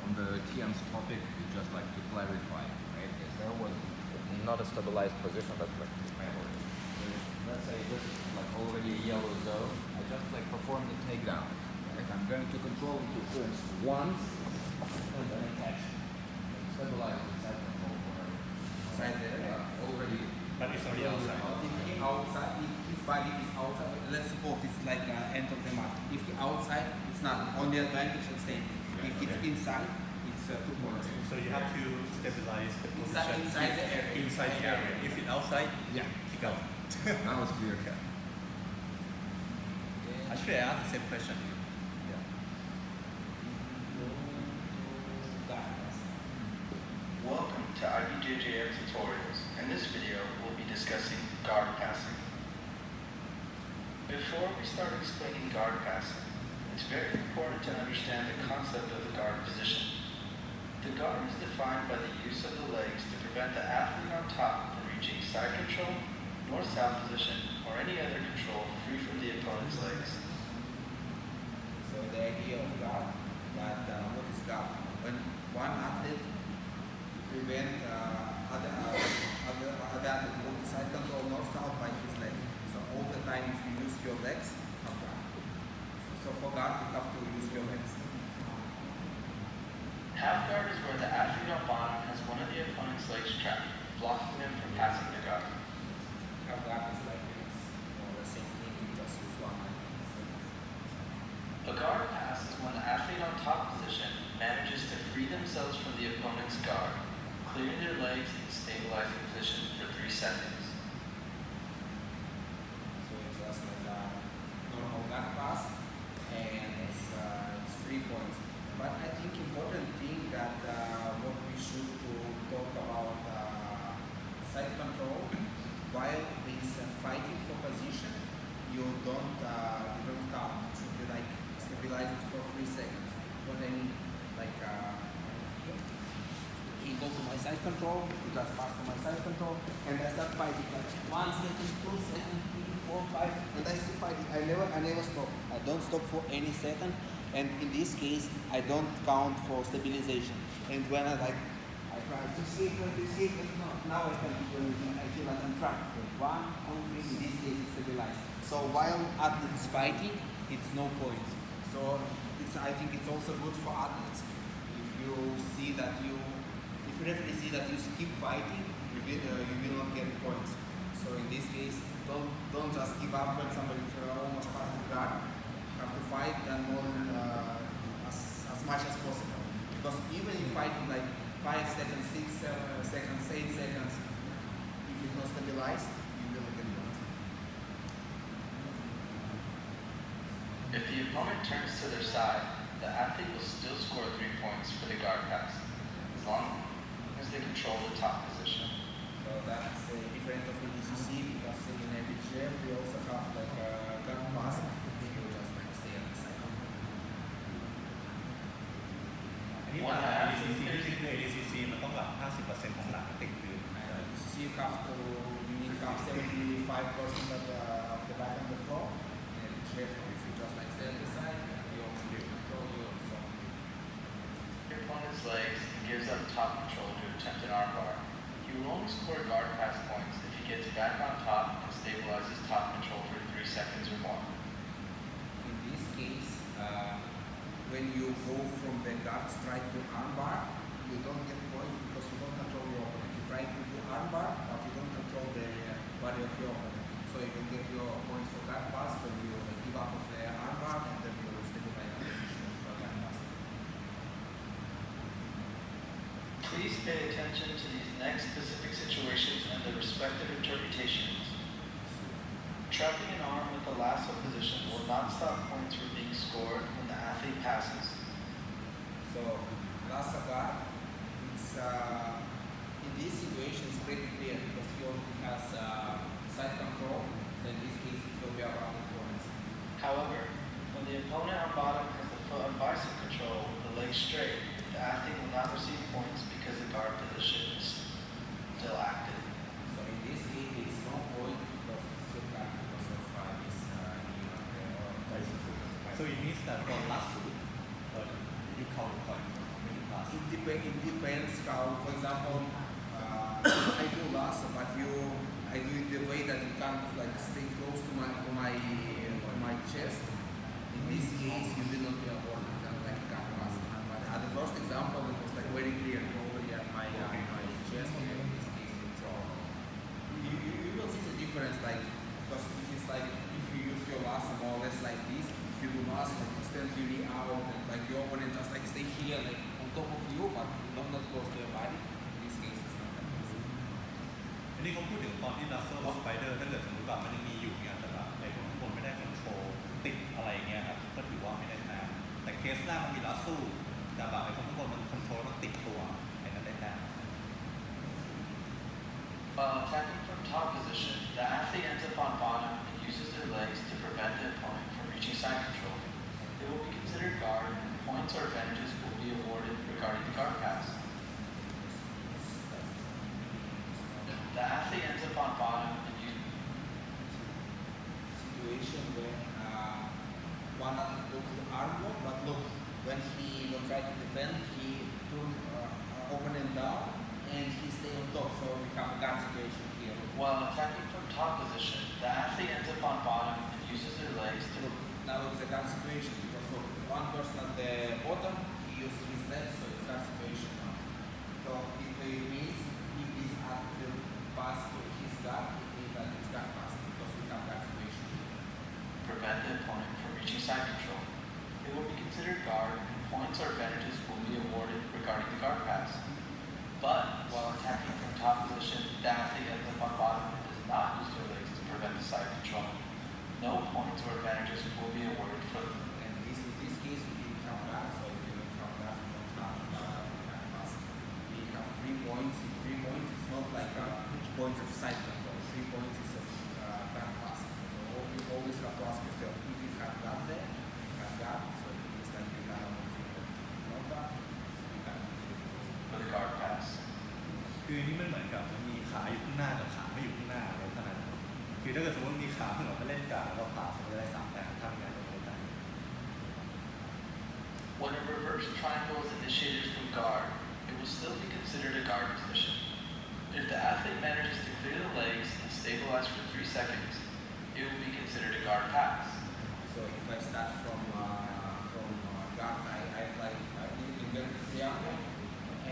On the TM's topic, we just like to clarify, right? If there was not a stabilized position, that's like memory. Let's say this is like already a yellow zone. I just like perform the takedown. Right? I'm going to control it to first once and then I catch. Stabilize inside control whatever. Inside there. Already. but it's already outside If he outside, if his body is outside, let's suppose it's like end of the mat. If he outside, it's not only advantage and standing. If it's inside, it's 2 points. so you have to stabilize the position Inside the area. inside the area if it's outside Yeah. kick out Now it's clear. actually I asked the same question yeah. welcome to IBJJF tutorials. In this video, we'll be discussing guard passing. Before we start explaining guard passing, it's very important to understand the concept of the guard position. The guard is defined by the use of the legs to prevent the athlete on top from reaching side control, north-south position, or any other control free from the opponent's legs. So the idea of guard, that what is guard? When one athlete prevent other athlete go to side control north-south by his legs. So all the time if you use your legs, not guard. So for guard you have to use your legs. Half guard is where the athlete on bottom has one of the opponent's legs trapped, blocking them from passing the guard. Half guard is like it's more the same thing, you just use one leg. A guard pass is when the athlete on top position manages to free themselves from the opponent's guard, clearing their legs and stabilizing position for 3 seconds. So it's just like a normal guard pass, and it's 3 points. But I think important thing that what we should talk about side control while this fighting for position, you don't count. It should be like stabilized for 3 seconds. What I mean, like he go to my side control, he just pass to my side control, and I start fighting like 1 second, 2 seconds, 3, 4, 5, and I still fighting. I never stop. I don't stop for any second. And in this case, I don't count for stabilization. And when I try to see, now I can, I feel like I'm trapped. 1, 2, 3, in this case it's stabilized. So while athletes fighting, it's no points. So I think it's also good for athletes. If you see that if referee see that you keep fighting, you will not get points. So in this case, don't just give up when somebody almost passed the guard. Have to fight and more than as much as possible, because even if fighting like 5 seconds, 6, 7 seconds, 8 seconds, if it's not stabilized, you will get points. If the opponent turns to their side, the athlete will still score 3 points for the guard pass, as long as they control the top position. So that's different of the DCC, because in IBJJF we also have like a guard pass.นี่ว่า ADCC ที่คือ ADCC มันต้องหลับ 50% ของหลังติดพื้น DCC you need to have 75% of the back on the floor, and if you just like stay on the side, you also control your zone. Your opponent's legs and gives up top control to attempt an armbar. He will only score guard pass points if he gets back on top and stabilizes top control for 3 seconds or more. In this case, when you go from the guard strike to armbar, you don't get points because you don't control your opponent. You try to do armbar, but you don't control the body of your opponent. So you can get your points for guard pass when you give up of the armbar, and then you stabilize the position for guard pass. Please pay attention to these next specific situations and their respective interpretations. Trapping an arm with the lasso position will not stop points from being scored when the athlete passes. So lasso guard, it's in this situation it's pretty clear because he already has side control. So in this case it will be around the points. However, when the opponent on bottom has the foot on bicep control with the leg straight, the athlete will not receive points because the guard position is still active. So in this case it's no point because it's still guard because of this So it means that for lasso you count points when you pass. It depends how, for example, I do lasso, but I do it the way that you can't like stay close to my chest. In this case, you will not be awarded like a guard pass. But at the first example, it was like very clear already at my chest. In this case, it's all. You will see the difference, like because if it's like if you use your lasso more or less like this, if you do lasso like instantly out, and like your opponent just like stay here like on top of you, but not close to your body. In this case, it's not that easy. อันนี้เขาพูดถึงตอนที่ lasso spider ถ้าเกิดสมมติว่ามันยังมีอยู่เนี่ยแต่ว่าในคนข้างบนไม่ได้คอนโทรลติดอะไรเงี้ยครับก็ถือว่าไม่ได้แต้มแต่เคสหน้ามันมี lasso แต่แบบไอ้คนข้างบนมันคอนโทรลแล้วติดตัวไอ้นั้นได้แต้ม While attacking from top position, the athlete ends up on bottom and uses their legs to prevent the opponent from reaching side control. it will be considered guard, and points or advantages will be awarded regarding the guard pass. The athlete ends up on bottom and you situation when one look to arm lock, but look, when he will try to defend, he turn open and down, and he stay on top, so we have a guard situation here. while attacking from top position, the athlete ends up on bottom and uses their legs to Look, now it's a guard situation, because look, one person at the bottom, he uses his legs, so it's guard situation now. So it means if he's at the pass to his guard, it means that it's guard pass, because we have guard situation here. prevent the opponent from reaching side control. It will be considered guard, and points or advantages will be awarded regarding the guard pass. But while attacking from top position, the athlete ends up on bottom and does not use their legs to prevent the side control. No points or advantages will be awarded for them. And in this case, we didn't count that, so if you don't count that, we don't have guard pass. We have 3 points. In 3 points, it's not like points of side control. 3 points is of guard pass. So you always have to ask yourself, if you have guard there, you have guard, so it means that you have only 3 points. No guard, you have 3 points. For the guard pass. คือนี่มันเหมือนกับมีขาอยู่ข้างหน้ากับขาไม่อยู่ข้างหน้าอะไรเท่านั้นคือถ้าเกิดสมมติมีขาขึ้นออกมาเล่นการเราผ่าจะได้3 แต้มถ้าไม่งั้นเราไม่ได้ When a reverse triangle is initiated from guard, it will still be considered a guard position. If the athlete manages to clear the legs and stabilize for 3 seconds, it will be considered a guard pass. So if I start from guard, I like invert triangle,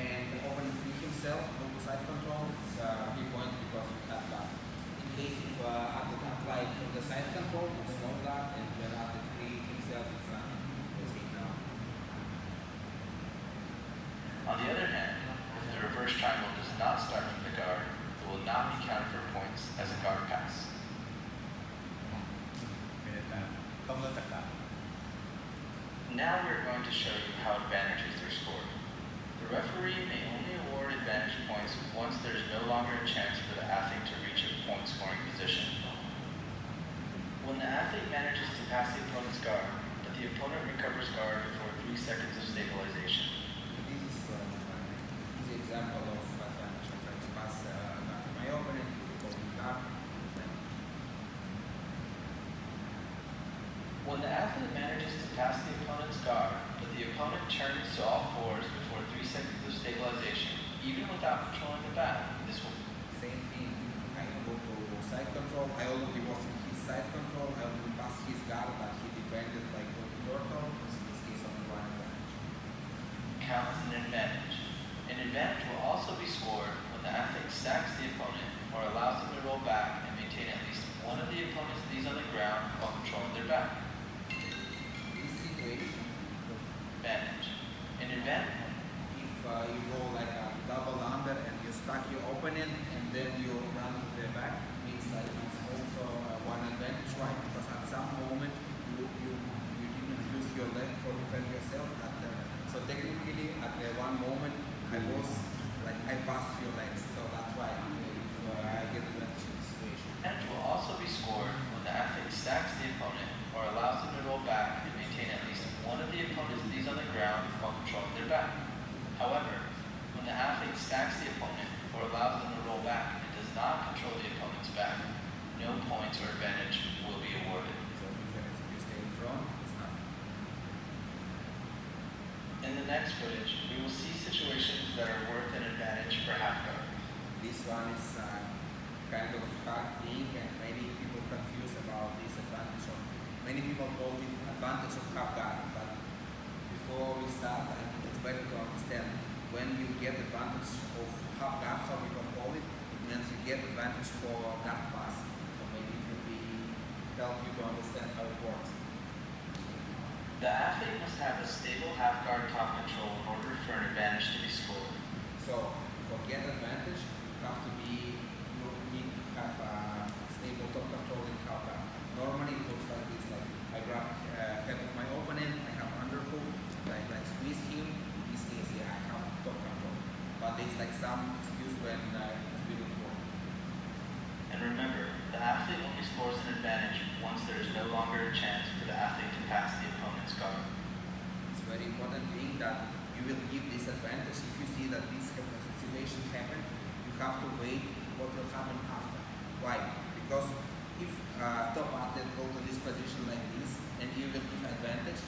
and the opponent free himself, go to side control, it's 3 points because we have guard. In case if athlete apply from the side control, it's no guard, and when athlete free himself, it's now. On the other hand, if the reverse triangle does not start from the guard, it will not be counted for points as a guard pass. ไม่ได้แต้มต้องเริ่มจากการ Now we're going to show you how advantages are scored. The referee may only award advantage points once there is no longer a chance for the athlete to reach a point scoring position. When the athlete manages to pass the opponent's guard, but the opponent recovers guard before 3 seconds of stabilization. This is easy example of advantage. I try to pass my opponent, holding guard. When the athlete manages to pass the opponent's guard, but the opponent turns to all fours before 3 seconds of stabilization, even without controlling the back, this will Same thing. I go to side control. I already was in his side control. I already passed his guard, but he defended like a turtle. In this case, only 1 advantage. count as an advantage. An advantage will also be scored when the athlete stacks the opponent or allows them to roll back and maintain at least one of the opponent's knees on the ground while controlling their back. This situation, Advantage. An advantage. if you go like a double under and you stack your opponent and then you run to the back, means that it's also 1 advantage, right? Because at some moment you didn't use your leg for defend yourself. So technically at the one moment I was like I passed your legs, so that's why I get advantage in this situation. Advantage will also be scored when the athlete stacks the opponent or allows them to roll back and maintain at least one of the opponent's knees on the ground while controlling their back. However, when the athlete stacks the opponent or allows them to roll back and does not control the opponent's back, no points or advantage will be awarded. So difference if you stay in front, it's not. In the next footage, we will see situations that are worth an advantage for half guard. This one is kind of hard thing, and many people confuse about this advantage of. Many people call it advantage of half guard, but before we start, I think it's better to understand when you get advantage of half guard, how people call it, it means you get advantage for guard pass. So maybe it will be help you to understand how it works. The athlete must have a stable half guard top control in order for an advantage to be scored. So for get advantage, you need to have a stable top control in half guard. Normally it looks like this, like I grab head of my opponent, I have underhook, like squeeze him. In this case, yeah, I have top control. But there's like some excuse when it didn't work. And remember, the athlete only scores an advantage once there is no no longer a chance for the athlete to pass the opponent's guard. It's very important thing that you will give this advantage. If you see that this situation happened, you have to wait what will happen after. Why? Because if top athlete go to this position like this and you will give advantage,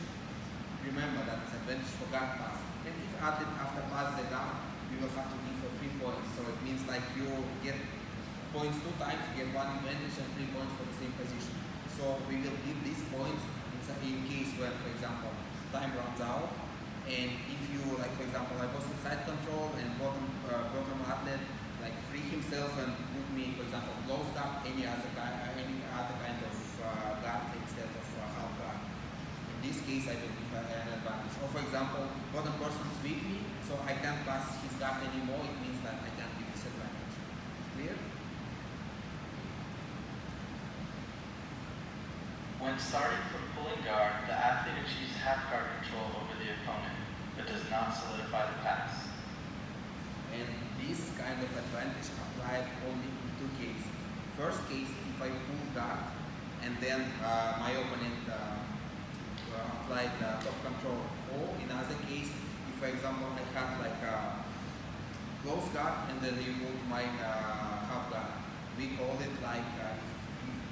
remember that it's advantage for guard pass. And if athlete after pass the guard, you will have to give for 3 points. So it means like you get points 2 times, you get 1 advantage and 3 points for the same position. So we will give these points in case when, for example, time runs out, and if you, like for example, I was in side control and bottom athlete like free himself and put me, for example, close guard, any other kind of guard instead of half guard. In this case, I will give an advantage. Or for example, bottom person sweep me, so I can't pass his guard anymore. It means that I can't give this advantage. Clear? When starting from pulling guard, the athlete achieves half guard control over the opponent, but does not solidify the pass. And this kind of advantage applied only in 2 cases. First case, if I pull guard and then my opponent applied top control. Or in other case, if for example I had like a close guard and then you move my half guard. We call it like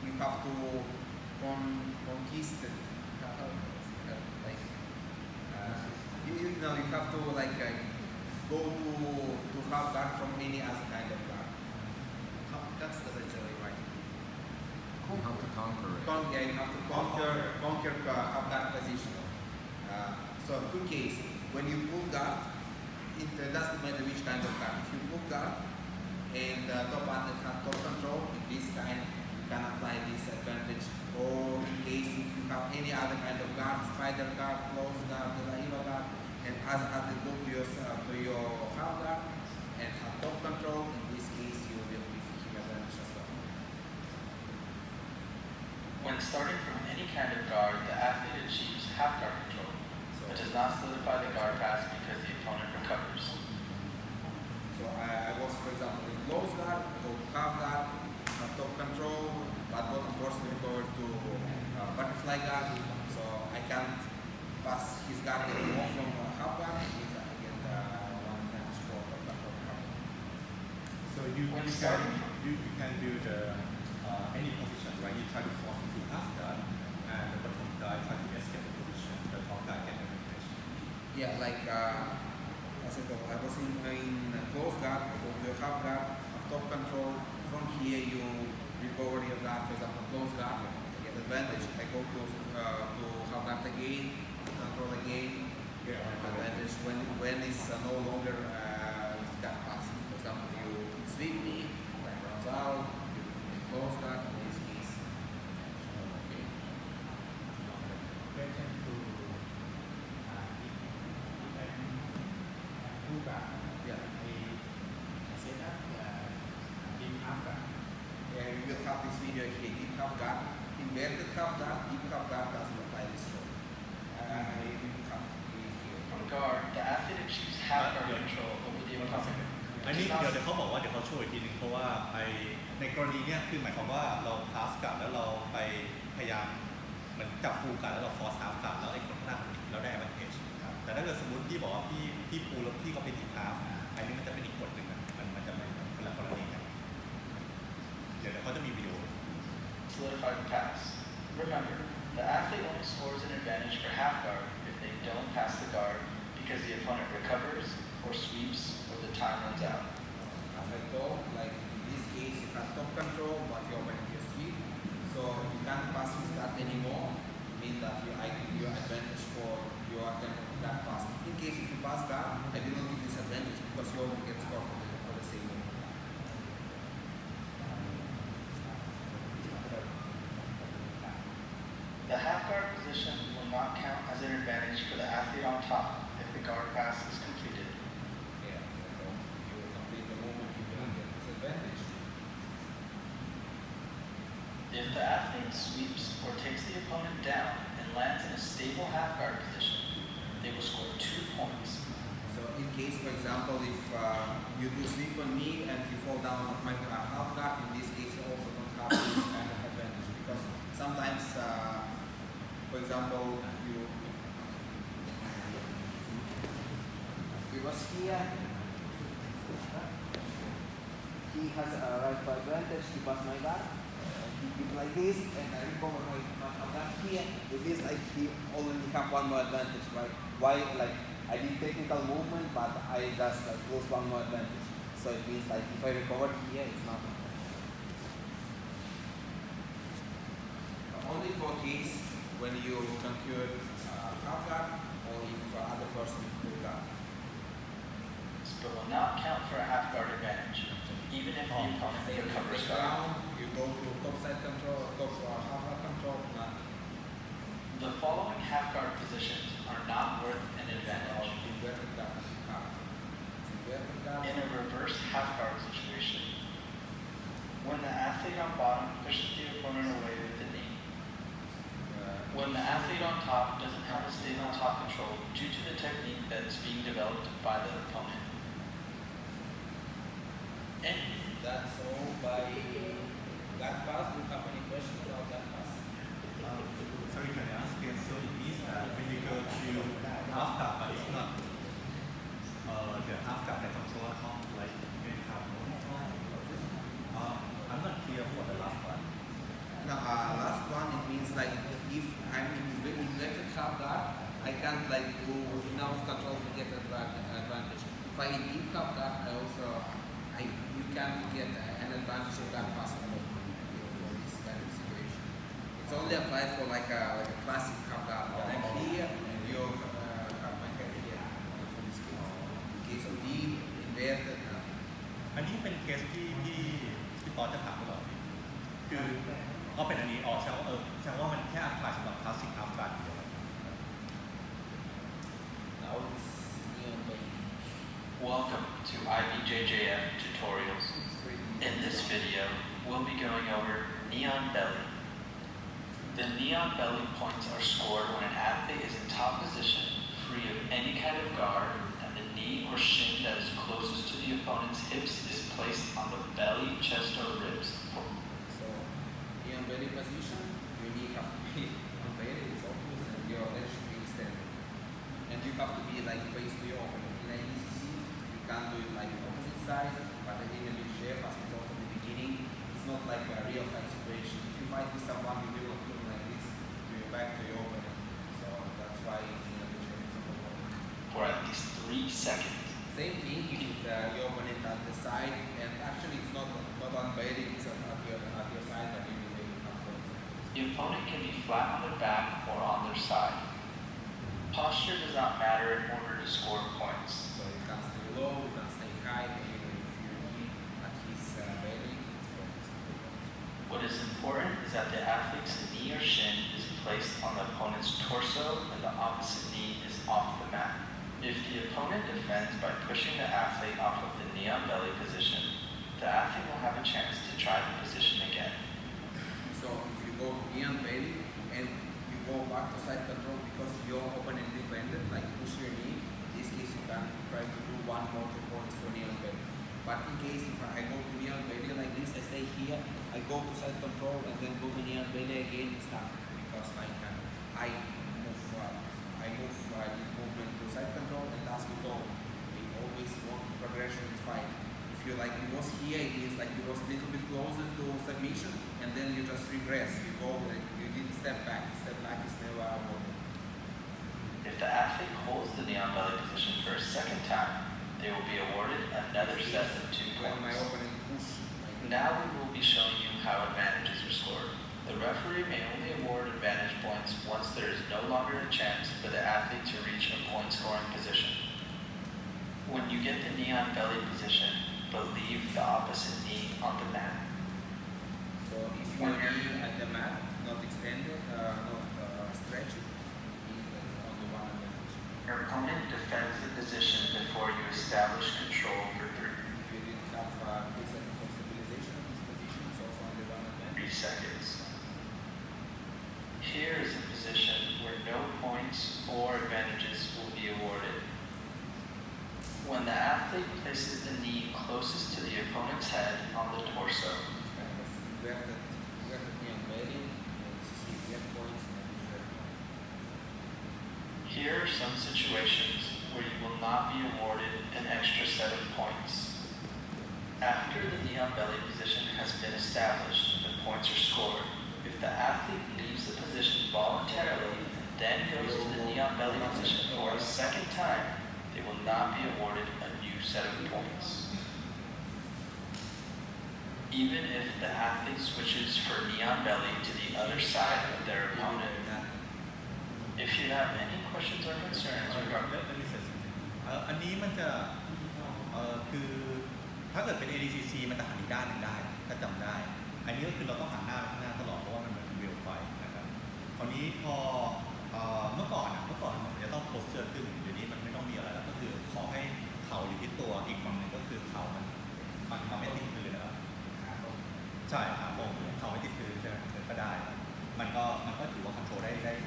you have to conquist it. Like you know, you have to like go to half guard from any other kind of guard. That's exactly right. You have to conquer it. Yeah, you have to conquer half guard position. So 2 cases. When you pull guard, it doesn't matter which kind of guard. If you pull guard and top athlete have top control, in this kind you can apply this advantage. Or in case if you have any other kind of guard, spider guard, close guard, Laiva guard, and as athlete go to your half guard and have top control, in this case you will give him advantage as well. When starting from any kind of guard, the athlete achieves half guard control, but does not solidify the guard pass because the opponent recovers. So I was, for example, in close guard, go to half guard, have top control, but bottom person will go to butterfly guard, so I can't pass his guard anymore from half guard, it means I get 1 advantage for top control. So you can do the any position, right? You try to force him to half guard, and the bottom guy try to escape the position. The top guy get advantage. Yeah, like as I told, I was in close guard, I go to half guard, have top control. From here you recover your guard, for example, close guard, I get advantage. I go to half guard again, control again, advantage when it's no longer guard pass. For example, you sweep me, time runs out, you close guard, in this case. Okay. Question to if I pull guard, Yeah. I set up deep half guard. Yeah, you will have this video here, deep half guard, inverted half guard, deep half guard doesn't apply this role. You have to be here. From guard, the athlete achieves half guard control over the opponent. อันนี้เดี๋ยวเขาบอกว่าเดี๋ยวเขาช่วยอีกทีหนึงเพราะว่าในกรณีเนี้ยคือหมายความว่าเราพาสกลับแล้วเราไปพยายามเหมือนจับฟูลกลับแล้วเราฟอร์สฮาฟกลับแล้วไอ้คนข้างหน้าเราได้ advantage ครับแต่ถ้าเกิดสมมติพี่บอกว่าพี่ปูแล้วพี่ก็ไปดีพาสอันนี้มันจะเป็นอีกกฎหนึ่งอะมันจะเป็นคนละกรณีกันเดี๋ยวเขาจะมีวิดีโอ Solidify the pass. Remember, the athlete only scores an advantage for half guard if they don't pass the guard because the opponent recovers or sweeps or the time runs out. As I told, like in this case you have top control but your opponent is sweep, so you can't pass his guard anymore. It means that I give you advantage for your attempt of guard pass. In case if you pass guard, I will not give this advantage because you only get score for the same move. The half guard position will not count as an advantage for the athlete on top if the guard pass is completed. Yeah, so you will complete the movement, you will get this advantage. If the athlete sweeps or takes the opponent down and lands in a stable half guard position, they will score 2 points. So in case, for example, if you do sweep on me and you fall down on my half guard, in this case you also don't have this kind of advantage Because sometimes, for example, he was here. He has a right advantage. He passed my guard. He did like this, and I recover my guard here. With this, he already have one more advantage, right? Why? Like I did technical movement, but I just close one more advantage. So it means like if I recover here, it's not. Only for case when you conquer half guard, or if other person full guard. But will not count for a half guard advantage, even if the opponent recovers guard. You go to top side control, top half guard control, not. The following half guard positions are not worth an advantage. In a reverse half guard situation, when the athlete on bottom pushes the opponent away with the knee, when the athlete on top doesn't have a stable top control due to the technique that is being developed by the opponent. And That's all by that pass. Do you have any questions about that pass? Sorry, can I ask again? So it means that when you go to half guard, but it's not the half guard that control top, like when you have I'm not clear for the last one. No, last one it means like if I'm in inverted half guard, I can't like do enough control to get advantage. If I deep half guard, you can get an advantage of that pass for this kind of situation. It's only applied for like a classic half guard. When I'm here, you have my head here for this case. In case of deep, inverted. อันนี้เป็นเคสที่ตอนจะถามตลอดคือเขาเป็นอันนี้แสดงว่ามันแค่อธิบายสำหรับคลาสสิกฮาล์ฟการ์ดเดียว Now it's neon baby. welcome to IBJJF tutorials. In this video, we'll be going over neon belly. The neon belly points are scored when an athlete is in top position, free of any kind of guard, and the knee or shin that is closest to the opponent's hips is placed on the belly, chest, or ribs. So, neon belly position, your knee have to be on belly, it's obvious, and your leg should be extended. And you have to be like face to your opponent. In AFG, you can't do it like opposite side, but in IBJJF, as we talked at the beginning, it's not like a real fight situation. If you fight with someone, you will not turn like this to your back to your opponent. So that's why it's in IBJJF is so important. For at least 3 seconds. Same thing with your opponent at the side, and actually it's not on belly, it's at your side, but you will make it upwards. The opponent can be flat on their back or on their side. Posture does not matter in order to score points. So you can stay low, you can stay high, and even if you knee at his belly, What is important is that the athlete's knee or shin is placed on the opponent's torso and the opposite knee is off the mat. If the opponent defends by pushing the athlete off of the neon belly position, the athlete will have a chance to try the position again. So if you go neon belly and you go back to side control because your opponent defended, like push your knee, in this case you can try to do one more 2 points for neon belly. But in case if I go to neon belly like this, I stay here, I go to side control and then go to neon belly again, it's not because like I move the movement to side control and that's it all. We always want progression in fight. If you like, it was here, it means like you was a little bit closer to submission, and then you just regress. You go, like, you didn't step back. Step back is never avoided. If the athlete holds the neon belly position for a second time, they will be awarded another set of 2 When my points. opponent push, Now we will be showing you how advantages are scored. The referee may only award advantage points once there is no longer a chance for the athlete to reach a point scoring position. When you get the neon belly position, but leave the opposite knee on the mat. so if your knee at the mat, not extended, not stretched, it's only one advantage. Your opponent defends the position before you establish control for 3 If you didn't have 3 seconds of stabilization of this position, it's also only one advantage. seconds. Here is a position where no points or advantages will be awarded. When the athlete places the knee closest to the opponent's head on the torso, It's kind of inverted neon belly. get points in IBJJF. Here are some situations where you will not be awarded an extra set of points. After the knee on belly position has been established and points are scored, if the athlete leaves the position voluntarily and then goes to the knee on belly position for a second time, they will not be awarded a new set of points. Even if the athlete switches for knee on belly to the other side of their opponent. If you have any questions or concerns regarding Let me say something. อันนี้มันจะคือถ้าเกิดเป็น ADCC มันจะหันอีกด้านหนึ่งได้ถ้าจำได้ อันนี้ก็คือเราต้องหันหน้าไปข้างหน้าตลอดเพราะว่ามันเป็นเวลไฟนะครับคราวนี้พอเมื่อก่อนมันจะต้องโพสเจอร์ขึ้นเดี๋ยวนี้มันไม่ต้องมีอะไรแล้วก็คือขอให้เข่าอยู่ที่ตัวอีกฝั่งหนึ่งก็คือเข่ามันไม่ติดพื้นนะครับใช่ขาตรงเข่าไม่ติดพื้นใช่ไหมก็ได้ มันก็ถือว่าคอนโทรล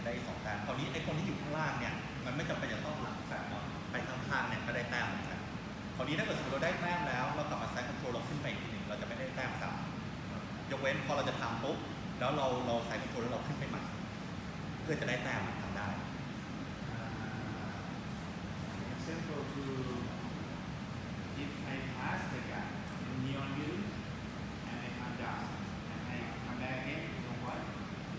ได้สองแต้มคราวนี้ไอ้คนที่อยู่ข้างล่างเนี่ยมันไม่จำเป็นจะต้องหลังแฝงไปข้างๆเนี่ยก็ได้แต้มเหมือนกันคราวนี้ถ้าเกิดสมมติเราได้แต้มแล้วเรากลับมาใช้คอนโทรลเราขึ้นไปอีกทีหนึ่งเราจะไม่ได้แต้มซ้ำยกเว้นพอเราจะทำปุ๊บแล้วเราใส่คอนโทรลแล้วเราขึ้นไปใหม่เพื่อจะได้แต้มทำได้ Example to if I pass the guy in neon blue and I come down and I come back again, you know what?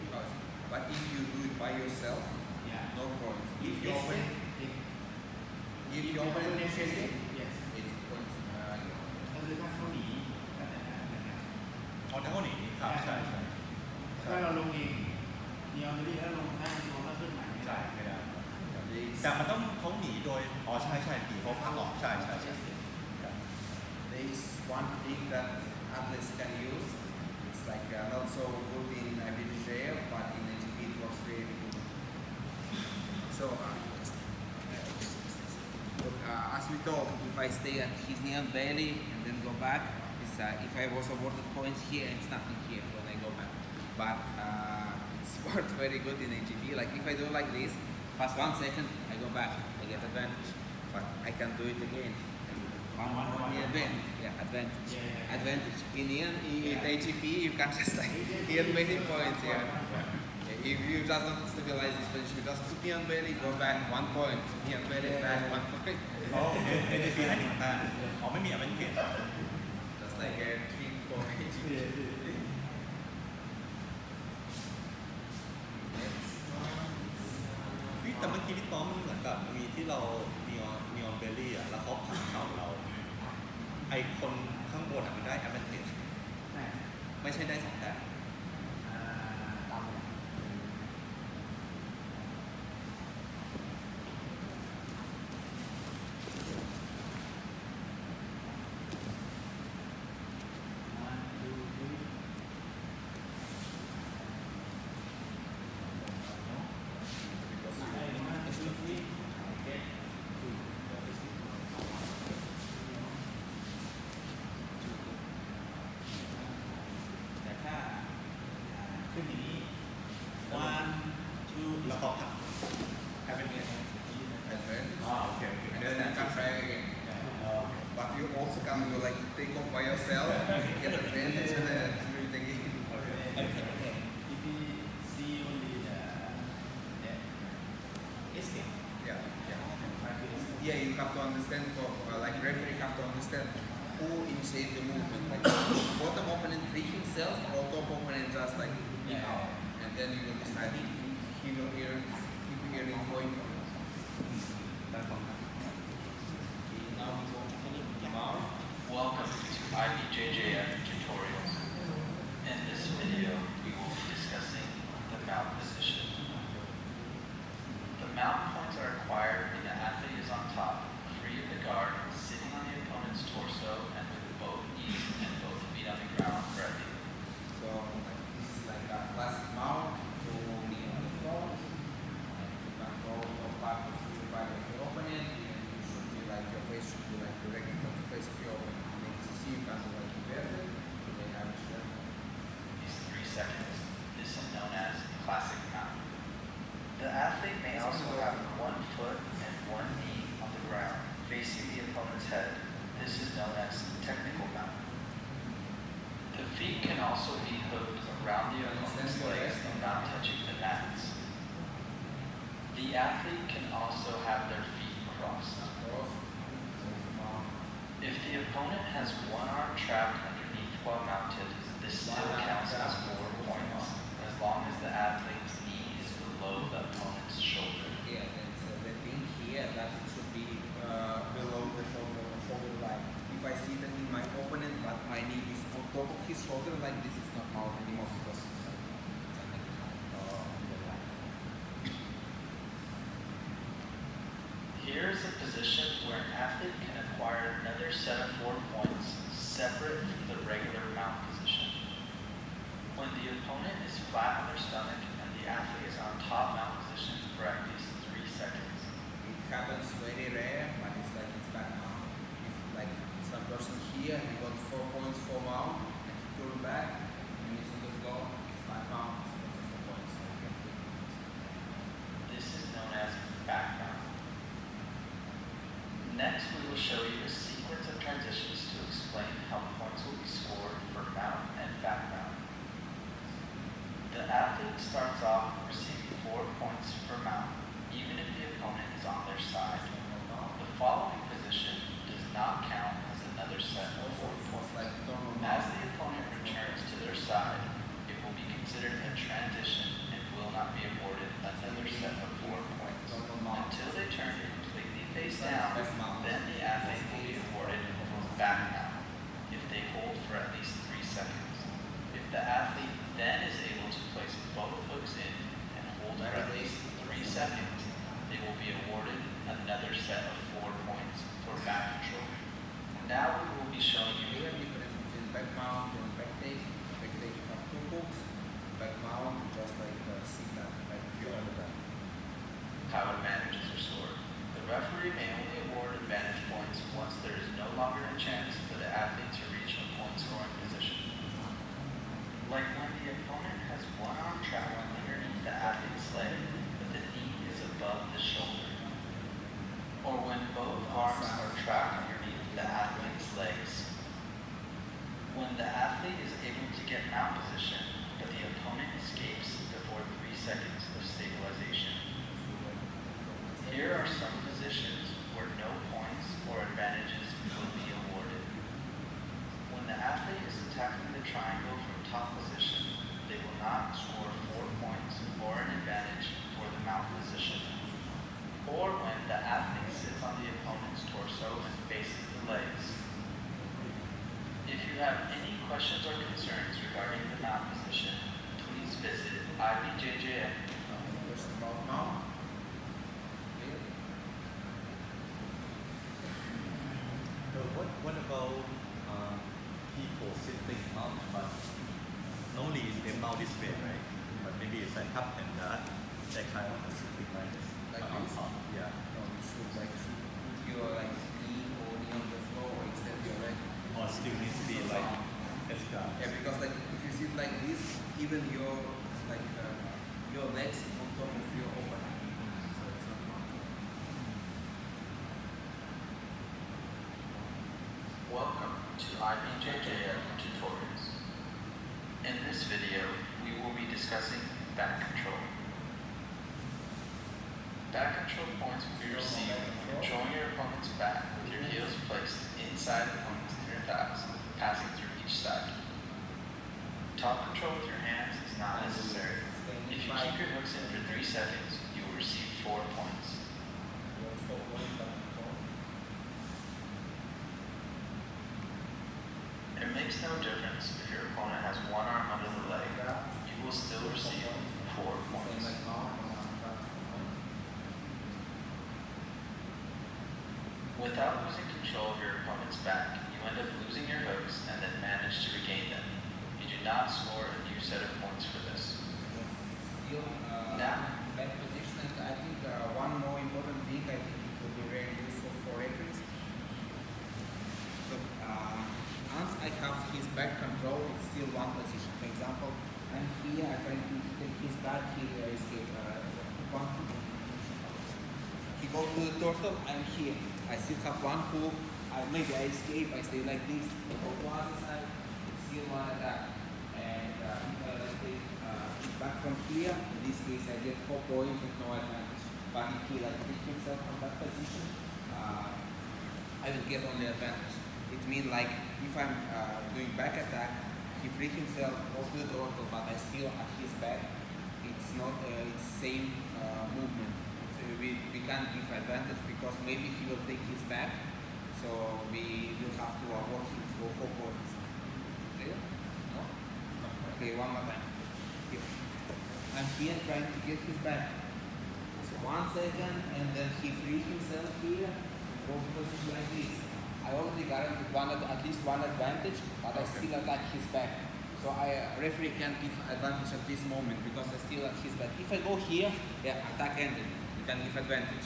Because, but if you do it by yourself, Yeah. no points. If you open, if you open it, it, yes. it's points. ก็คือถ้าเขาหนีก็จะได้นะครับ เอาเท่านี้ครับใช่ ถ้าเราลงเองเนียนไปแล้วลงข้างลงแล้วขึ้นใหม่ไม่ ใช่ ได้ ไม่ได้แต่มันต้องเขาหนีโดยใช่หนีเขาพักออกใช่ There is one thing that athletes can use. It's like not so good in IBJJF, but in ATP it works really good. So, as we told, if I stay at his knee and belly and then go back, it's, if I was awarded points here, it's nothing here when I go back. But it's worked very good in ATP. Like if I do like this, pass 1 second, I go back, I get advantage. But I can do it again. One knee and belly. Yeah, advantage. Yeah. Advantage. In ATP, you can just like get many points here. If you just don't stabilize this position, you just put knee on belly, go back 1 point, knee on belly, back 1 point. อ๋อATP ให้1 แต้มอ๋อไม่มีอะไรเปลี่ยน Just like a trick for ATP. Next แต่เมื่อกี้ที่ต้อมเหมือนกับมีที่เรานีออนเบลลี่อ่ะแล้วเขาผลักเข่าเราไอคนข้างบนอ่ะมันได้ advantage ไม่ใช่ได้2 แต้ม ตาม แต่ถ้าขึ้นอย่างนี้ one two แล้วเขาผลัก advantage advantage. โอเค And then you can try again. But you also can go like take off by yourself, get advantage, and then do it again. if you see only the escape Yeah, yeah. try to escape. Yeah, you have to understand, for like referee have to understand who initiate the movement. Like bottom opponent free himself or top opponent just like Yeah. and then you will decide if he will keep hearing point. ได้ความ Now we go to Philip. Welcome to IBJJF tutorials. In this video, we will be discussing the mount position. The mount points are acquired when the athlete is on top, free of the guard, sitting on the opponent's torso, and with both knees and both feet on the ground ready. So like, this is like a classic mount to knee on the floor. You can go top part of the body of your opponent, and you should be like your face should be like directly from the face of your opponent. And then you see you can do like inverted, and then have a shift. These 3 seconds. This is known as classic mount. The athlete may also have 1 foot and 1 knee on the ground. The athlete can also have their feet crossed. Cross. So it's about If the opponent has one arm trapped underneath while mounted, this still counts as 4 points, as long as the athlete's knee is below the opponent's shoulder. here. That's the thing here that it should be below the shoulder line. If I see that in my opponent, but my knee is on top of his shoulder, like this is not out anymore because it's like on the line. Here is a position where an athlete can acquire another set of 4 points separate from the regular mount position. When the opponent is flat on their stomach and the athlete is on top mount position for at least 3 seconds. It happens very rare, but it's like it's back mount. If like some person here, he got 4 points for mount, and he turned back, and he's on the floor, it's back mount, so it's 4 points. So you get 3 points. This is known as back mount. Next, we will show you a sequence of transitions to explain how points will be scored for mount and back mount. The athlete starts off receiving 4 points for mount, even if the opponent is on their side. The following position does not count as another set of 4 points. Like normal As the opponent returns to their side, it will be considered a transition and will not be awarded another set of 4 points. Until they turn completely face down, then the athlete will be awarded back mount if they hold for at least 3 seconds. If the athlete then is able to place both hooks in and hold for at least 3 seconds, they will be awarded another set of 4 points for back control. Now we will be showing you Here, difference between back mount and back take. Back take you have 2 hooks. Back mount, just like sit down, like you on the back. how advantages are scored. The referee may only award advantage points once there is no longer a chance for the athlete to reach a point scoring position. Like when the opponent has one arm trapped underneath the athlete's leg, but the knee is above the shoulder. Or when both arms are trapped underneath the athlete's legs. When the athlete is able to get mount position, but the opponent escapes before 3 seconds of stabilization. Here are some positions where no points or advantages will be awarded. When the athlete is attacking the triangle from top position, they will not score 4 points or an advantage for the mount position. Or when the athlete sits on the opponent's torso and faces the legs. If you have any questions or concerns regarding the mount position, please visit IBJJF. First about mount. Clear? What about people sitting up, but normally they mount this way, right? But maybe it's like up and that, that kind of sitting like this. Like on this? top, yeah. No, you should like put your like knee or knee on the floor or extend your leg. Or still needs to be like this guy. Yeah, because like if you sit like this, even your like your legs on top of your opponent. So it's not mounted. Welcome to IBJJF tutorials. In this video, we will be discussing back control. Back control points will be received when controlling your opponent's back with your heels placed inside the opponent's inner thighs, passing through each side. Top control with your hands is not necessary. If you keep your hooks in for 3 seconds, you will receive 4 points. You want 4 points back control. It makes no difference if your opponent has one arm under the leg, you will still receive 4 Same points. like mount, that's 4 points. Without losing control of your opponent's back, you end up losing your hooks and then manage to regain them. You do not score a new set of points for this. Still, Now. back position, and I think one more important thing, I think it will be very useful for referees. So, once I have his back control, it's still one position. For example, I'm here, I try to take his back, he escape. He goes to the turtle, I'm here. I still have one hook, maybe I escape, I stay like this. I go to other side, still one attack. And if I like take back from here, in this case I get 4 points with no advantage. But if he like pick himself from that position, I will get only advantage. It means like if I'm doing back attack, he free himself off the torso, but I still at his back. It's not it's same movement. We can't give advantage because maybe he will take his back, so we will have to avoid him for 4 points. Clear? No? Okay, one more time. Here. I'm here trying to get his back. So 1 second, and then he frees himself here, go to position like this. I already guaranteed at least one advantage, but I still attack his back. So referee can't give advantage at this moment because I still at his back. If I go here, yeah, attack ended. You can give advantage.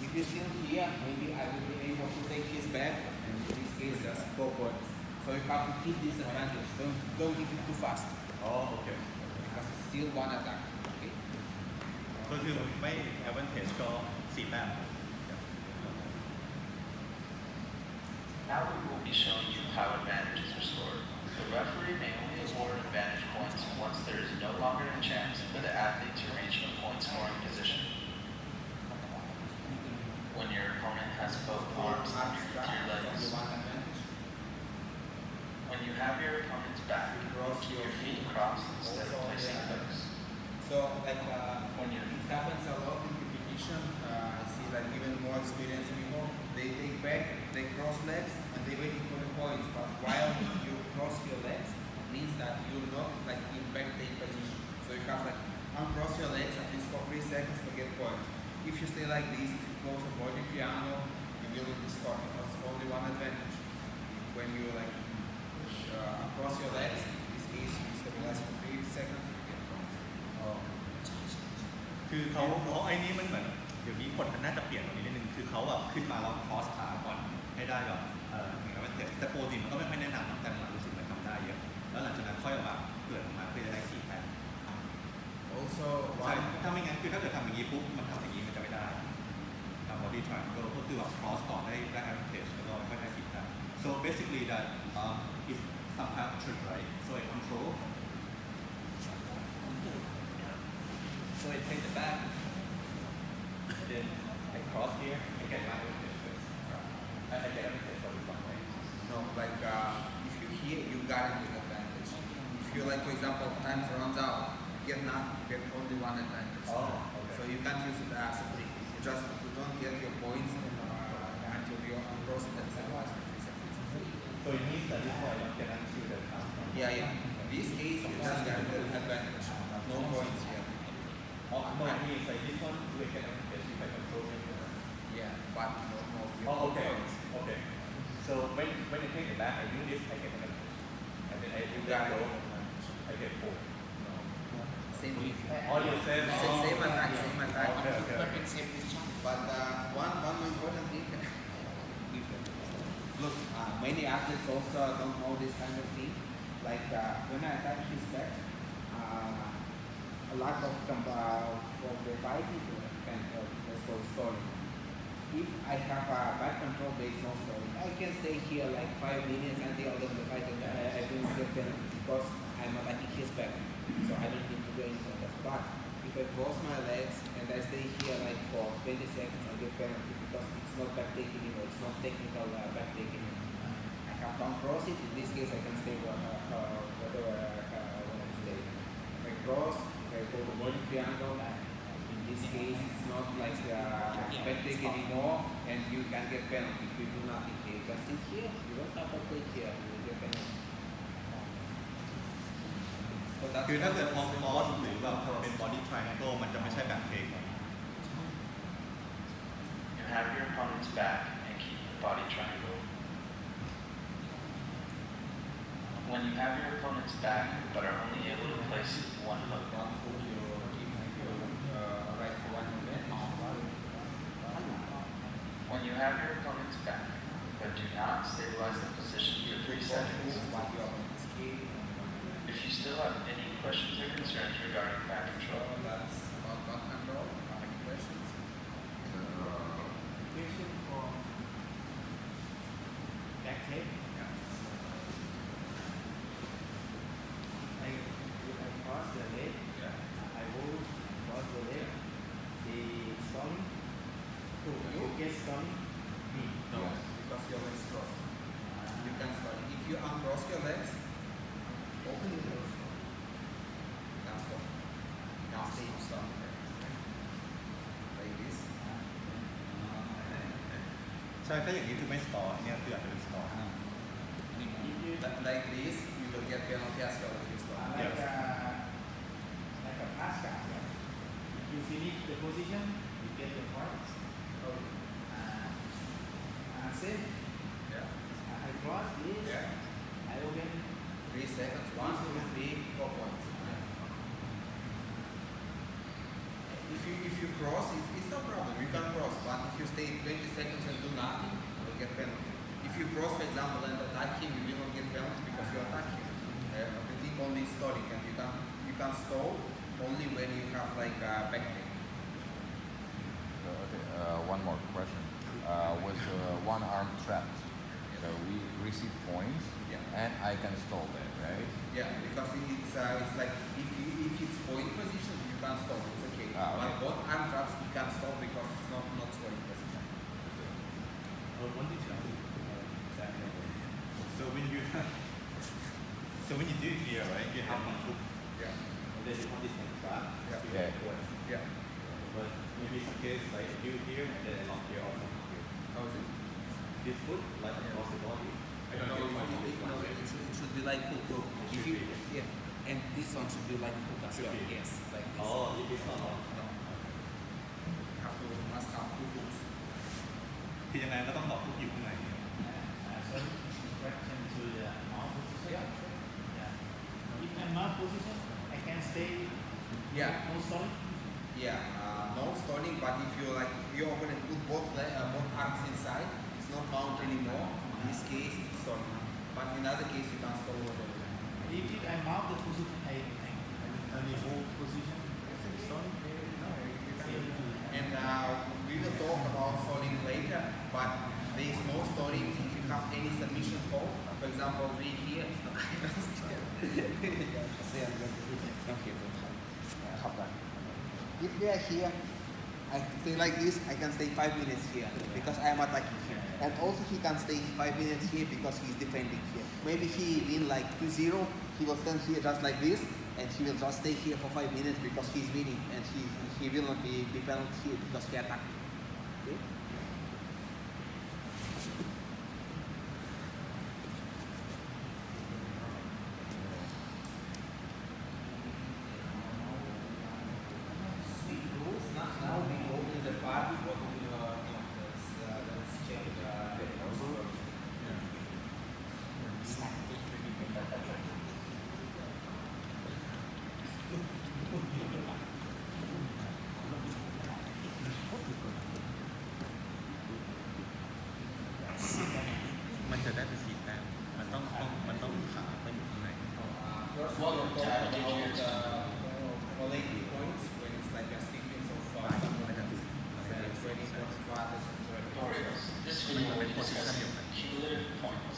If you're still here, maybe I will be able to take his back, and in this case, just 4 points. So you have to keep this advantage. Don't give it too fast. อ๋อโอเค Because it's still one attack. Okay? ก็คือไม่ advantage ก็4 แต้ม Now we will be showing you how advantage is restored. The referee may only award advantage points once there is no longer a chance for the athlete to reach a point scoring position. When your opponent has both arms underneath your legs. When you have your opponent's back, keep your feet crossed instead of placing hooks. So like when it happens a lot in competition, I see like even more experienced people, they take back, they cross legs, and they waiting for the points. But while you cross your legs, it means that you're not like in back take position. So you have like uncross your legs at least for 3 seconds to get points. If you stay like this, if you close a body piano, you will be scoring. That's only one advantage. When you like across your legs, in this case you stabilize for 3 seconds, you get points. คือเขาไอ้นี้มันเหมือนเดี๋ยวนี้คนน่าจะเปลี่ยนตรงนี้นิดนึงคือเขาแบบขึ้นมาแล้วคอสขาก่อนให้ได้แบบมีการเทสแต่ปกติมันก็ไม่ค่อยแนะนำแต่หลังรู้สึกมันทำได้เยอะแล้วหลังจากนั้นค่อยออกมาเกิดออกมาเพื่อจะได้4 แต้ม Also ใช่ one ถ้าไม่งั้นคือถ้าเกิดทำอย่างนี้ปุ๊บมันทำอย่างนี้มันจะไม่ได้ทำ body triangle ก็คือแบบ cross ก่อนได้ advantage แล้วก็ค่อยได้4 แต้ม so basically that is some kind of trick right so I control so I take the back then I cross here I get my advantage first I get advantage for this one right no like if you hear you guarantee advantage. If you like for example times runs out, you get nothing, you get only one advantage. Oh, okay. So you can't use it as a trick. You just you don't get your points until you uncross it and stabilize for 3 seconds. so it means that this one I don't get until the time Yeah. In this case you just get the advantage, but no points here. no it means like this one we get advantage if I control it Yeah, but no Oh, okay. points. Okay. So when I take it back, I do this, I get advantage. And then I do You that got go, advantage. I get 4. Same with Oh, you said same attack, same attack. Okay, okay, But okay. it's same position. But one more important thing, look, many athletes also don't know this kind of thing. Like when I attack his back, a lot of the fighting can help. That's called stalling. If I have a back control, there is no stalling. I can stay here like 5 minutes until the fight, and I don't get penalty because I'm attacking his back. So I don't need to do anything else. But if I cross my legs and I stay here like for 20 seconds, I get penalty because it's not back taking anymore. It's not technical back taking anymore. I have to uncross it. In this case, I can stay whatever when I stay. If I cross, if I go to body triangle, in this case, it's not like back take anymore, and you can get penalty if you do nothing here. You can sit here. You don't have to take here. You will get penalty. So that's คือถ้าเกิดพอคอสหรือแบบเป็น body triangle มันจะไม่ใช่แบบเทค You have your opponent's back and keep the body triangle. When you have your opponent's back but are only able to place 1 hook. One hook you give right for 1 minute. When you have your opponent's back but do not stabilize the position for 3 seconds. But you are on the scale. If you still have any questions or concerns regarding back control, That's about back control. Any questions? Question for back take. I cross the leg. Yeah. I will cross the leg. The stop stalling? No, because your legs crossed. You can start. If you uncross your legs, open your legs. You can stop. You can stay stop. Like this. ใช่ถ้าอย่างนี้คือไม่สตอร์เนี่ยคืออาจจะเป็นสตอร์ Like this, you will get penalty as well if you stop. Like a pass card. Yeah. If you finish the position, you get the points. Same. Yeah. I cross this. Yeah. I open. 3 seconds. 1, 2, 3, 4 points. If you cross, it's no problem. You can cross, but if you stay 20 seconds and do nothing, you will get penalty. If you cross, for example, and attack him, you will not get penalty because you attack him. The thing only is stalling, and you can stall only when you have like back pain. Okay, one more question. Was one arm trapped? So we receive points, and I can stall that, right? Yeah, because it's like if it's point position, you can stall. It's okay. Okay. But both arm traps you can stall because it's not stalling position. One detail. So when you do it here, right? You have one hook. Yeah. And then you have this one trap. Yeah. Yeah. But maybe some case like you here and then along here also here. How is it? This foot like across the body. I don't No, know if my foot is no, one way. it should be like hook. It should be, Yeah. And this one should be like hook as Should well. be. Yes, like this. Oh, it is not long. No. Must have two hooks. คือยังไงก็ต้องตอกทุกอยู่ข้างใน So correction to the mount position. Yeah. If I'm mount position, I can stay. Yeah. No stalling. Yeah. No stalling, but if you like you open and put both arms inside, it's not mount anymore. In this case, it's stalling. But in other case, you can stall over. If I mount the position, I only hold position. Stalling. And we will talk about stalling later, but there is no stalling if you have any submission hold. For example, we here. If we are here, I stay like this, I can stay 5 minutes here because I am attacking here. And also he can stay 5 minutes here because he is defending here. Maybe he win like 2-0, he will stand here just like this, and he will just stay here for 5 minutes because he is winning, and he will not be penalty here because he attacked. Okay? Sweet rules. Now we go to the part what we let's check the rules.มันจะได้เป็นสีแต้มมันต้องขาไปอยู่ข้างใน First Well, we'll talk yeah, about yeah. collective points when it's like a sequence of training points, quadrants, and Tutorials. This video will be discussing cumulative points.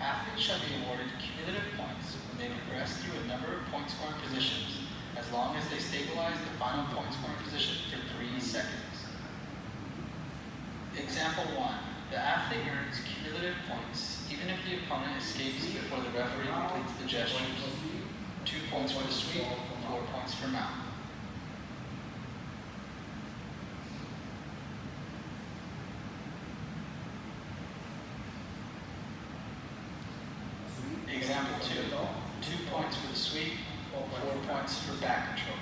Athletes shall be awarded cumulative points when they progress through a number of point scoring positions as long as they stabilize the final point scoring position for 3 seconds. Example 1. The athlete earns cumulative points even if the opponent escapes before the referee completes the gestures. 2 points for the sweep, 4 points for mount. Example 2. 2 points for the sweep, 4 points for back control.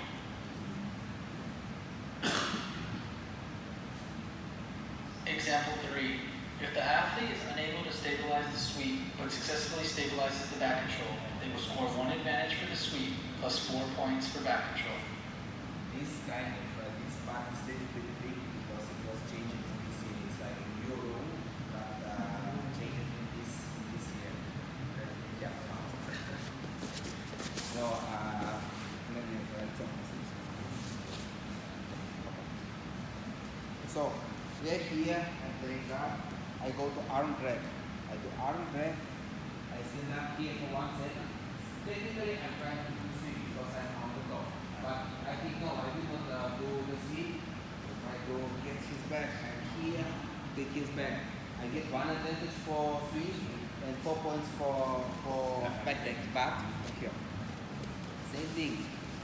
Example 3. If the athlete is unable to stabilize the sweep but successfully stabilizes the back control, they will score 1 advantage for the sweep plus 4 points for back control. This kind of this part is dedicated because it was changed in this year. It's like a new rule that changed in this year. Yeah. So let me write something. So we are here and playing guard. I go to arm drag. I do arm drag. I stand up here for 1 second. Technically, I'm trying to do sweep because I'm on the top. But I think no, I will not do the sweep. I go get his back and here. The his back. I get 1 advantage for switch and 4 points for back take. But here, same thing.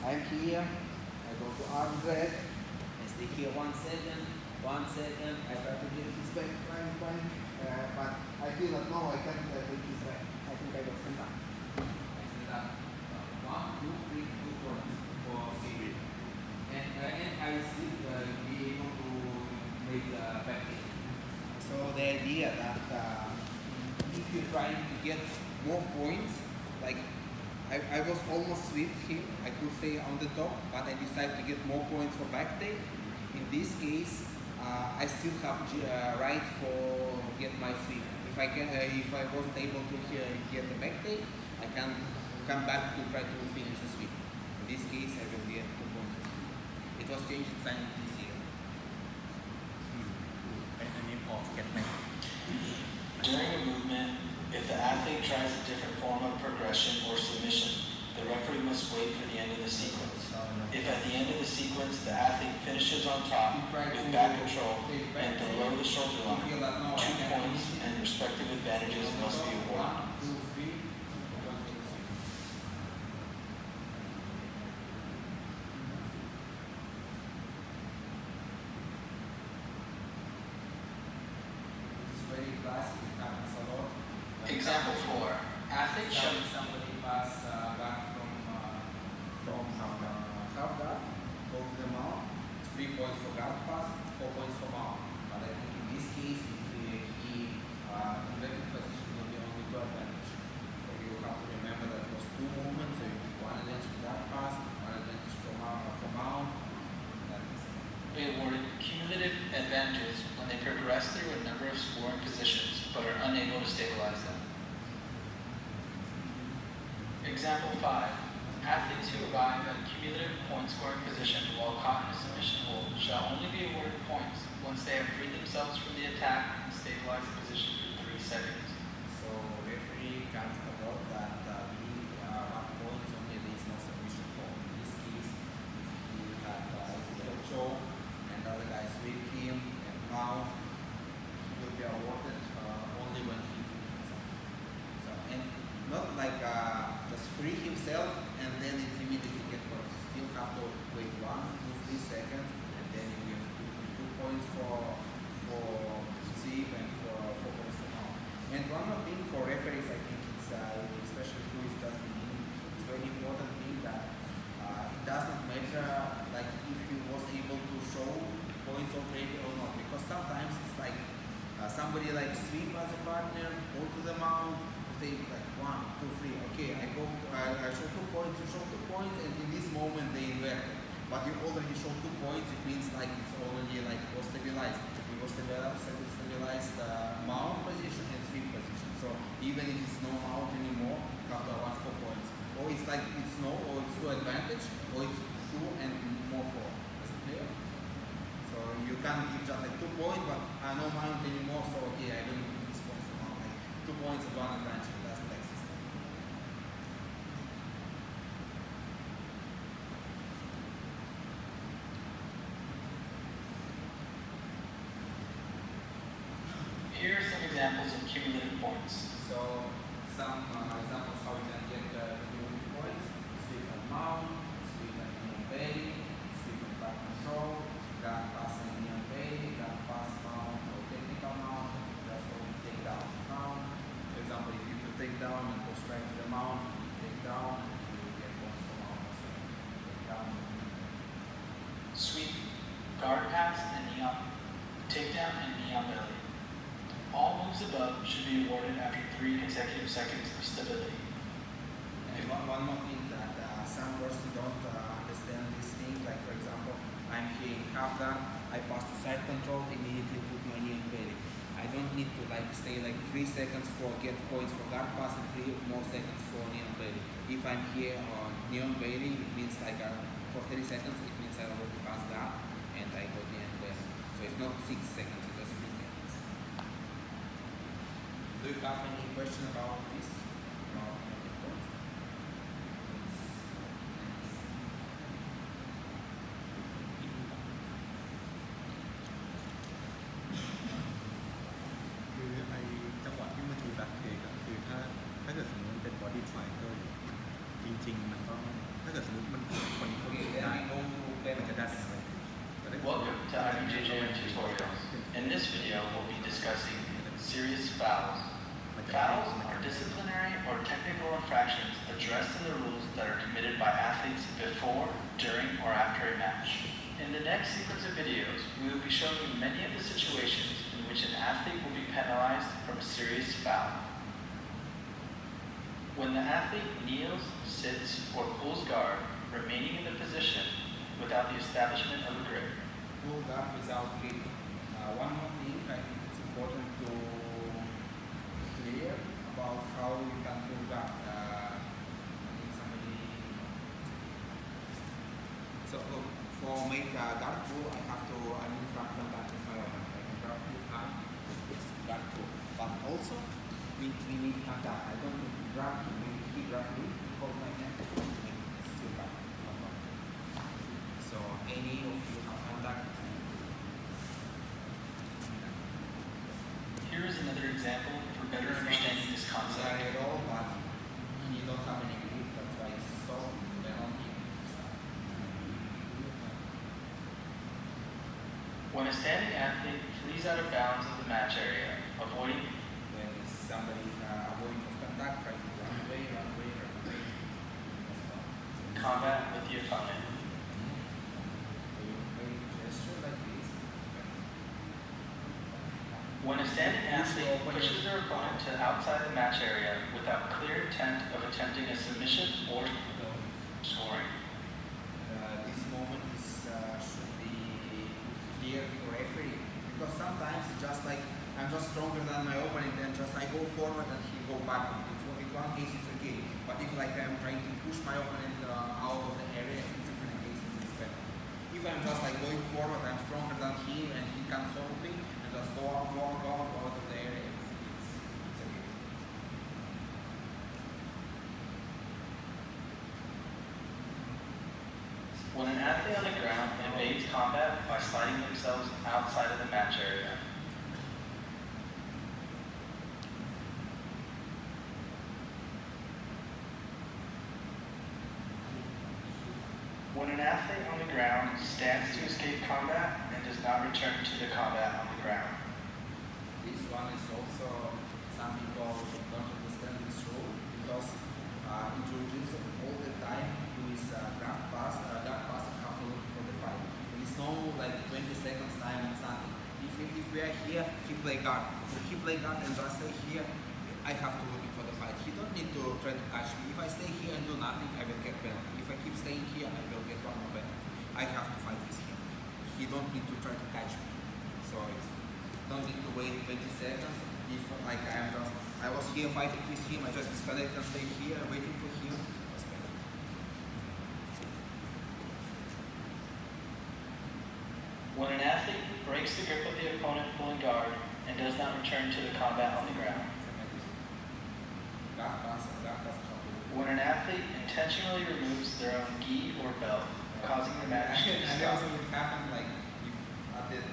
I'm here. I go to arm drag. I stay here 1 second. 1 second. I try to get his back. Bang. But I feel that no, I can't get his back. I think I got stand up. I stand up. 1, 2, 3, 2 points for switch. And I still be able to make the back kick. So the idea that if you're trying to get more points, like I was almost with him, I could stay on the top, but I decided to get more points for back take. In this case, I still have right for get my sweep. If I wasn't able to get the back take, I can come back to try to finish the sweep. In this case, I will get 2 points. It was changed sign this year. อันนี้พอเก็ตไหม During a movement, if the athlete tries a different form of progression or submission, the referee must wait for the end of the sequence. If at the end of the sequence the athlete finishes on top with back control and below the shoulder line, 2 points and respective advantages must be awarded. 1, 2, 3. Very classic, it happens a lot. Example 4. Athlete shows Somebody pass back from half guard, hold them out, 3 points for guard pass, 4 points for mount. But I think in this case, if he inverted position will be only 2 advantage. So you have to remember that it was 2 movements, so you give 1 advantage for guard pass, 1 advantage for mount. That is it. They awarded cumulative advantages when they progress through a number of scoring positions but are unable to stabilize them. Example 5. Athletes who arrive at a cumulative point scoring position while caught in a submission hold shall only be awarded points once they have freed themselves from the attack and stabilized the position for 3 seconds. So referee can't forget that we have points only there is no submission hold. In this case, if he had his choke and other guys sweep him and now he will be awarded only when he finishes. So and not like just free himself and then it's immediately get points. Still have to wait 1, 2, 3 seconds and then you have 2 points for sweep and 4 points for mount. And one more thing for referees, I think it's especially who is just beginning, it's very important thing that it doesn't matter like if you was able to show points already or not, because sometimes it's like somebody like sweep as a partner, go to the mount, take like 1, 2, 3. Okay, I show 2 points, you show 2 points, and in this moment they inverted. But you already show 2 points, it means like it's already like was stabilized. It was stabilized mount position and sweep position. So even if it's no mount anymore, you have to award 4 points. Or it's like it's no, or it's 2 advantage, or it's 2 and more 4. Is it clear? So you can't give just like 2 points, but no mount anymore. So okay, I don't give this point for mount. Like 2 points and 1 advantage. It doesn't exist. Here are some examples of cumulative points. So some examples how we can get cumulative points: sweep and mount, sweep and knee belly, sweep and back control, guard pass and knee belly, guard pass mount or technical mount, just only take down mount. For example, if you could take down and go straight to the mount, you take down, you will get points for mount. So take down. Sweep, guard pass, and knee up. Takedown and knee on belly. All moves above should be awarded after 3 consecutive seconds of stability. And one more thing that some person don't understand this thing, like for example, I'm here in half guard, I pass to side control, immediately put my knee on belly. I don't need to like stay like 3 seconds for get points for guard pass and 3 more seconds for knee on belly. If I'm here on knee on belly, it means like for 30 seconds, it means I already passed guard and I got knee on belly. So it's not 6 seconds, it's just 3 seconds. Do you have any question about this? About cumulative points? IBJJF tutorials. In this video, we'll be discussing serious fouls. Fouls are disciplinary or technical infractions addressed in the rules that are committed by athletes before, during, or after a match. In the next sequence of videos, we will be showing you many of the situations in which an athlete will be penalized from a serious foul. When the athlete kneels, sits, or pulls guard, remaining in the position without the establishment of a grip. Pull guard without grip. One more thing, I think it's important to clear about how you can pull guard. I think somebody. So look, for make a guard pull, I need to grab from back with my own. I can grab two hand, it's guard pull. But also, we need contact. I don't need to grab him. Maybe he grab me, hold my hand, and still back. So any of you have contact. Here is another example for better understanding this concept. At all, but you don't have any grip. That's why it's so penalty. When a standing athlete flees out of bounds of the match area, avoiding When somebody avoiding of contact, try to run away. combat with the opponent. So you make a gesture like this. When a standing athlete pushes their opponent to outside the match area without clear intent of attempting a submission or scoring. This moment should be clear for referee, because sometimes it's just like I'm just stronger than my opponent, and just I go forward and he go backward. In one case it's okay, but if like I'm trying to push my opponent out of the area, it's different case it's better. If I'm just like going forward, I'm stronger than him and he can't hold me, and just go out of the area, it's okay. When an athlete on the ground invades combat by sliding themselves outside of the match area. When an athlete on the ground stands to escape combat and does not return to the combat on the ground. This one is also, some people don't understand this rule, because in Jiu Jitsu all the time who is guard pass and have to look for the fight. It's no like 20 seconds time and nothing. If we are here, he play guard. If he play guard and just stay here, I have to look for the fight. He don't need to try to catch me. If I stay here and do nothing, I will get penalty. If I keep staying here, I will get one more penalty. I have to fight with him. He don't need to try to catch me. So it's don't need to wait 20 seconds. If like I was here fighting with him, I just disconnect and stay here waiting for him. That's better. When an athlete breaks the grip of the opponent pulling guard and does not return to the combat on the ground. When an athlete intentionally removes their own gi or belt, causing the match to And stop. also it happened like if I did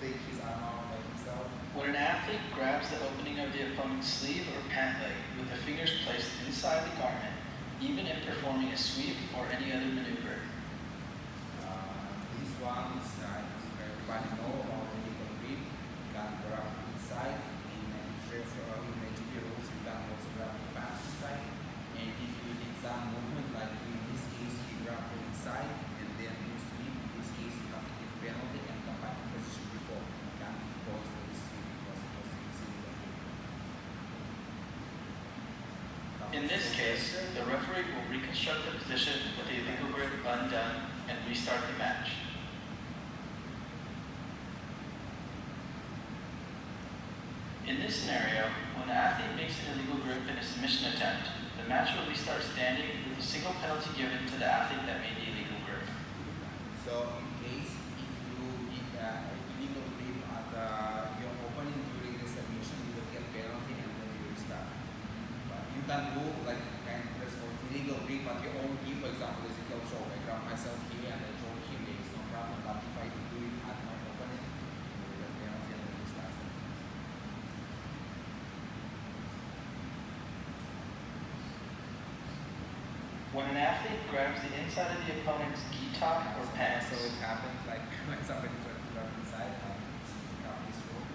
take his arm out by himself. When an athlete grabs the opening of the opponent's sleeve or pant leg with the fingers placed inside the garment, even if performing a sweep or any other maneuver. This one is everybody know about the illegal grip. You can grab inside. In IBJJF rules, you can also grab the pants inside. And if you did some movement, like in this case, he grabbed inside and then you sweep. In this case, you have to give penalty and come back to position before. You can't pause for this sweep because it was illegal. In this case, the referee will reconstruct the position with the illegal grip undone and restart the match. In this scenario, when the athlete makes an illegal grip in a submission attempt, the match will restart standing with a single penalty given to the athlete that made the illegal grip. So in case if you did illegal grip at your opponent during the submission, you will get penalty and then you restart. But you can do like kind of illegal grip at your own gi, for example, as you can show. I grab myself here and I throw him, there is no problem. But if I do it at my opponent, you will get penalty and then restart. When an athlete grabs the inside of the opponent's gi top or pants. So it happens like when somebody tries to grab inside, grab this rope.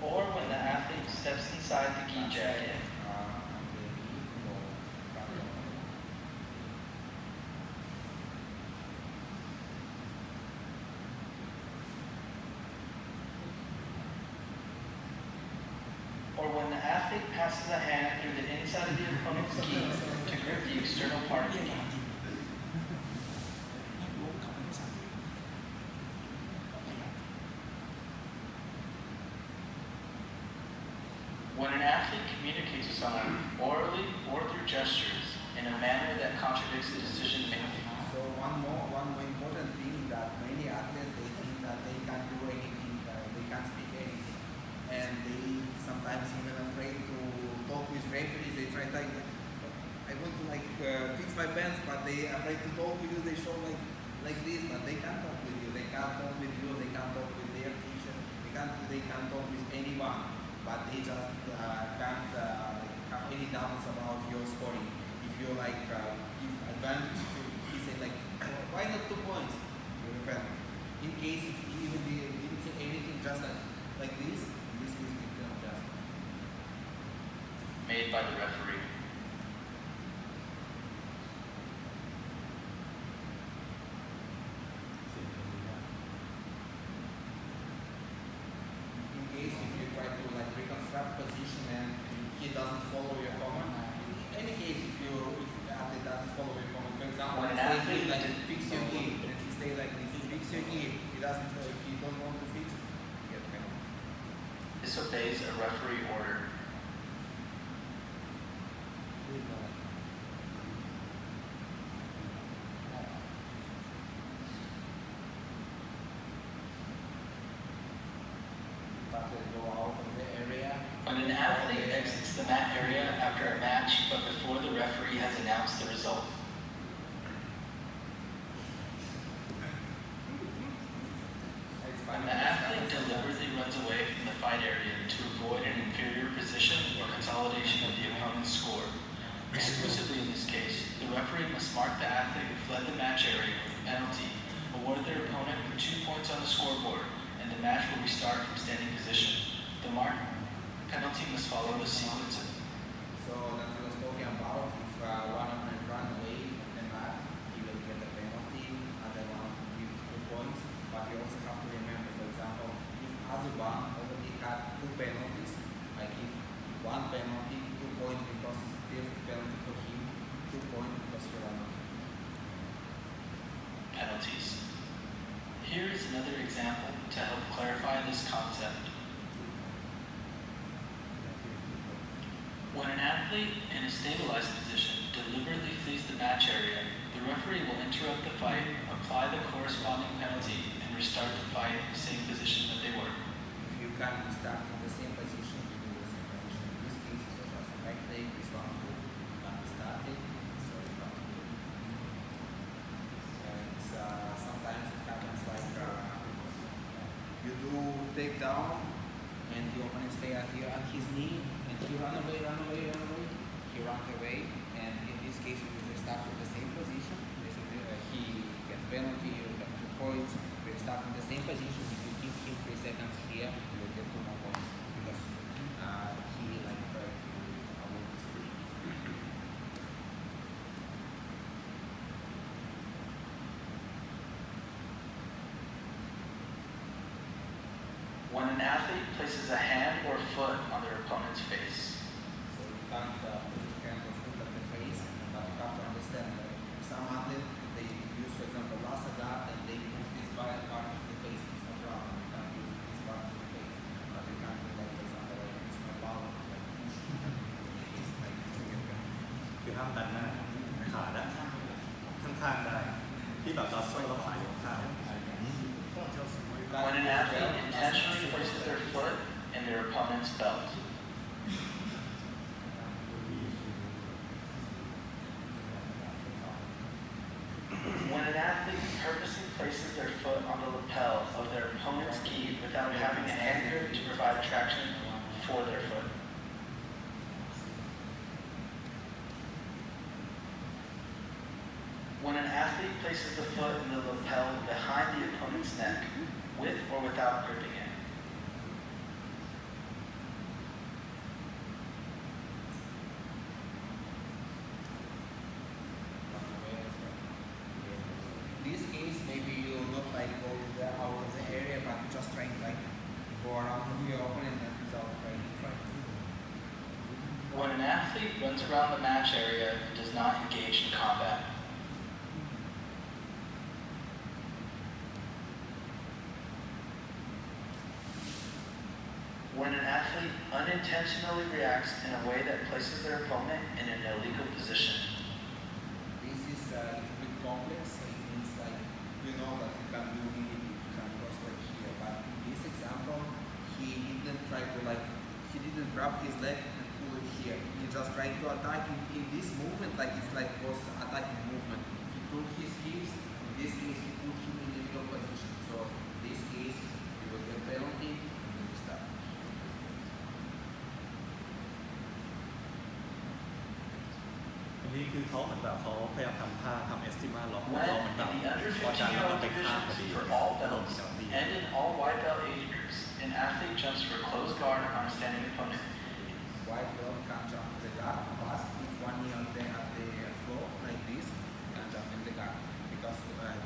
Or when the athlete steps inside the gi jacket. Or when the athlete passes a hand through the inside of the opponent's gi to grip the external part of the gi. When an athlete communicates with someone orally or through gestures in a manner that contradicts the decision making. So one more important thing that many athletes they think that they can't do anything, they can't speak anything, and they sometimes even afraid to talk with referees. They try like, I want to fix my pants, but they afraid to talk with you. They show like this, but they can't talk with you. They can't talk with you. They can't talk with their teacher. They can't talk with anyone. But they just can't have any doubts about your scoring. If you give advantage, he say why not 2 points? You repent. In case if he even didn't say anything, just like this, in this case we can adjust. Made by the referee. In case if you try to reconstruct position and he doesn't follow your command, in any case if the athlete doesn't follow your command, for example, When an say athlete fix your knee, and he stay like this, fix your knee, he doesn't he don't want to fix it, you get penalty. This obeys a referee order. Go out of the area. When an athlete exits the mat area after a match, but before the referee has announced the result. When the athlete deliberately runs away from the fight area to avoid an inferior position or consolidation of the opponent's score. Exclusively in this case, the referee must mark the athlete who fled the match area with a penalty, award their opponent 2 points on the scoreboard, and the match will restart from standing position. The marked penalty must follow the sequence of. So that we was talking about, if one of them run away from the mat, he will get a penalty, other one gives 2 points, but you also have to remember, for example, if other one already had 2 penalties, I give 1 penalty, 2 points because it's still penalty for him, 2 points because he ran away. Penalties. Here is another example to help clarify this concept. When an athlete in a stabilized position deliberately flees the match area, the referee will interrupt the fight, apply the corresponding penalty, and restart the fight in the same position that they were. If you can start in the same position, you do the same position. In this case, it's just a back leg, this one too, can start it, so you have to do it. And sometimes it happens you do take down, and the opponent stay here at his knee, and he run away, he runs away, and in this case, we will start with the same position. Basically, he gets penalty, you get 2 points. We will start in the same position. If you give him 3 seconds here, you will get 2 more points because he tried to avoid this thing. When an athlete places a hand or foot on their opponent's face. So you can't put your hand or foot at the face, but you have to understand that some athletes, they use, for example, Lasada, and they push this part of the face. It's no problem. You can't use this part of the face. But you can't do like, for example, like this my power, like push. It's like to get back. คือห้ามดันหน้าขาด้านข้างๆได้ที่แบบเราโซ่เราขายข้าง When an athlete intentionally places their foot in their opponent's belt. When an athlete purposely places their foot on the lapel of their opponent's gi without having an anchor to provide traction for their foot. athlete places the foot in the lapel behind the opponent's neck, with or without gripping it. In this case, maybe you will not like go to the out of the area, but you just trying like go around with your opponent and without trying to fight. When an athlete runs around the match area and does not engage in combat. When an athlete unintentionally reacts in a way that places their opponent in an illegal position. This is a little bit complex. It means like you know that you can do really big, you can cross like here. But in this example, he didn't try to like he didn't grab his leg and pull it here. He just tried to attack in this movement, like it's like was attacking movement. He took his hips. In this case, he put him in a illegal position. So in this case, he will get penalty and he will start. อันนี้คือเขาเหมือนแบบเขาพยายามทำท่าทำเอสติมาล็อก When เขาเหมือน in แบบ the under พอดัน 15 แล้วมัน year-old ไปข้ามพอดี divisions for all แล้วโดน belts พินาตี and in all white belt age groups, an athlete jumps for close guard on a standing opponent. White belt can jump the guard, but if one knee at the floor like this, can jump in the guard. Because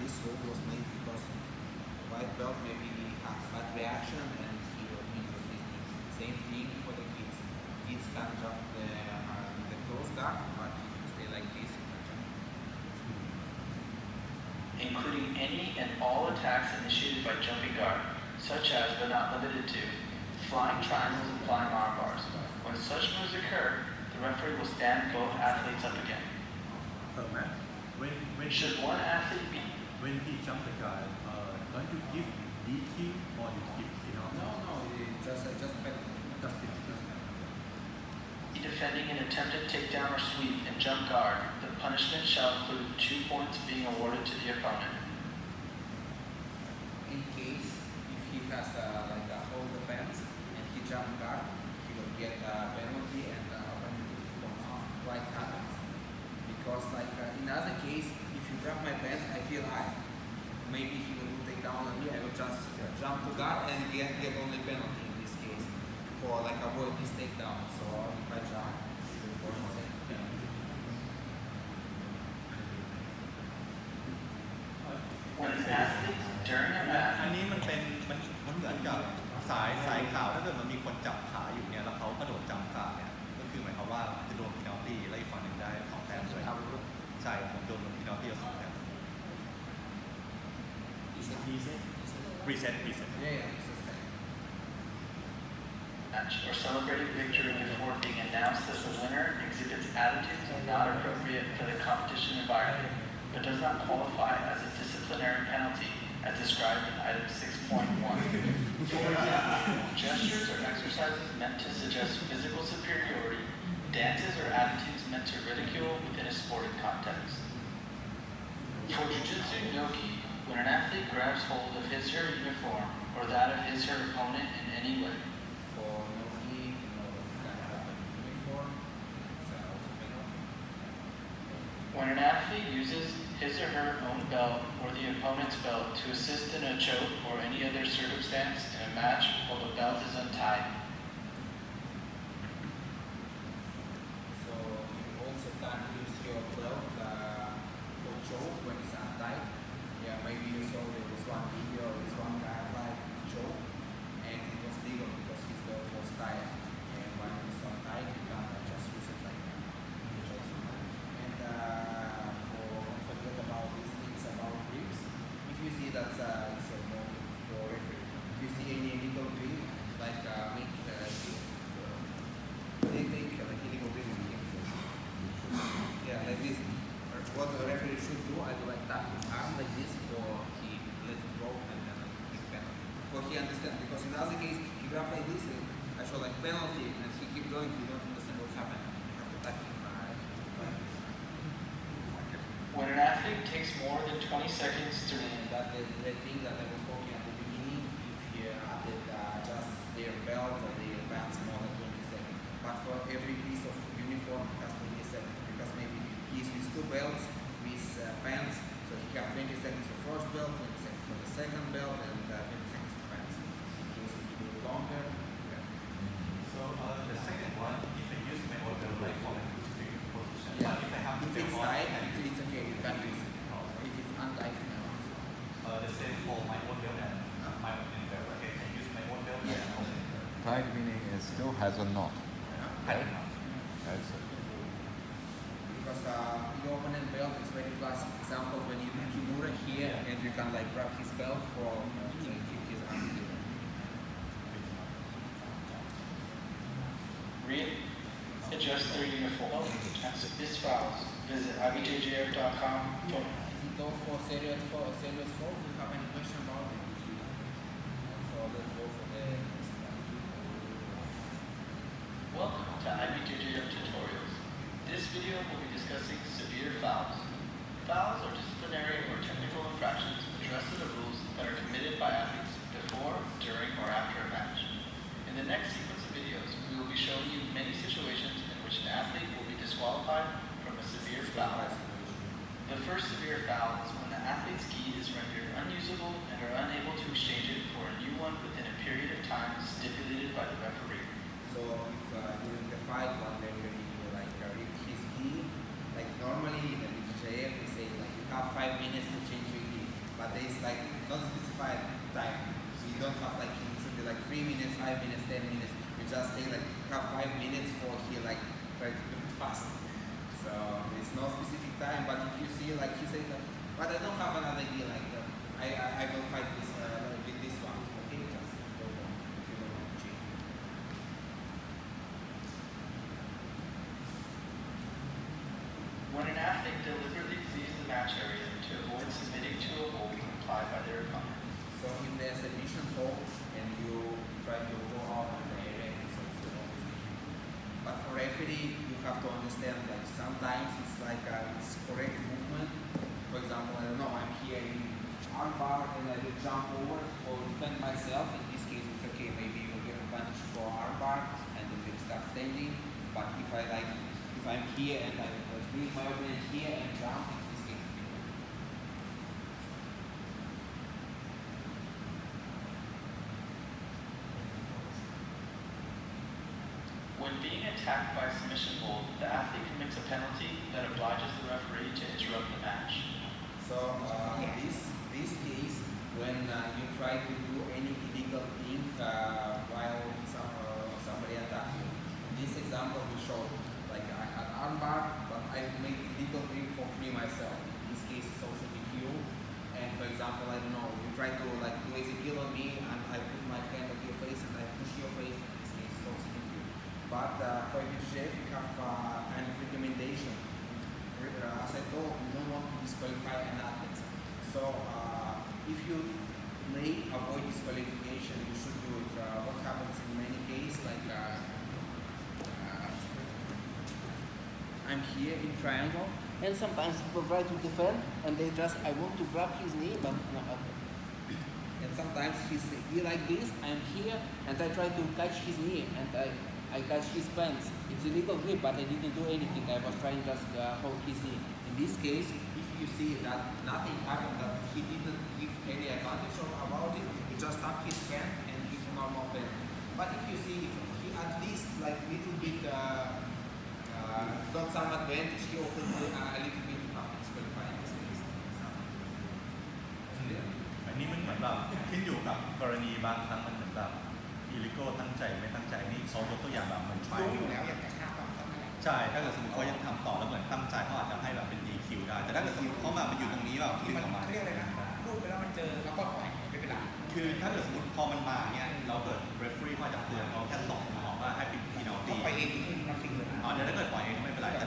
this rule was made because white belt maybe has bad reaction and he will injure his knee. Same thing for the kids. Kids can jump the close guard, but if you stay like this, you can jump. Including any and all attacks initiated by jumping guard, such as but not limited to flying triangles and flying arm bars. When such moves occur, the referee will stand both athletes up again. Matt, when Should one athlete be he jump the guy, don't you give DQ or you give penalty? No, just back. defending an attempted takedown or sweep and jump guard, the punishment shall include 2 points being awarded to the opponent. In case if he has like a hold defense and he jump guard, he will get a penalty and opponent 2 points. Why it happens? Because like in other case, if you grab my pants, I feel high. Maybe he will take down on me. I will just jump to guard and get only penalty in this case for like avoid his takedown. So if I jump, he will go insane. When an athlete during a อัน match นี้มันเป็นมันเหมือนกับสายข่าวถ้าเกิดมันมีคนจับขาอยู่เนี่ยแล้วเขากระโดดจำขาเนี่ยก็คือหมายความว่าจะโดนพินัลตี้แล้วอีกฝั่งหนึ่งได้2 แต้มด้วยใช่ผมโดนพินัลตี้เอา2 แต้ม reset Yeah, it's the same. match or celebrated victory before being announced as the winner exhibits attitudes not appropriate for the competition environment, but does not qualify as a disciplinary penalty as described in item 6.1. For example, gestures or exercises meant to suggest physical superiority, dances or attitudes meant to ridicule within a sporting context. For Jiu-Jitsu no-gi, when an athlete grabs hold of his or her uniform or that of his or her opponent in any way, For no gi, kind of uniform, it's also penalty. when an athlete uses his or her own belt or the opponent's belt to assist in a choke or any other circumstance in a match while the belt is untied. So you also can use your belt for choke when it's untied. Yeah, maybe you saw there was one video, this one guy applied choke, and it was legal because his belt was tied. And when it's untied, you can just use it like that. And don't forget about these things about grips. If you see that it's a moment for referee, if you see any illegal grip, like they take like illegal grip. Yeah, like this. What the referee should do, I do like tap his arm like this, or he let it go and then give penalty. For he understand, because in other case, he grab like this, and I show like penalty, and he keep going, he don't understand what happened. You have to tap him. When an athlete takes more than 20 seconds to And that the thing that I was talking at the beginning, if he added just their belt or their pants more than 20 seconds. But for every piece of uniform, it has 20 seconds, because maybe he's with 2 belts, with pants, so he you have 20 seconds for first belt, 20 seconds for the second belt, and 20 seconds for fence. In case you do it longer. Yeah. So the second one, if I use my own belt like for a specific position, Yeah. but if I have to If fail it's one, tight, and it's okay, you can use it. If it's untight, no. the same for my own belt and my own belt. Okay, can use my own belt. Yeah. Tight meaning it still has a knot. Right? That's it. Because your opponent belt is very classic example when you do Kimura here and you can like grab his belt for keep his arm here. Readjust their uniform. And submit fouls. Visit IBJJF.com. If you go for serious fault, do you have any question about it? So let's go for the next one. Welcome to IBJJF tutorials. This video will be discussing severe fouls. Fouls are disciplinary or technical infractions addressed to the rules that are committed by athletes before, during, or after a match. In the next sequence of videos, we will be showing you many situations in which an athlete will be disqualified from a severe foul. The first severe foul is when the athlete's gi is rendered unusable and are unable to exchange it for a new one within a period of time stipulated by the referee. So if during the fight one they really like rip his gi, like normally in the BJJF we say like you have 5 minutes to change your gi, but there is like not specified time. So you don't have like it should be like 3 minutes, 5 minutes, 10 minutes. You just say like you have 5 minutes for he like try to do it fast. So it's no specific time, but if you see like he said, but I don't have another gi like I will fight this with this one. Okay, just go on if you don't want to change. When an athlete deliberately leaves the match area to avoid submitting to a hold implied by their opponent. So in the submission hold and you try to go out of the area, so it's obviously. But for referee, you have to understand like sometimes it's like it's correct movement. For example, I don't know, I'm here in arm bar and I will jump over or defend myself. In this case, it's okay. Maybe you'll get advantage for arm bar and then we'll start standing. But if I'm here and I bring my opponent here and jump, in this case, it's okay. When being attacked by a submission hold, the athlete commits a penalty that obliges the referee to interrupt the match. So this case, when you try to do any illegal thing while somebody attacks you. In this example, we show like I had armbar, but I made illegal thing for free myself. In this case, it's also DQ. And for example, I don't know, you try to like do a skill on me, and I put my hand on your face and I push your face. In this case, it's also DQ. But for IBJJF, we have kind of recommendation. As I told, we don't want to disqualify an athlete. So if you may avoid disqualification, you should do it. What happens in many cases, like I'm here in triangle, and sometimes people try to defend, and they just, I want to grab his knee, but no. And sometimes he's here like this, I'm here, and I try to catch his knee, and I catch his pants. It's illegal grip, but I didn't do anything. I was trying just hold his knee. In this case, if you see that nothing happened, that he didn't give any advantage about it, he just tapped his pen and give a normal pen. But if you see, if he at least like little bit got some advantage, he opened a little bit to have disqualified in this case. อันนี้มันเหมือนแบบขึ้นอยู่กับกรณีบางครั้งมันเหมือนแบบอีลิโก้ตั้งใจไม่ตั้งใจนี่ซ้อมยกตัวอย่างแบบเหมือน รู้อยู่แล้วอย่างกระชากต่อมนั่นแหละ ใช่ถ้าเกิดสมมติเขายังทำต่อแล้วเหมือนตั้งใจเขาอาจจะให้แบบเป็น DQ ได้แต่ถ้าเกิดสมมติเขาแบบมันอยู่ตรงนี้แบบ ที่ ดึง มัน ออกมา เขาเรียกอะไรนะรูดไปแล้วมันเจอแล้วก็ปล่อยไม่เป็นไร คือถ้าเกิดสมมติพอมันมาเนี่ยเราเกิด referee เขาอาจจะเตือนเขาแค่ตบออกว่าให้เป็นพี่น้อง ต้ ตี องไปเองที่มันทิ้งเลย อ๋อเดี๋ยวถ้าเกิดปล่อยเองก็ไม่เป็นไรแต่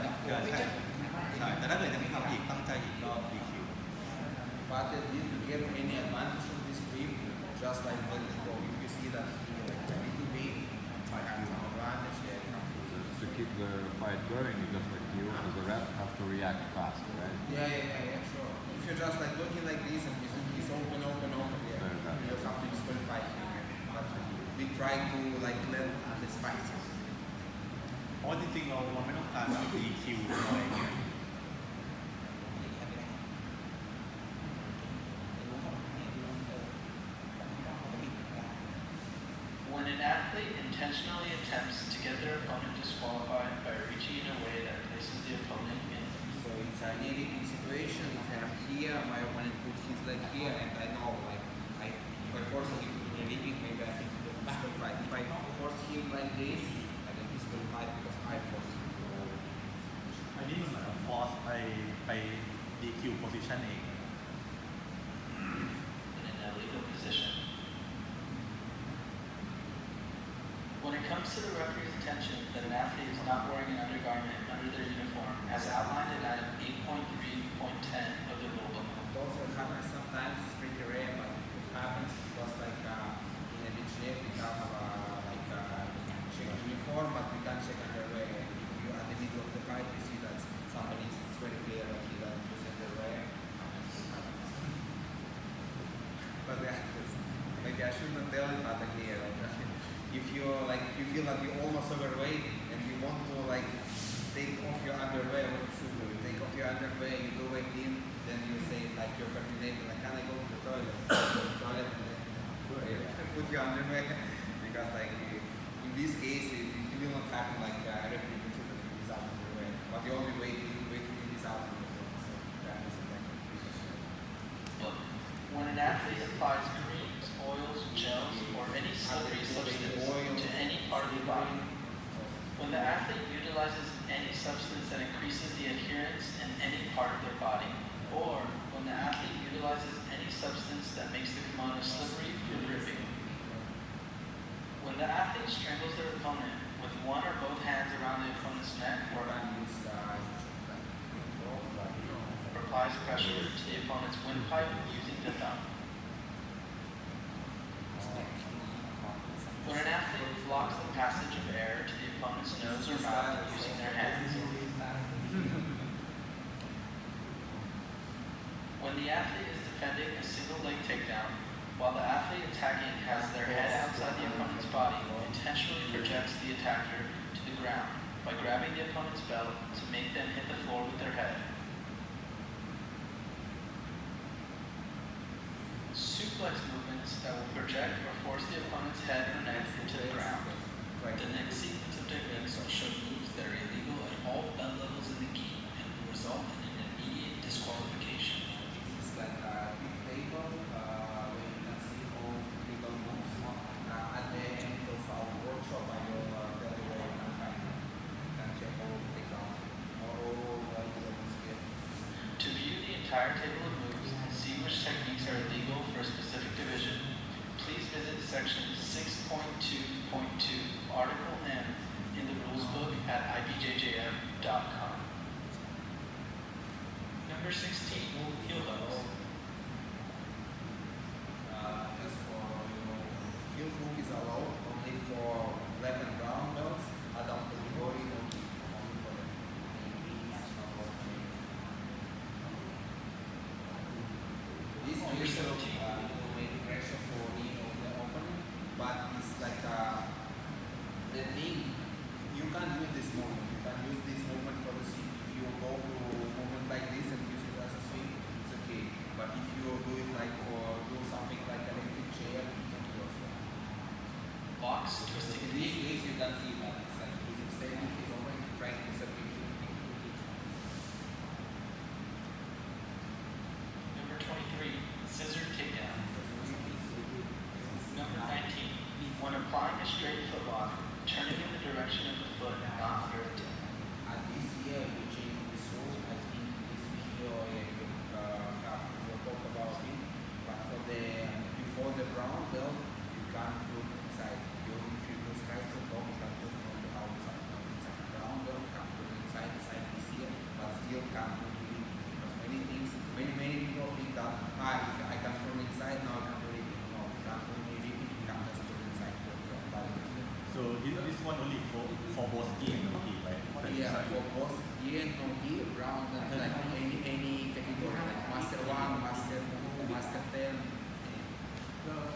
ใช่แต่ถ้าเกิดยังมีทำอีกตั้งใจอีกก็ DQ But did you get any advantage from this grip? Just like when you go, if you see that he like a little bit, I have some advantage there. To keep the fight going, you just like you as a ref have to react fast, right? Yeah, sure. If you're just like looking like this and you think he's open, yeah, you just have to disqualify him. But we try to like let others fight. เพราะว่าจริงๆเราไม่ต้องการแบบ DQ อะไรเงี้ย intentionally attempts to get their opponent disqualified by reaching in a way that places the opponent in. So it's a knee leaping situation. If I am here, my opponent puts his leg here, and I know, like, if I force him to knee leaping, maybe I think he's disqualified. If I force him like this, I get disqualified because I force him to go. อันนี้มันเหมือนฟอร์สไป DQ position เอง In an illegal position. When it comes to the referee's attention that an athlete is not wearing an undergarment under their uniform, as outlined in item 8.3.10 of the rulebook, It also happens sometimes. It's pretty rare, but it happens because, like, in a BJJF we have check uniform, but we can't check underwear. If you at the middle of the fight, you see that somebody is very clear that he doesn't use underwear. But yeah, maybe I shouldn't tell it, but here, if you feel that you're almost overweight and you want to like take off your underwear, what you should do? You take off your underwear, you go back in, then you say like you're coordinating, like, can I go to the toilet? Go to the toilet and then put your underwear because like in this case it will not happen like referee puts it without underwear. But the only way to this out of the so that is like look, when an athlete applies creams, oils, gels, or any slippery substance to any part of the body, when the athlete utilizes any substance that increases the adherence in any part of their body, or when the athlete utilizes any substance that makes the kimono slippery for ripping, when the athlete strangles their opponent with one or both hands around the opponent's neck or applies pressure to the opponent's windpipe using the thumb. When an athlete blocks the passage of air to the opponent's nose or mouth using their hands. When the athlete is defending a single leg takedown, while the athlete attacking has their head outside the opponent's body, intentionally projects the attacker to the ground by grabbing the opponent's belt to make them hit the floor with their head. Suplex movements that will project or force the opponent's head or neck into the ground. The next sequence of techniques will show moves that are illegal at all belt levels in the gi and will result in an immediate disqualification. It's like a big table where you can see all legal moves. At the end of our workshop, I will tell you where you can find them. You can check all the takedowns, all the moves here. To view the entire table of moves and see which techniques are illegal for a specific division, please visit section 6.2.2, Article M in the rules book at IBJJF.com. Number 16, heel hooks. Just for, heel hook is allowed only for black and brown belts, adult category, only for the international world. This Number also 17. will make pressure for the opponent, but it's like the thing, you can't use this movement. You can use this movement for the swing. If you go to movement like this and use it as a swing, it's okay. But if you do it like for do something like an electric chair, it's okay also. Box, twisting In this case, you can see that it's like he's extending his open, trying to separate Number 23, scissor takedown. Number 19, when applying a straight foot lock, turning in the direction of the foot, not your tip. At this year, we changed this rule. I think this video will talk about it. But for the before the brown belt, you can't put inside. If you do straight foot lock, you can put on the outside. Inside. Brown belt can put inside this year, but still can't put it in. Because many people think that if I can put inside, now I can put it in. No, you can't put it in. You can just put inside. so this one only for both gi and no gi, right? Yeah, for both gi and no gi, round and like any category, like Master 1, Master 2, Master 10.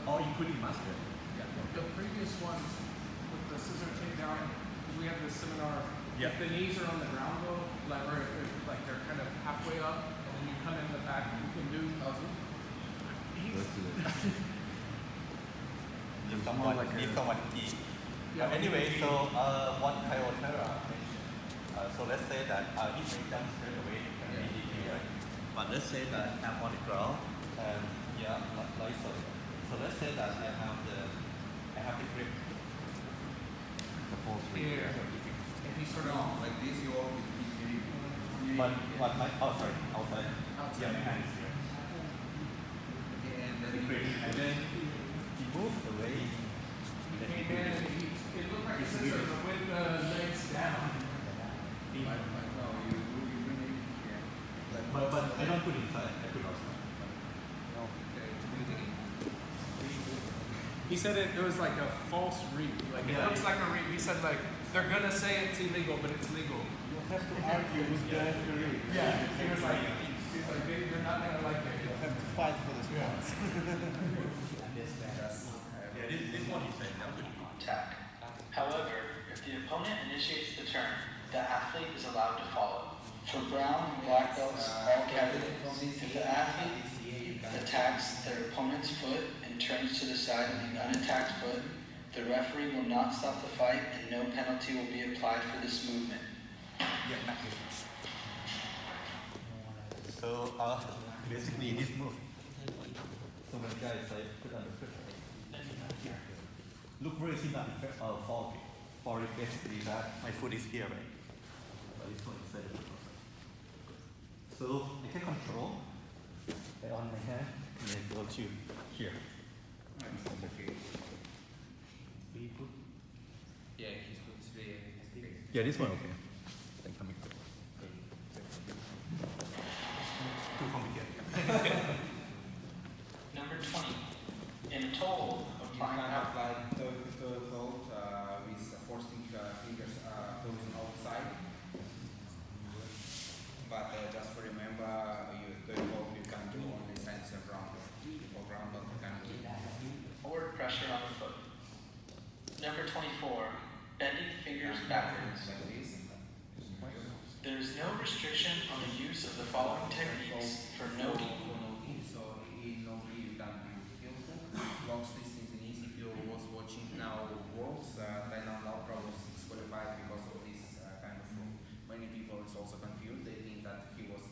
Or including master. The previous one with the scissor takedown, because we have this seminar, Yeah. if the knees are on the ground though, like, or if like they're kind of halfway up, and then you come in the back, you can do. Let's do it. Someone gi. Anyway, so what Kyotera mentioned. So let's say that he may jump straight away and DDT, right? But let's say that I'm on the ground and like so. So let's say that I have the grip. The full three. Here. If you sort of like this, you always But outside. Yeah, my hand is here. and then And then he moves away. Then he came in and it looked like a scissor but with the legs down. no, you bring it here. Like, But I don't put inside. I put outside. no, okay, do it again. He said it was like a false read. Like it looks like a read. He said like they're gonna say it's illegal, but it's legal. You have to argue with the referee. Yeah. He was like they're not gonna like it. You have to fight for the spots. Yeah, this one he said. That would be. Attack. However, if the opponent initiates the turn, the athlete is allowed to follow. For brown and black belts, all categories, if the athlete attacks their opponent's foot and turns to the side of the unattacked foot, the referee will not stop the fight and no penalty will be applied for this movement. Yeah, not this. So basically this move. So when guys like put on the foot, look very similar to faulty. For it basically that my foot is here, right? But this one is inside the foot. So I can control on my hand and then go to here. Free foot? Yeah, his foot is free. Yeah, this one okay. Then coming through. Too complicated. Number 20. In a total, You applying can out. apply third hold with forcing fingers toes outside. But just remember, you third hold you can do only sense of ground or ground, but you can do Forward pressure on the foot. Number 24. Bending the fingers backwards. like this. There is no restriction on the use of the following techniques for no-gi. So in no-gi you can do heel hook, blocks distance in knees. If you was watching now Worlds, Thailand Ultra was disqualified because of this kind of rule. Many people is also confused. They think that he was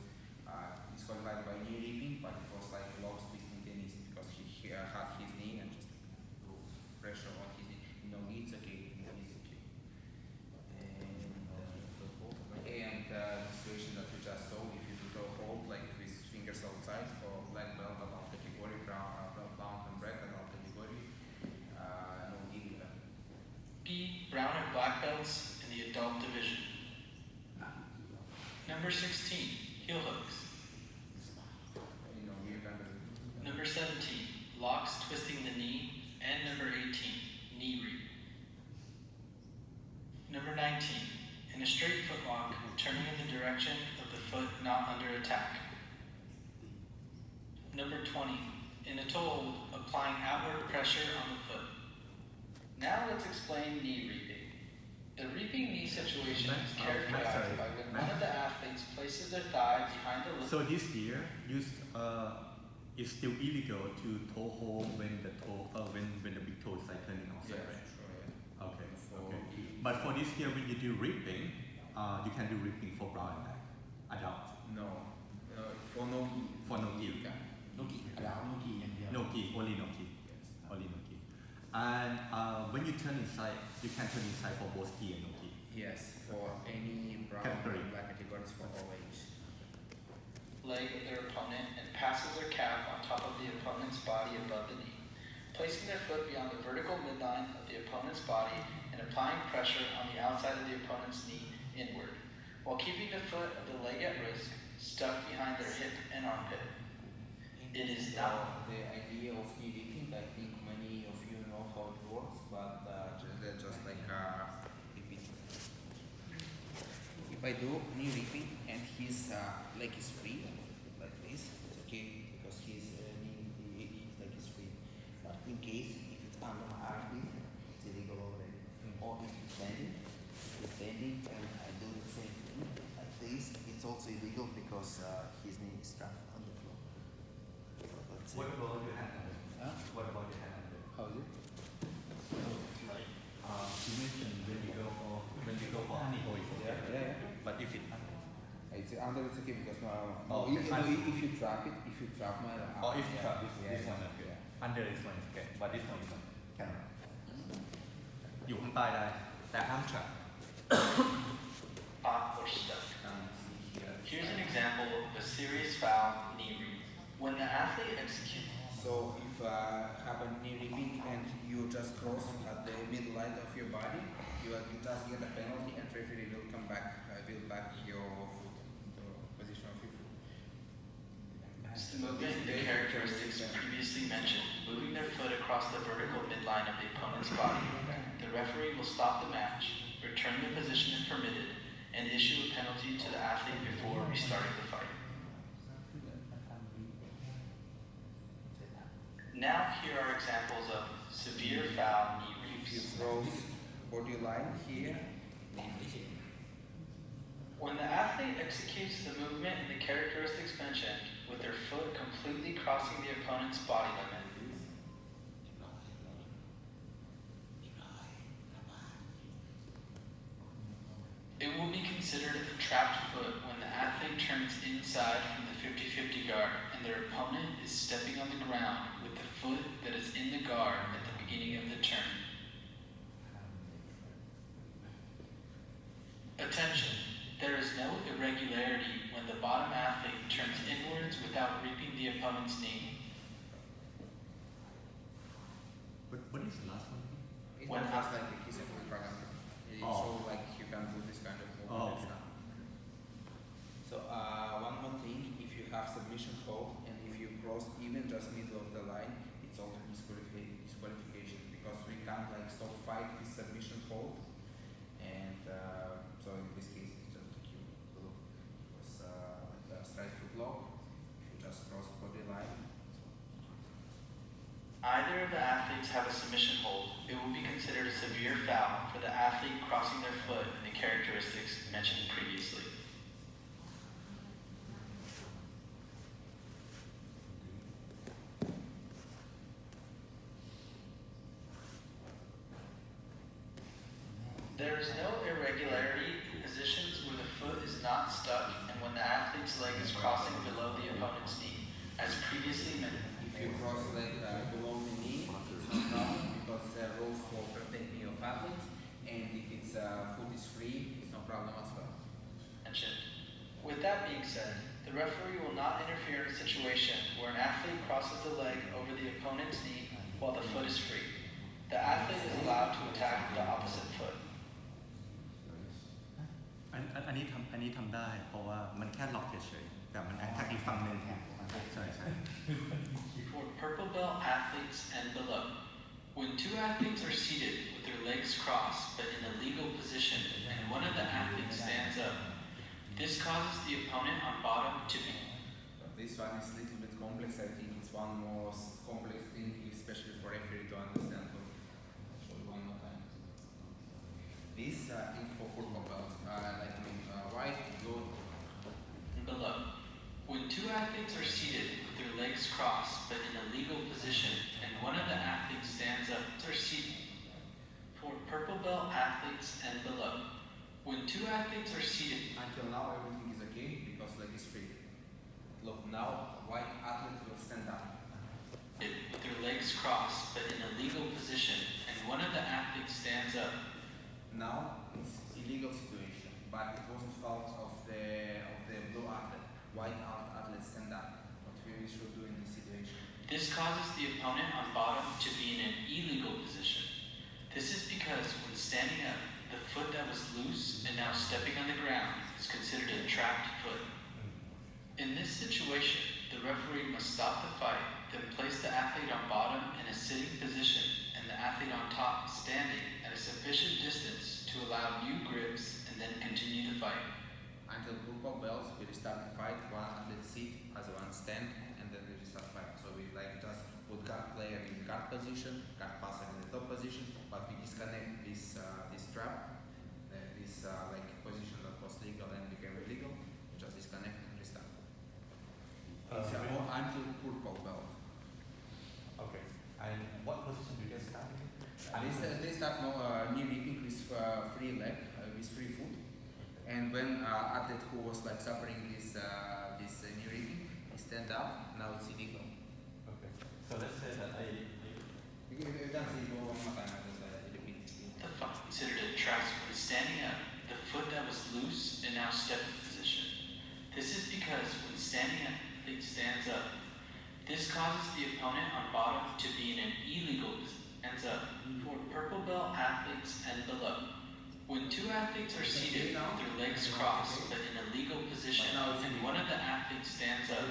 disqualified by knee ripping, but it was like blocks distance in knees because he had his knee and just pressure on his knee. In no-gi it's okay. In no-gi it's okay. And the situation that we just saw, if you do the hold like with fingers outside for black belt adult category, brown and black adult category, no gi. Gi, brown and black belts in the adult division. Number 16. Heel hooks. You know, you can do. Number 17. Locks twisting the knee. And number 18. Knee reap. Number 19. In a straight foot lock, turning in the direction of the foot not under attack. Number 20. In a toe hold, applying outward pressure on the foot. Now let's explain knee reaping. The reaping knee situation is characterized by when one of the athletes places their thigh behind the So this year, it's still illegal to toe hold when the big toe is like turning outside, right? Sure, yeah. Okay. For Okay. gi. But for this year, when you do ripping, you can do ripping for brown and black, adult. No, for no gi. For no gi. You can. no gi adult no giอย่างเดียว No gi, only no gi. Yes. Only no gi. And when you turn inside, you can turn inside for both gi and no gi. Yes, for any brown Category. and black categories for all age. leg of their opponent and passes their calf on top of the opponent's body above the knee, placing their foot beyond the vertical midline of the opponent's body and applying pressure on the outside of the opponent's knee inward, while keeping the foot of the leg at risk, stuck behind their hip and armpit. It is not the idea of knee ripping. I think many of you know how it works, but just like repeat. If I do knee ripping and his leg is free, like this, it's okay because his leg is free. But in case if it's under my armpit, it's illegal already. Or if he's standing and I do the same thing like this, it's also illegal because his knee is strapped on the floor. So that's it. What about your hand? Huh? What about your hand? How is it? Like You mentioned when you go for honey hole, Yeah. but if it It's under, it's okay because Oh, okay. if you drop it, if you drop my or if you yeah, this yeah, one is good. yeah. Under this one is okay, but this one is not. Cannot. อยู่ข้างใต้ได้แต่ห้าม trap. Off or stuck. See here. Here's an example of a serious foul knee read. When the athlete executes, So if have a knee repeat and you just cross at the midline of your body, you just get a penalty and referee will come back, will back your foot, the position of your foot. it's the movement and the characteristics previously mentioned, moving their foot across the vertical midline of the opponent's body. The referee will stop the match, return the position if permitted, and issue a penalty to the athlete before restarting the fight. Now here are examples of severe foul knee If you reads. cross body line here, When the athlete executes the movement and the characteristics mentioned with their foot completely crossing the opponent's body limit, it will be considered a trapped foot when the athlete turns inside from the 50-50 guard and their opponent is stepping on the ground with the foot that is in the guard at the beginning of the turn. Attention! There is no irregularity when the bottom athlete turns inwards without reaping the opponent's knee. What is the last one? it's When not just like the kiss and pull program. It's Oh. so like you can do this kind of movement Oh, and okay. stuff. So one more thing, if you have submission hold and if you cross even just middle of the line, it's also disqualification because we can't like stop fight with submission hold, and so in this case it's just a cue because like a strike to block. If you just cross body line, Either of the athletes have a submission hold, it will be considered a severe foul for the athlete crossing their foot in the characteristics mentioned previously. There is no irregularity in positions where the foot is not stuck and when the athlete's leg is crossing below the opponent's knee, as previously mentioned. if you cross leg below the knee, it's no problem because rules for protecting your athletes, and if it's foot is free, it's no problem as well. Mentioned. With that being said, the referee will not interfere in a situation where an athlete crosses the leg over the opponent's knee while the foot is free. The athlete is allowed to attack the opposite foot. อันนี้ทำได้เพราะว่ามันแค่ล็อกเฉยๆแต่มันแอคแท็กอีกฝั่งหนึ่งใช่ For purple belt athletes and below, when two athletes are seated with their legs crossed but in a legal position and one of the athletes stands up, this causes the opponent on bottom to be. But this one is a little bit complex. I think it's one most complex thing, especially for referee to understand. So I'll show you one more time. This thing for purple belt, white, blue. Below. When two athletes are seated with their legs crossed but in a legal position and one of the athletes stands up, are seated. For purple belt athletes and below. When two athletes are seated, Until now, everything is okay because leg is free. Look, now white athlete will stand up. with their legs crossed but in a legal position and one of the athletes stands up, Now it's illegal situation, but it wasn't fault of the blue athlete. White athlete stand up. What we should do in this situation? this causes the opponent on bottom to be in an illegal position. This is because when standing up, the foot that was loose and now stepping on the ground is considered a trapped foot. In this situation, the referee must stop the fight, then place the athlete on bottom in a sitting position and the athlete on top standing at a sufficient distance to allow new grips and then continue the fight. Until purple belts, we restart the fight. One athlete sit, other one stand, and then we restart fight. So we like just put guard player in guard position, guard passer in the top position, but we disconnect this trap, this position that was legal and became illegal. We just disconnect and restart. It's until purple belt. Okay. And what position do you get started? They start knee reaping with free leg, with free foot. And when athlete who was like suffering this knee reaping, he stand up. Now it's illegal. Okay. So let's say that You can say go one more time. I just repeat. The fight considered a trap when standing up, the foot that was loose and now stepping position. This is because when standing up, it stands up. This causes the opponent on bottom to be in an illegal position. Ends up for purple belt athletes and below. When two athletes are seated with their legs crossed but in a legal position and one of the athletes stands up,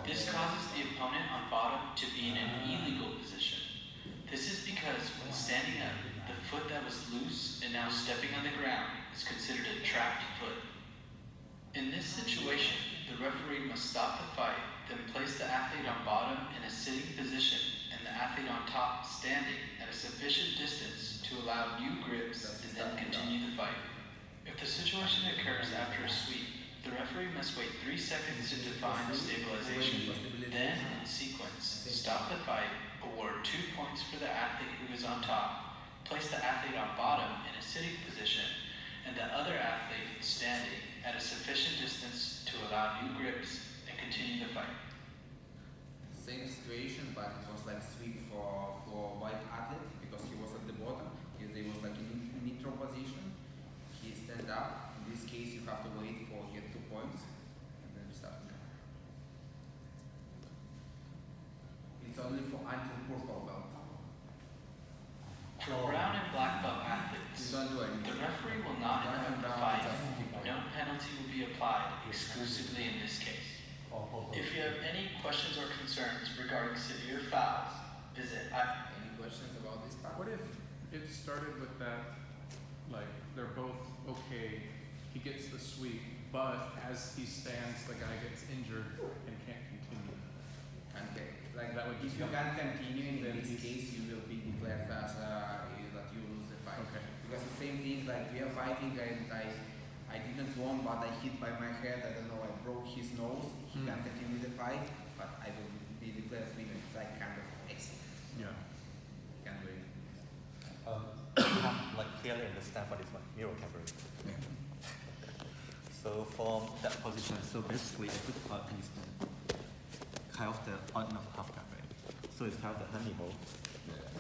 this causes the opponent on bottom to be in an illegal position. This is because when standing up, the foot that was loose and now stepping on the ground is considered a trapped foot. In this situation, the referee must stop the fight, then place the athlete on bottom in a sitting position and the athlete on top standing at a sufficient distance to allow new grips and then continue the fight. If the situation occurs after a sweep, the referee must wait 3 seconds to define the stabilization, then in sequence, stop the fight, award 2 points for the athlete who is on top, place the athlete on bottom in a sitting position, and the other athlete standing at a sufficient distance to allow new grips and continue the fight. Same situation, but it was like sweep for white athlete because he was at the bottom. He was like in neutral position. He stand up. In this case, you have to wait for get 2 points, and then you start. It's only for anti-purple belt. For brown and black belt athletes, You don't do anything. the referee will not interrupt the fight. No penalty will be applied exclusively in this case. If you have any questions or concerns regarding severe fouls, visit Any questions about this part? What if it started with that, like they're both okay, he gets the sweep, but as he stands, the guy gets injured and can't continue? Okay. Like That would if just you come- can't continue in then this he's- case, you will be declared as that you lose the fight. Okay. Because the same thing, like we are fighting and I didn't won, but I hit by my head. I don't know. I broke his nose. He Hmm. can't continue the fight, but I will be declared winner. It's like kind of accident. Yeah. Can't do it. you have like clearly understand for this one, mirror covering. So from that position, so basically I put part in kind of the on and half guard, right? So it's kind of the honey hole.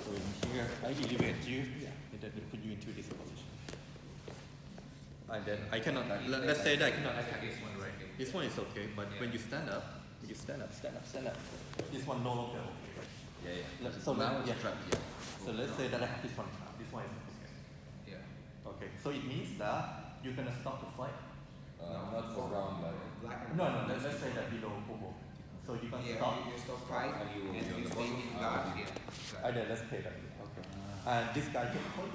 So in here, I elevate you, and then put you into this position. And then I cannot, let's say that I cannot attack this one, right? This one is okay, but when you stand up, stand up. This one no longer okay, right? Yeah. So now it's yeah. trapped. Yeah. So let's say that I have this one trapped. This one is okay. Yeah. Okay, so it means that you're gonna stop the fight. Not for round, but Black and No, let's say that below Pogo. So you can stop. You stop fight And you will and be on you the stay bottom. in guard. Ah. Yeah. And then let's play that. Okay. And this guy get point.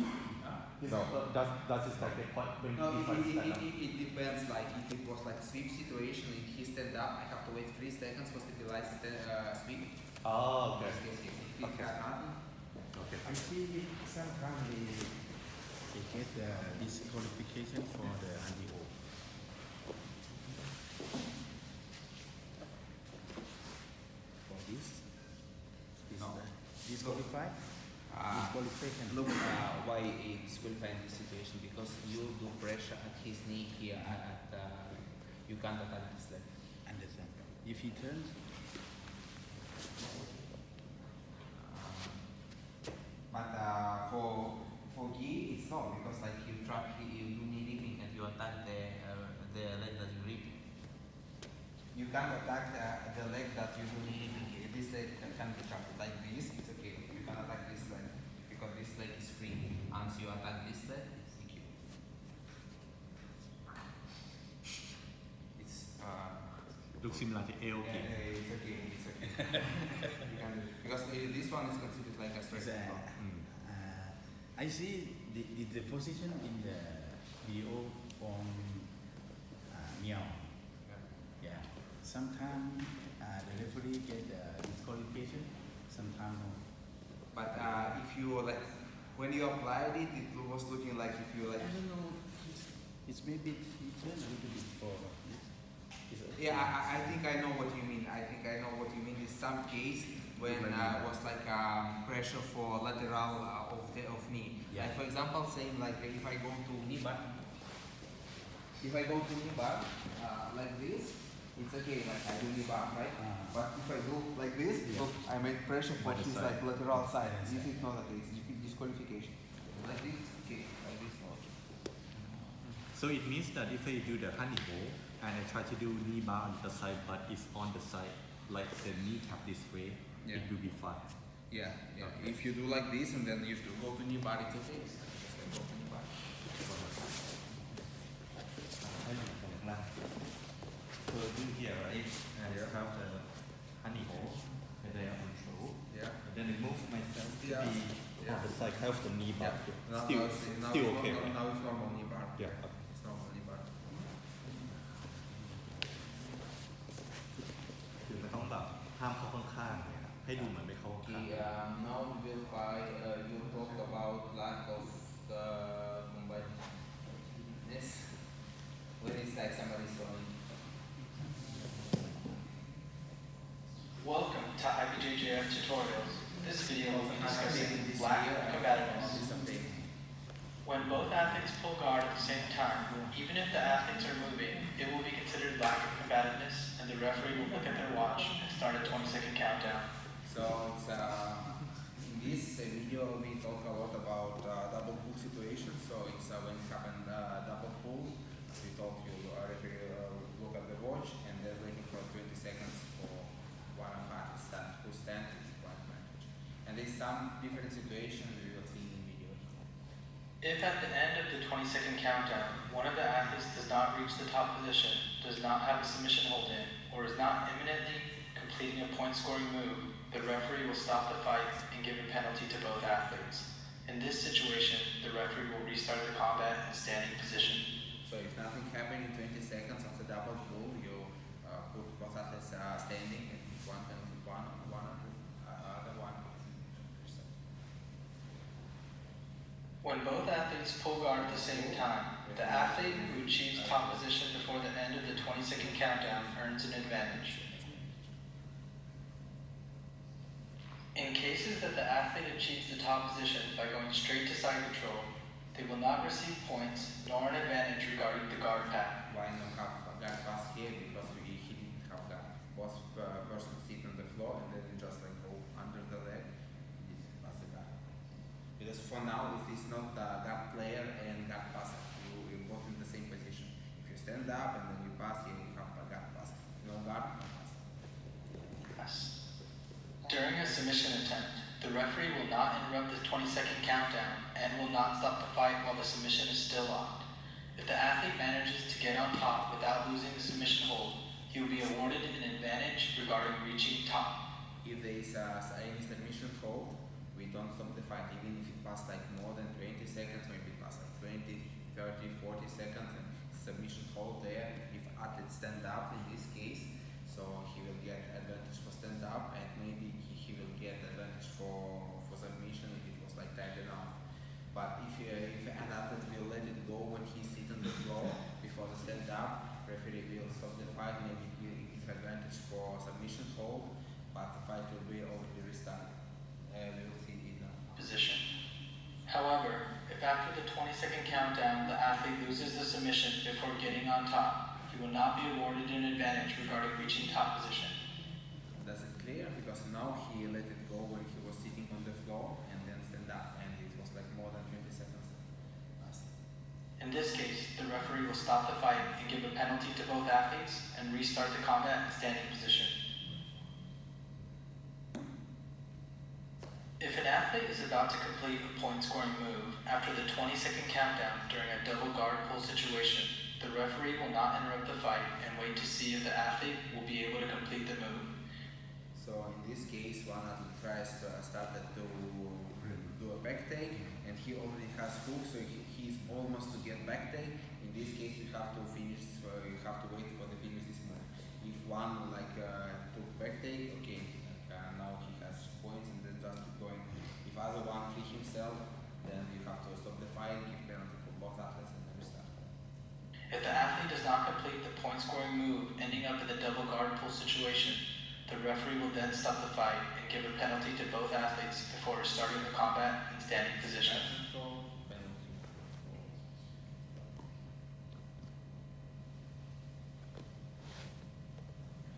This, No. does this guy get point when No, he tries to stand up? it depends. Like if it was like sweep situation, if he stand up, I have to wait 3 seconds for stabilized sweep. Oh, okay. Yes. If he Okay. got nothing, Okay. I see sometimes they get disqualification for the anti-O. For this No. disqualified? Disqualification. look why he disqualified in this situation because you do pressure at his knee here you can't attack this leg. Understand. If he turns, But for Gi, it's not because like you do knee reaping and you attack the leg that you reaping. You can't attack the leg that you do knee reaping. This leg can be trapped like this. It's okay. You can attack this leg because this leg is free. Once you attack this leg, it's DQ. It's Looks similar to AOK. it's okay. You can do it. Because this one is considered like a straight block. I see the position in the video from Meow. Yeah. Sometimes the referee get disqualification, sometimes no. But if you like, when you applied it, it was looking like if you like. I don't know. It's maybe he turned a little bit forward. It's okay. Yeah, I think I know what you mean. I think I know what you mean. In some case when was like pressure for lateral of knee. Yeah. Like for example, saying like if I go to knee bar, like this, it's okay. Like I do knee bar, right? But if I do like this, look, I make pressure for By the his side. like lateral side. This is not okay. It's disqualification. Like this, okay. Like this, okay. So it means that if I do the honey hole and I try to do knee bar on the side, but it's on the side, like the knee tap this way, Yeah. it will be fine. Yeah, yeah. Okay. If you do like this and then you have to go to knee bar, it's okay. Just like go to knee bar. ให้ลงตรงล่าง So do here, right? And Yeah. have the honey hole, and then I control. Yeah. And then I move myself to Yeah. be Yeah. on the side, have the knee bar. Now, Still, now still it's okay, normal, right? now it's normal knee bar. Yeah. Okay. It's normal knee bar. คือมันต้องแบบห้ามเข้าข้างๆเนี่ยครับให้ดูเหมือนไม่เข้าข้าง Okay, now we will find, you talk about lack of combativeness. When it's like somebody's throwing. Welcome to IBJJF tutorials. This video will be discussing lack of combativeness. When both athletes pull guard at the same time, even if the athletes are moving, it will be considered lack of combativeness, and the referee will look at their watch and start a 20-second countdown. So it's in this video we talk a lot about double pull situations. So it's when it happened double pull. As we told you, referee look at the watch and then waiting for 20 seconds for one and a half stand, who stand with one advantage. And there's some different situations we will see in video. If at the end of the 20-second countdown, one of the athletes does not reach the top position, does not have a submission hold in, or is not imminently completing a point-scoring move, the referee will stop the fight and give a penalty to both athletes. In this situation, the referee will restart the combat in standing position. So if nothing happened in 20 seconds of the double pull, you put both athletes standing and one penalty, other one. When both athletes pull guard at the same time, the athlete who achieves top position before the end of the 20-second countdown earns an advantage. In cases that the athlete achieves the top position by going straight to side control, they will not receive points nor an advantage regarding the guard path. Why no have guard pass here? Because he didn't have guard. Both person sit on the floor and then just like go under the leg, and pass the guard. Because for now, if it's not the guard player and guard passer, you both in the same position. If you stand up and then you pass here, you have a guard pass. No guard, no pass. Yes. During a submission attempt, the referee will not interrupt the 20-second countdown and will not stop the fight while the submission is still locked. If the athlete manages to get on top without losing the submission hold, he will be awarded an advantage regarding reaching top. If there is any submission hold, we don't stop the fight, even if it passed like more than 20 seconds, maybe it passed like 20, 30, 40 seconds, and submission hold there. If athlete stand up in this case, so he will get advantage for stand up, and maybe he will get advantage for submission if it was like tight enough. But if an athlete will let it go when he sits on the floor before the stand up, referee will stop the fight, maybe give advantage for submission hold, but the fight will be already restarted. We will see it now. Position. However, if after the 20-second countdown the athlete loses the submission before getting on top, he will not be awarded an advantage regarding reaching top position. That's it clear? Because now he let it go when he was sitting on the floor and then stand up, and it was like more than 20 seconds passed. In this case, the referee will stop the fight and give a penalty to both athletes and restart the combat in standing position. If an athlete is about to complete a point-scoring move after the 20-second countdown during a double guard pull situation, the referee will not interrupt the fight and wait to see if the athlete will be able to complete the move. So in this case, one athlete tries to start to do a back take, and he already has hook, so he's almost to get back take. In this case, you have to finish. You have to wait for the finish this move. If one took back take, okay, now he has points, and then just keep going. If other one free himself, then you have to stop the fight, give penalty for both athletes, and then restart. If the athlete does not complete the point-scoring move ending up in the guard pull situation. The referee will then stop the fight and give a penalty to both athletes before starting the combat in standing position.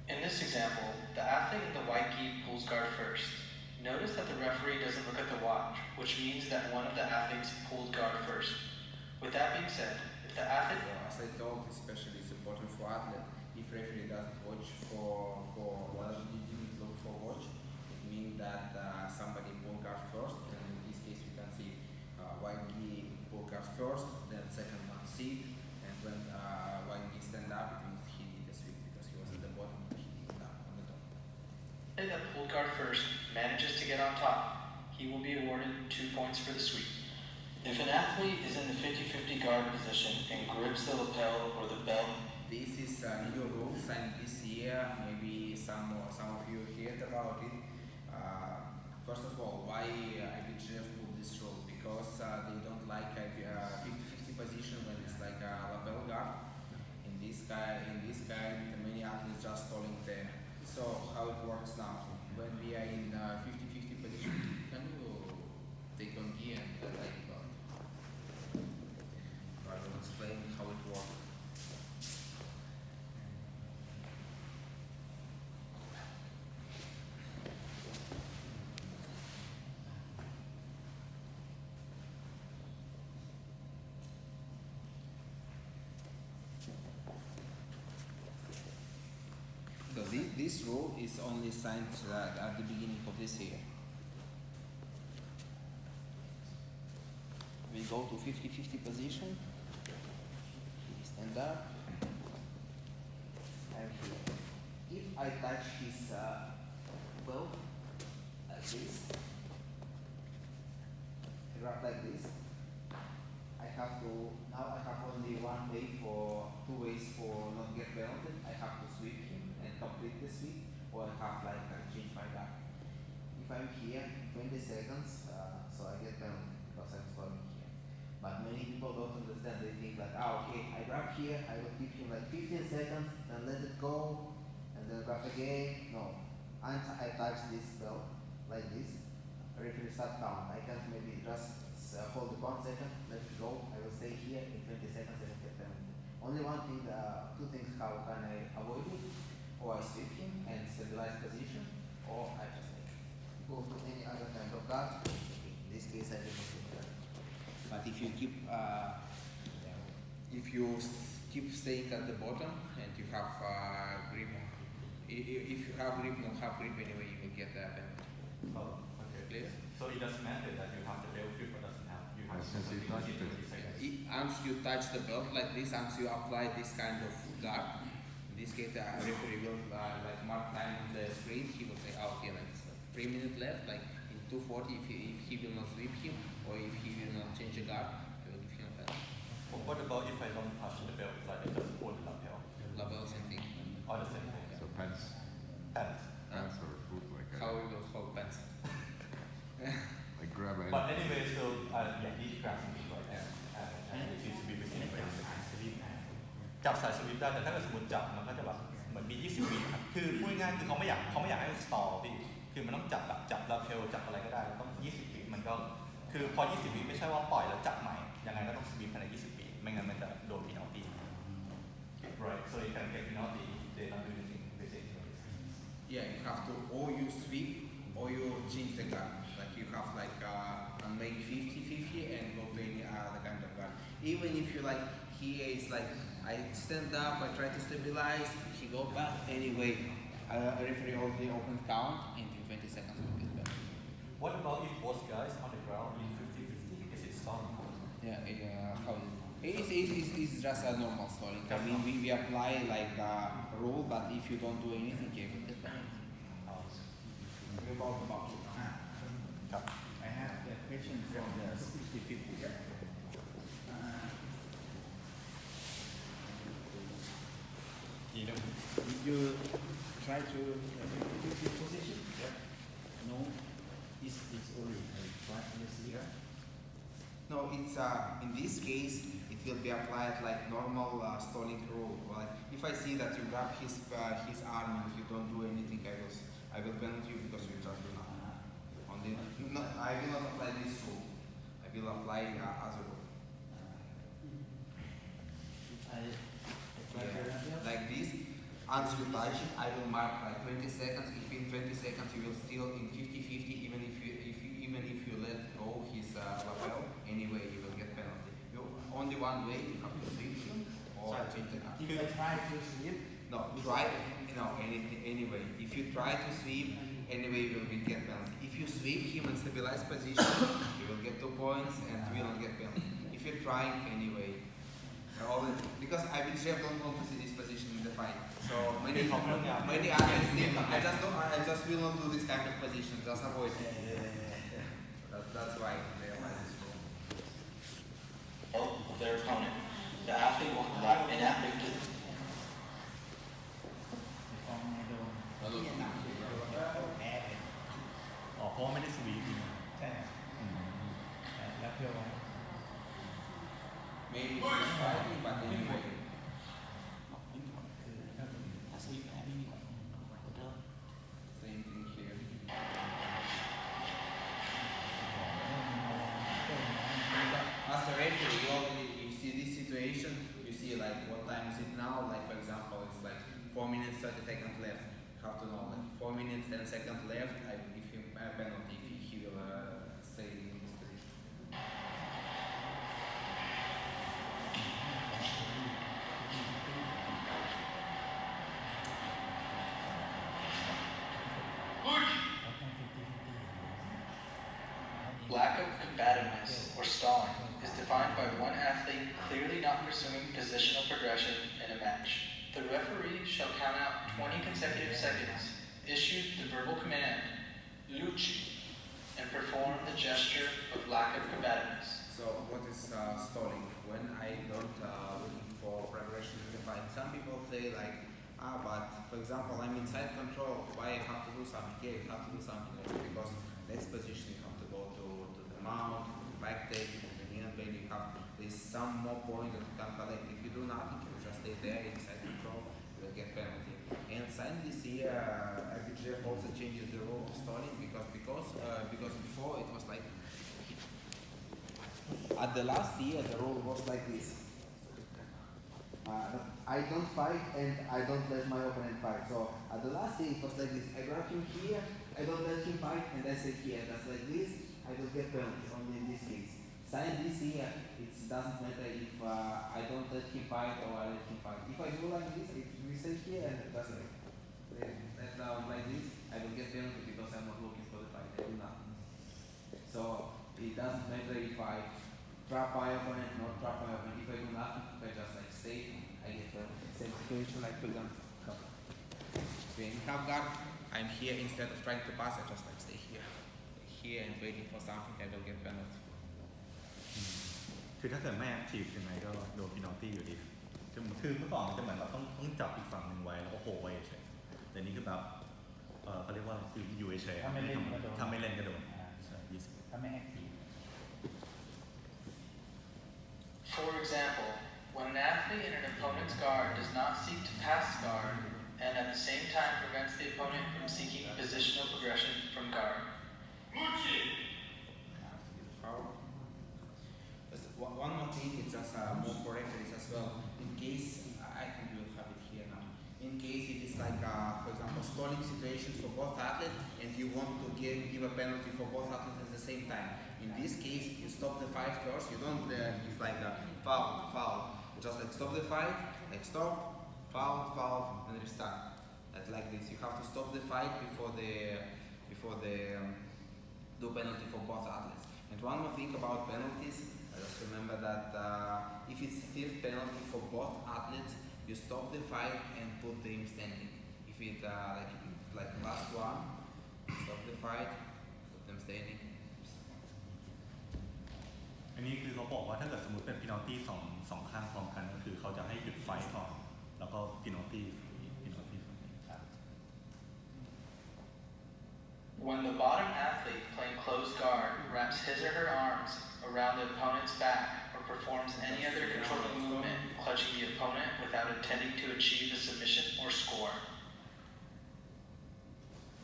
In this example, the athlete in the white gi pulls guard first. Notice that the referee doesn't look at the watch, which means that one of the athletes pulled guard first. With that being said, if the athlete... So as I told, especially it's important for athlete, if referee doesn't watch for didn't look for watch, it means that somebody pull guard first, and in this case we can see white gi pull guard first, then second one seat, and when white gi stand up, it means he did a sweep because he was at the bottom, he did not on the top. that pulled guard first manages to get on top, he will be awarded 2 points for the sweep. If an athlete is in the 50-50 guard position and grips the lapel or the belt, this is new rules, and this year maybe some of you heard about it. First of all, why IBJJF put this rule? Because they don't like 50-50 position when it's like a lapel guard. In this kind, many athletes just stalling there. So how it works now? When we are in 50-50 position, can you take on gear and like I will explain how it works. So this rule is only signed at the beginning of this year. We go to 50-50 position. We stand up. I'm here. If I touch his belt like this, grab like this, I have only one way two ways for not get belted. I have to sweep him and complete the sweep, or I have like change my guard. If I'm here, 20 seconds, so I get belted because I'm stalling here. But many people don't understand. They think like, okay, I grab here, I will keep him like 15 seconds, then let it go, and then grab again. No, until I touch this belt like this, referee start count. I can maybe just hold it 1 second, let it go. I will stay here in 20 seconds and get penalty. Only one thing, two things. How can I avoid it? Or I sweep him and stabilize position, or I just like go to any other kind of guard. In this case, I didn't sweep that. But if you keep staying at the bottom and you have grip, if you have grip, not have grip anyway, you will get that penalty. Oh, okay. Clear? So it doesn't matter that you have the belt grip or doesn't have. You have Since you touched it. Once you touch the belt like this, once you apply this kind of guard, in this case, the referee will like mark time on the screen. He will say, okay, like 3 minutes left. Like in 2:40, if he will not sweep him or if he will not change the guard, I will give him a penalty. Well, what about if I don't touch the belt, like I just hold the lapel? Label, same thing. Or the same thing? So pants, Pants. pants or foot like How we will hold pants. like grab it. But anyway, so yeah, each grabs something right there, and it seems to be within the range. จับสายสวิตช์ได้แต่ถ้าเกิดสมมติจับมันก็จะแบบเหมือนมี20 วิครับคือพูดง่ายๆคือเขาไม่อยากให้สตอลพี่คือมันต้องจับแบบจับลาเพลจับอะไรก็ได้ต้อง20 วิมันก็คือพอ20 วิไม่ใช่ว่าปล่อยแล้วจับใหม่ยังไงก็ต้องสวิตช์ภายใน20 วิไม่งั้นมันจะโดนพีนัลตี้ right so you can get penalty if they not do anything within 20 Yeah, you have to or you sweep or you change the guard. Like you have like make 50-50 and go to any other kind of guard. Even if you like here it's like I stand up, I try to stabilize, he go back anyway. A referee only open count and in 20 seconds will get back. What about if both guys on the ground in 50-50? Is it stalling? Yeah, how is it? It's just a normal stalling. I mean, we apply like a rule, but if you don't do anything, you will get back. I have a question from the 50-50. Did you try to 50-50 position? Yeah. No, it's only right in this year. No, it's in this case, it it will be applied like normal stalling rule. Like if I see that you grab his arm and you don't do anything, I will penalty you because you just do nothing. No, I will not apply this rule. I will apply other rule. Like this. Once you touch it, I will mark like 20 seconds. If in 20 seconds you will still in 50-50, even if you let go his lapel, anyway you will get penalty. You only one way, you have to sweep him or change the If I try to sweep, no, try anyway. If you try to sweep, anyway you will get penalty. If you sweep him in stabilized position, you will get 2 points and you will not get penalty. If you're trying anyway, because IBJJF don't want to see this position in the fight. So many others think I just will not do this kind of position, just avoid it. That's why they apply this rule. Of their opponent. The athlete will conduct an athlete ฟ้องไม่โดน ที่หนักสุดเราแพ้เลย อ๋อเพราะว่าไม่ได้สวีปจริง ใช่แล้วเพื่อว่า Maybe he's fighting, but anyway. คือถ้าสวีปแพ้ไม่มีผล Same thing here. As a referee, you see this situation, you see like what time is it now? Like for example, it's like 4 minutes 30 seconds left. You have to know like 4 minutes 10 seconds left. I will give him a penalty if he will stay in this position. Lack of combativeness or stalling is defined by one athlete clearly not pursuing positional progression in a match. The referee shall count out 20 consecutive seconds, issue the verbal command, luci, and perform the gesture of lack of combativeness. So what is stalling? When I don't looking for progression in the fight. Some people say like, but for example, I'm inside control. Why I have to do something? Yeah, you have to do something because next position you have to go to the mount, to the back take, to the knee and belly. You have there's some more point that you can collect. If you do nothing, you just stay there inside control. You will get penalty. And since this year, IBJJF also changes the rule of stalling because before it was like. At the last year, the rule was like this. I don't fight and I don't let my opponent fight. So at the last year, it was like this. I grab him here, I don't let him fight, and I stay here. That's like this. I will get penalty only in this case. Since this year, it doesn't matter if I don't let him fight or I let him fight. If I do like this, if we stay here and just let down like this, I will get penalty because I'm not looking for the fight. I do nothing. So it doesn't matter if I trap my opponent, not trap my opponent. If I do nothing, if I just like stay, I get penalty. Same situation like for example, when you have guard, I'm here instead of trying to pass, I just like stay here and waiting for something, I will get penalty. คือถ้าเกิดไม่แอคทีฟยังไงก็โดนพินอลตี้อยู่ดีคือเมื่อก่อนมันจะเหมือนเราต้องจับอีกฝั่งหนึ่งไว้แล้วก็โผล่ไว้เฉยแต่นี้คือแบบเขาเรียกว่าคืออยู่เฉยถ้าไม่เล่นก็โดนถ้าไม่แอคทีฟ For example, when an athlete in an opponent's guard does not seek to pass guard and at the same time prevents the opponent from seeking positional progression from guard. One more thing, it's just more for referees as well. In case, I think we'll have it here now. In case it is like, for example, stalling situation for both athletes and you want to give a penalty for both athletes at the same time. In this case, you stop the fight first. You don't give like a foul. You just like stop the fight, like stop, foul, and restart. Like this. You have to stop the fight before they do penalty for both athletes. And one more thing about penalties, just remember that if it's still penalty for both athletes, you stop the fight and put them standing. If it like last one, stop the fight, put them standing. อันนี้คือเขาบอกว่าถ้าเกิดสมมติเป็นพินอลตี้สองข้างพร้อมกันก็คือเขาจะให้หยุดไฟก่อนแล้วก็พินอลตี้ When the bottom athlete playing closed guard wraps his or her arms around the opponent's back or performs any other controlling movement, clutching the opponent without intending to achieve a submission or score.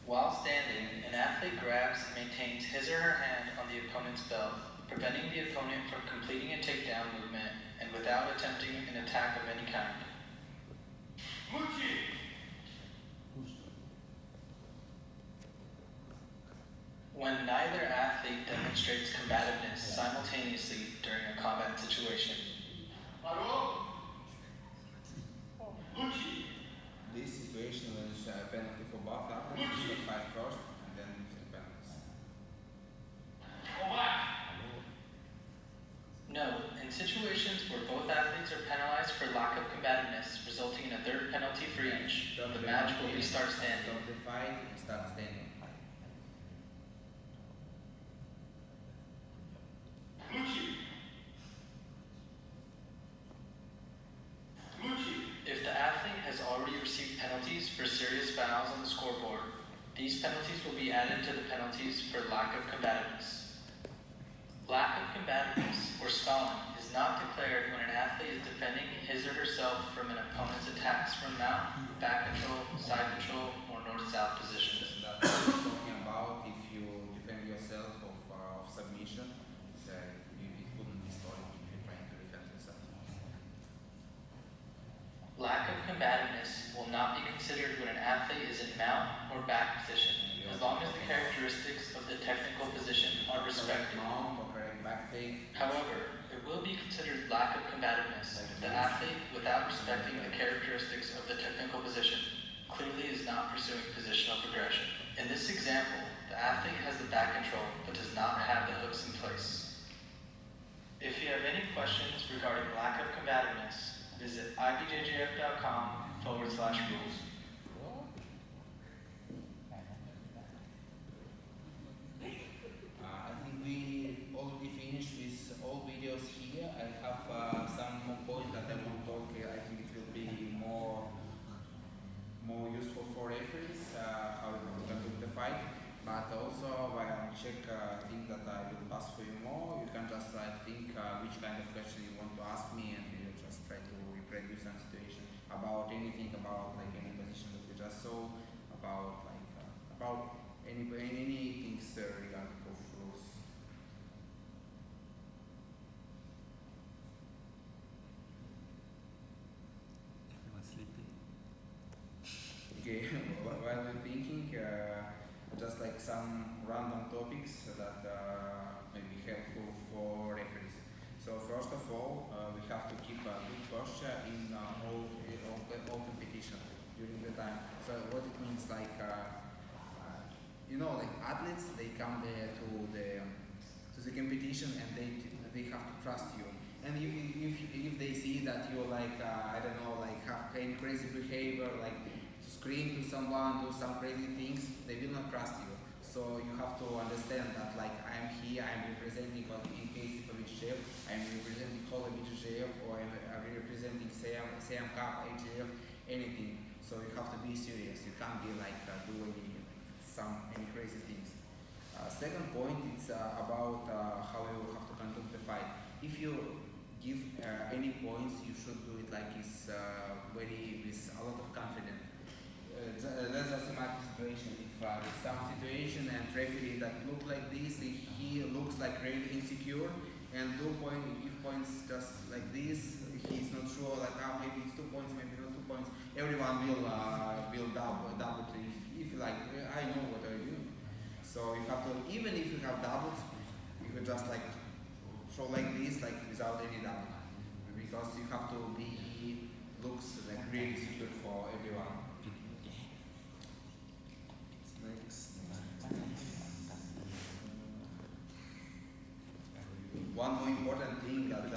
While standing, an athlete grabs and maintains his or her hand on the opponent's belt, preventing the opponent from completing a takedown movement and without attempting an attack of any kind. When neither athlete demonstrates combativeness simultaneously during a combat situation. This situation is a penalty for both athletes, the 5 first, and then 3 penalties. No, in situations where both athletes are penalized for lack of combativeness, resulting in a third penalty for each, the match will restart standing. Stop the fight and start standing. If the athlete has already received penalties for serious fouls on the scoreboard, these penalties will be added to the penalties for lack of combativeness. Lack of combativeness, or stalling, is not declared when an athlete is defending his or herself from an opponent's attacks from mount, back control, side control, or north-south positions. That's what we're talking about. If you defend yourself of submission, it wouldn't be stalling if you're trying to defend yourself. Lack of combativeness will not be considered when an athlete is in mount or back position, as long as the characteristics of the technical position are respected. Mount or correct back take. However, it will be considered lack of combativeness if the athlete, without respecting the characteristics of the technical position, clearly is not pursuing positional progression. In this example, the athlete has the back control but does not have the hooks in place. If you have any questions regarding lack of combativeness, visit IBJJF.com/rules. I think we already finished with all videos here. I have some more points that I want to talk. I think it will be more useful for referees, how to conduct the fight. But also, while check things that I will pass for you more, you can just think which kind of question you want to ask me, and we will just try to reproduce some situation about anything, about like any position that we just saw, about like about any things regarding of rules. Everyone's sleeping. Okay, while we're thinking, just like some random topics that may be helpful for referees. So first of all, we have to keep a good posture in all competition during the time. So what it means, like like athletes, they come there to the competition and they have to trust you. And if they see that you're like I don't know, like have any crazy behavior, like to scream to someone, do some crazy things, they will not trust you. So you have to understand that like I'm here, I'm representing, in case of IBJJF, I'm representing OhanaBJJ.xyz, or I'm representing CM Cup, AGF, anything. So you have to be serious. You can't be like do any crazy things. Second point is about how you have to conduct the fight. If you give any points, you should do it like it's with a lot of confidence. That's just a matter situation. If there's some situation and referee that look like this, he looks like really insecure and give points just like this, he's not sure like maybe it's 2 points, maybe not 2 points. Everyone will double if like I know what I do. So you have to, even if you have doubles, you could just like show like this, like without any double, because you have to be looks like really secure for everyone. One more important thing that we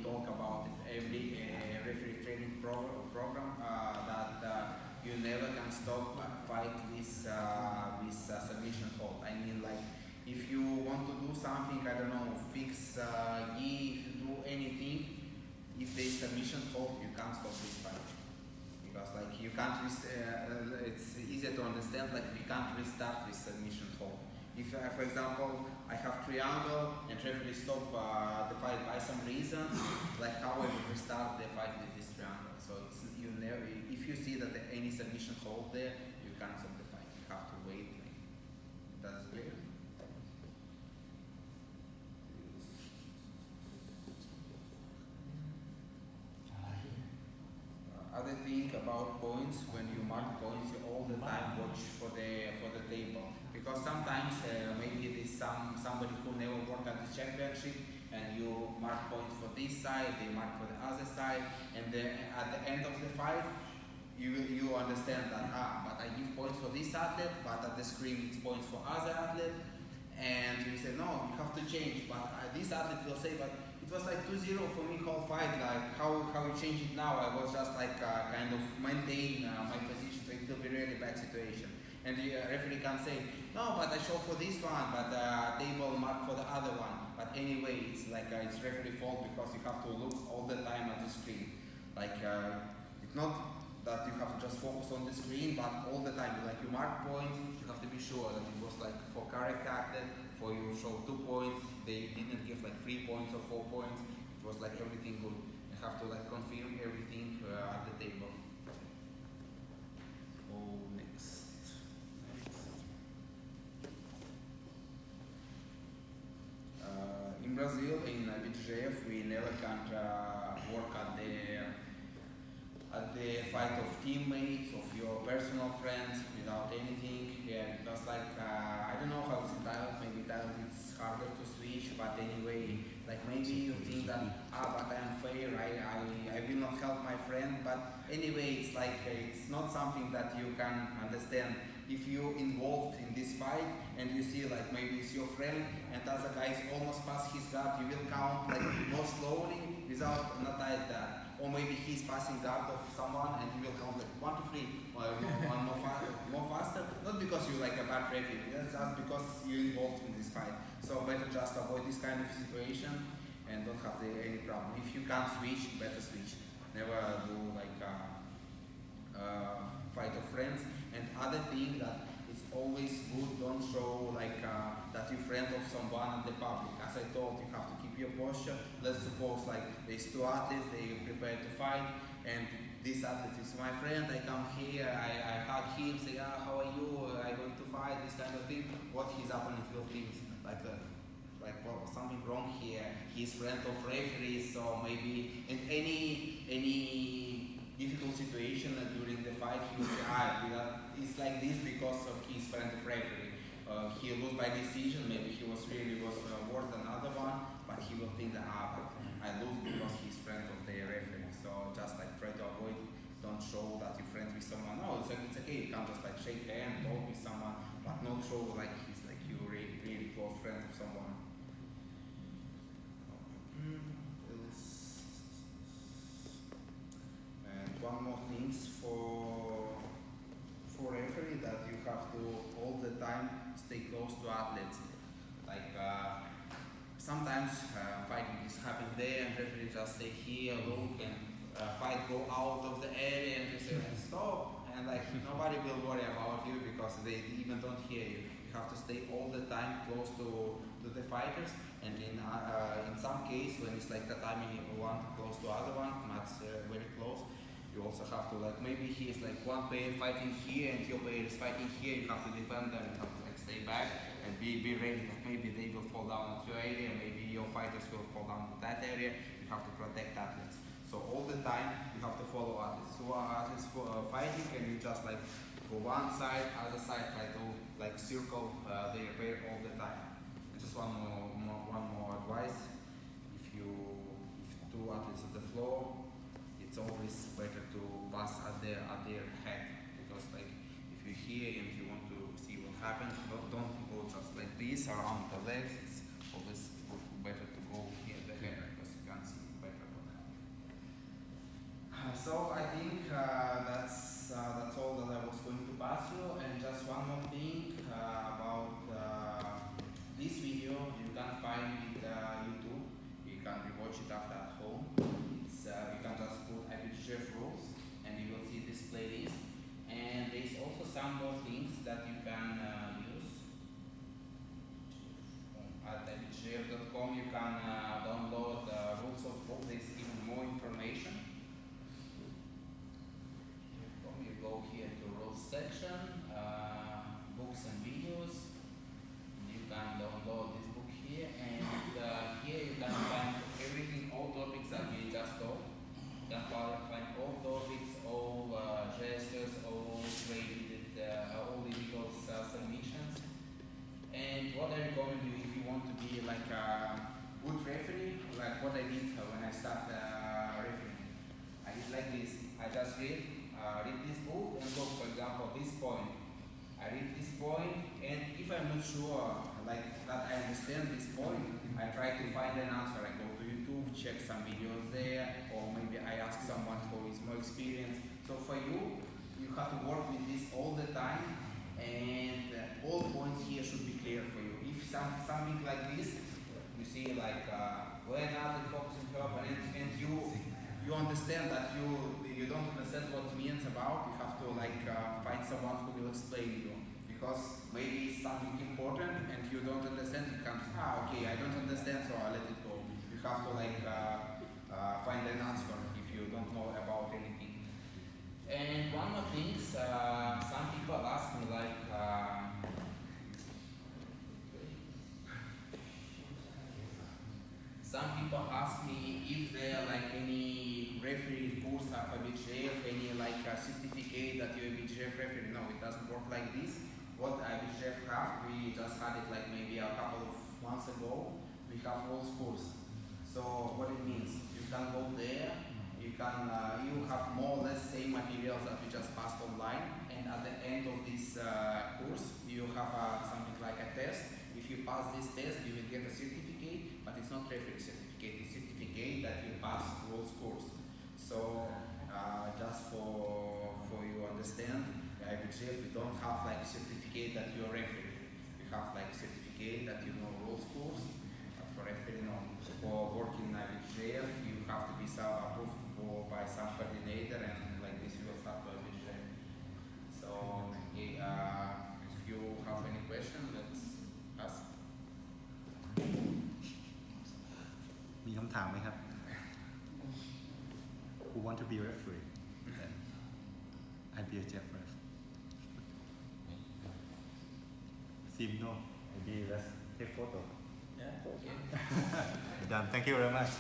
talk about in every referee training program, that you never can stop fight with submission hold. I mean, like if you want to do something, I don't know, fix gi, if you do anything, if there is submission hold, you can't stop this fight. Because like you can't, it's easier to understand, like we can't restart with submission hold. If, for example, I have triangle and referee stop the fight by some reason, like how I will restart the fight with this triangle. So it's, you never, if you see that any submission hold there, you can't stop the fight. You have to wait. Like, that's clear. Other thing about points, when you mark points, you all the time watch for the table, because sometimes maybe there's somebody who never worked at the championship, and you mark points for this side, they mark for the other side, and then at the end of the fight, you understand that but I give points for this athlete, but at the screen it's points for other athlete, and you say no, you have to change, but this athlete will say, but it was like 2-0 for me whole fight, like how you change it now? I was just like kind of maintain my position, so it will be really bad situation. And the referee can say, no, but I show for this one, but table mark for the other one. But anyway, it's like it's referee fault, because you have to look all the time at the screen. Like it's not that you have to just focus on the screen, but all the time, like you mark points, you have to be sure that it was like for correct athlete, for you show 2 points, they didn't give like 3 points or 4 points, it was like everything good. You have to like confirm everything at the table. So next. In Brazil, in IBJJF, we never can work at the fight of teammates, of your personal friends, without anything. Yeah, because like I don't know how it's in Thailand. Maybe Thailand it's harder to switch, but anyway, like maybe you think that but I am fair. I will not help my friend. But anyway, it's like it's not something that you can understand. If you involved in this fight and you see like maybe it's your friend and other guys almost pass his guard, you will count like more slowly without not like that. Or maybe he's passing guard of someone and you will count like 1, 2, 3, or one more faster. Not because you like a bad referee, that's just because you're involved in this fight. So better just avoid this kind of situation and don't have any problem. If you can't switch, better switch. Never do like fight of friends. And other thing that it's always good, don't show like that you're friend of someone in the public. As I told, you have to keep your posture. Let's suppose like there's 2 athletes, they prepare to fight, and this athlete is my friend, I come here, I hug him, say, how are you, I'm going to fight, this kind of thing. What his opponent will think, like well, something wrong here, he's friend of referees, so maybe in any difficult situation during the fight, he will say, it's like this because of his friend of referee. He lose by decision, maybe he was worse than another one, but he will think that, but I lose because he's friend of the referee. So just like try to avoid, don't show that you're friends with someone. No, it's okay, you can just like shake hand, talk with someone, but not show like he's like you really close friend of someone. And one more thing for referee, that you have to all the time stay close to athletes. Like sometimes fighting is happening there and referee just stay here, look, and fight go out of the area and they say stop, and like nobody will worry about you because they even don't hear you. You have to stay all the time close to the fighters, and in some case when it's like tatami one close to other one, not very close, you also have to like, maybe he is like one player fighting here and your player is fighting here, you have to defend them, you have to like stay back and be ready that maybe they will fall down at your area, maybe your fighters will fall down to that area, you have to protect athletes. So all the time you have to follow athletes. So athletes fighting, and you just like go one side, other side, try to like circle their pair all the time. And just one more advice: if 2 athletes at the floor, it's always better to pass at their head, because like if you hear and you want to see what happens, don't go just like this around the legs. It's always better to go here at the head, because you can see better what happens. So I think that's all that I was going to pass you. And just one more thing about this video, you can find it YouTube. You can rewatch it after at home. It's you can just put IBJJF rules and you will see this playlist. And there's also some more things that you can use. home you can download rules of book. There's even more information. You go here to rules section, books and videos. You can download this book here, and here you can find everything, all topics that we just taught. You can find all topics, all gestures, all graded, all illegal submissions. And what I recommend you if you want to be like a good referee, like what I did when I started refereeing. I did like this. I just read this book and look, for example, this point. I read this point, and if I'm not sure like that I understand this point, I try to find an answer. I go to YouTube, check some videos there, or maybe I ask someone who is more experienced. So for you, you have to work with this all the time, and all points here should be clear for you. If something like this, you see like when other focusing help, and you understand that you don't understand what it means about, you have to like find someone who will explain you. Because maybe it's something important and you don't understand, you can't, okay, I don't understand, so I'll let it go. You have to like find an answer if you don't know about anything. And one more thing, some people ask me like, some people ask me if there are like any referee course at IBJJF, any like certificate that you're IBJJF referee. No, it doesn't work like this. What IBJJF have, we just had it like maybe a couple of months ago. We have all schools. So what it means, you can go there, you have more or less same materials that we just passed online, and at the end of this course, you have something like a test. If you pass this test, you will get a certificate, but it's not referee certificate, it's certificate that you pass rules course. So just for you understand, IBJJF, we don't have like a certificate that you're referee. You have like a certificate that you know rules course, but for referee, no. For working in IBJJF, you have to be approved by some coordinator, and like this you will start to IBJJF. So if you have any question, let's ask. มีคำถามไหมครับ Who want to be a referee? IBJJF first. Seem no. Maybe let's take photo. Yeah. Okay. Done. Thank you very much.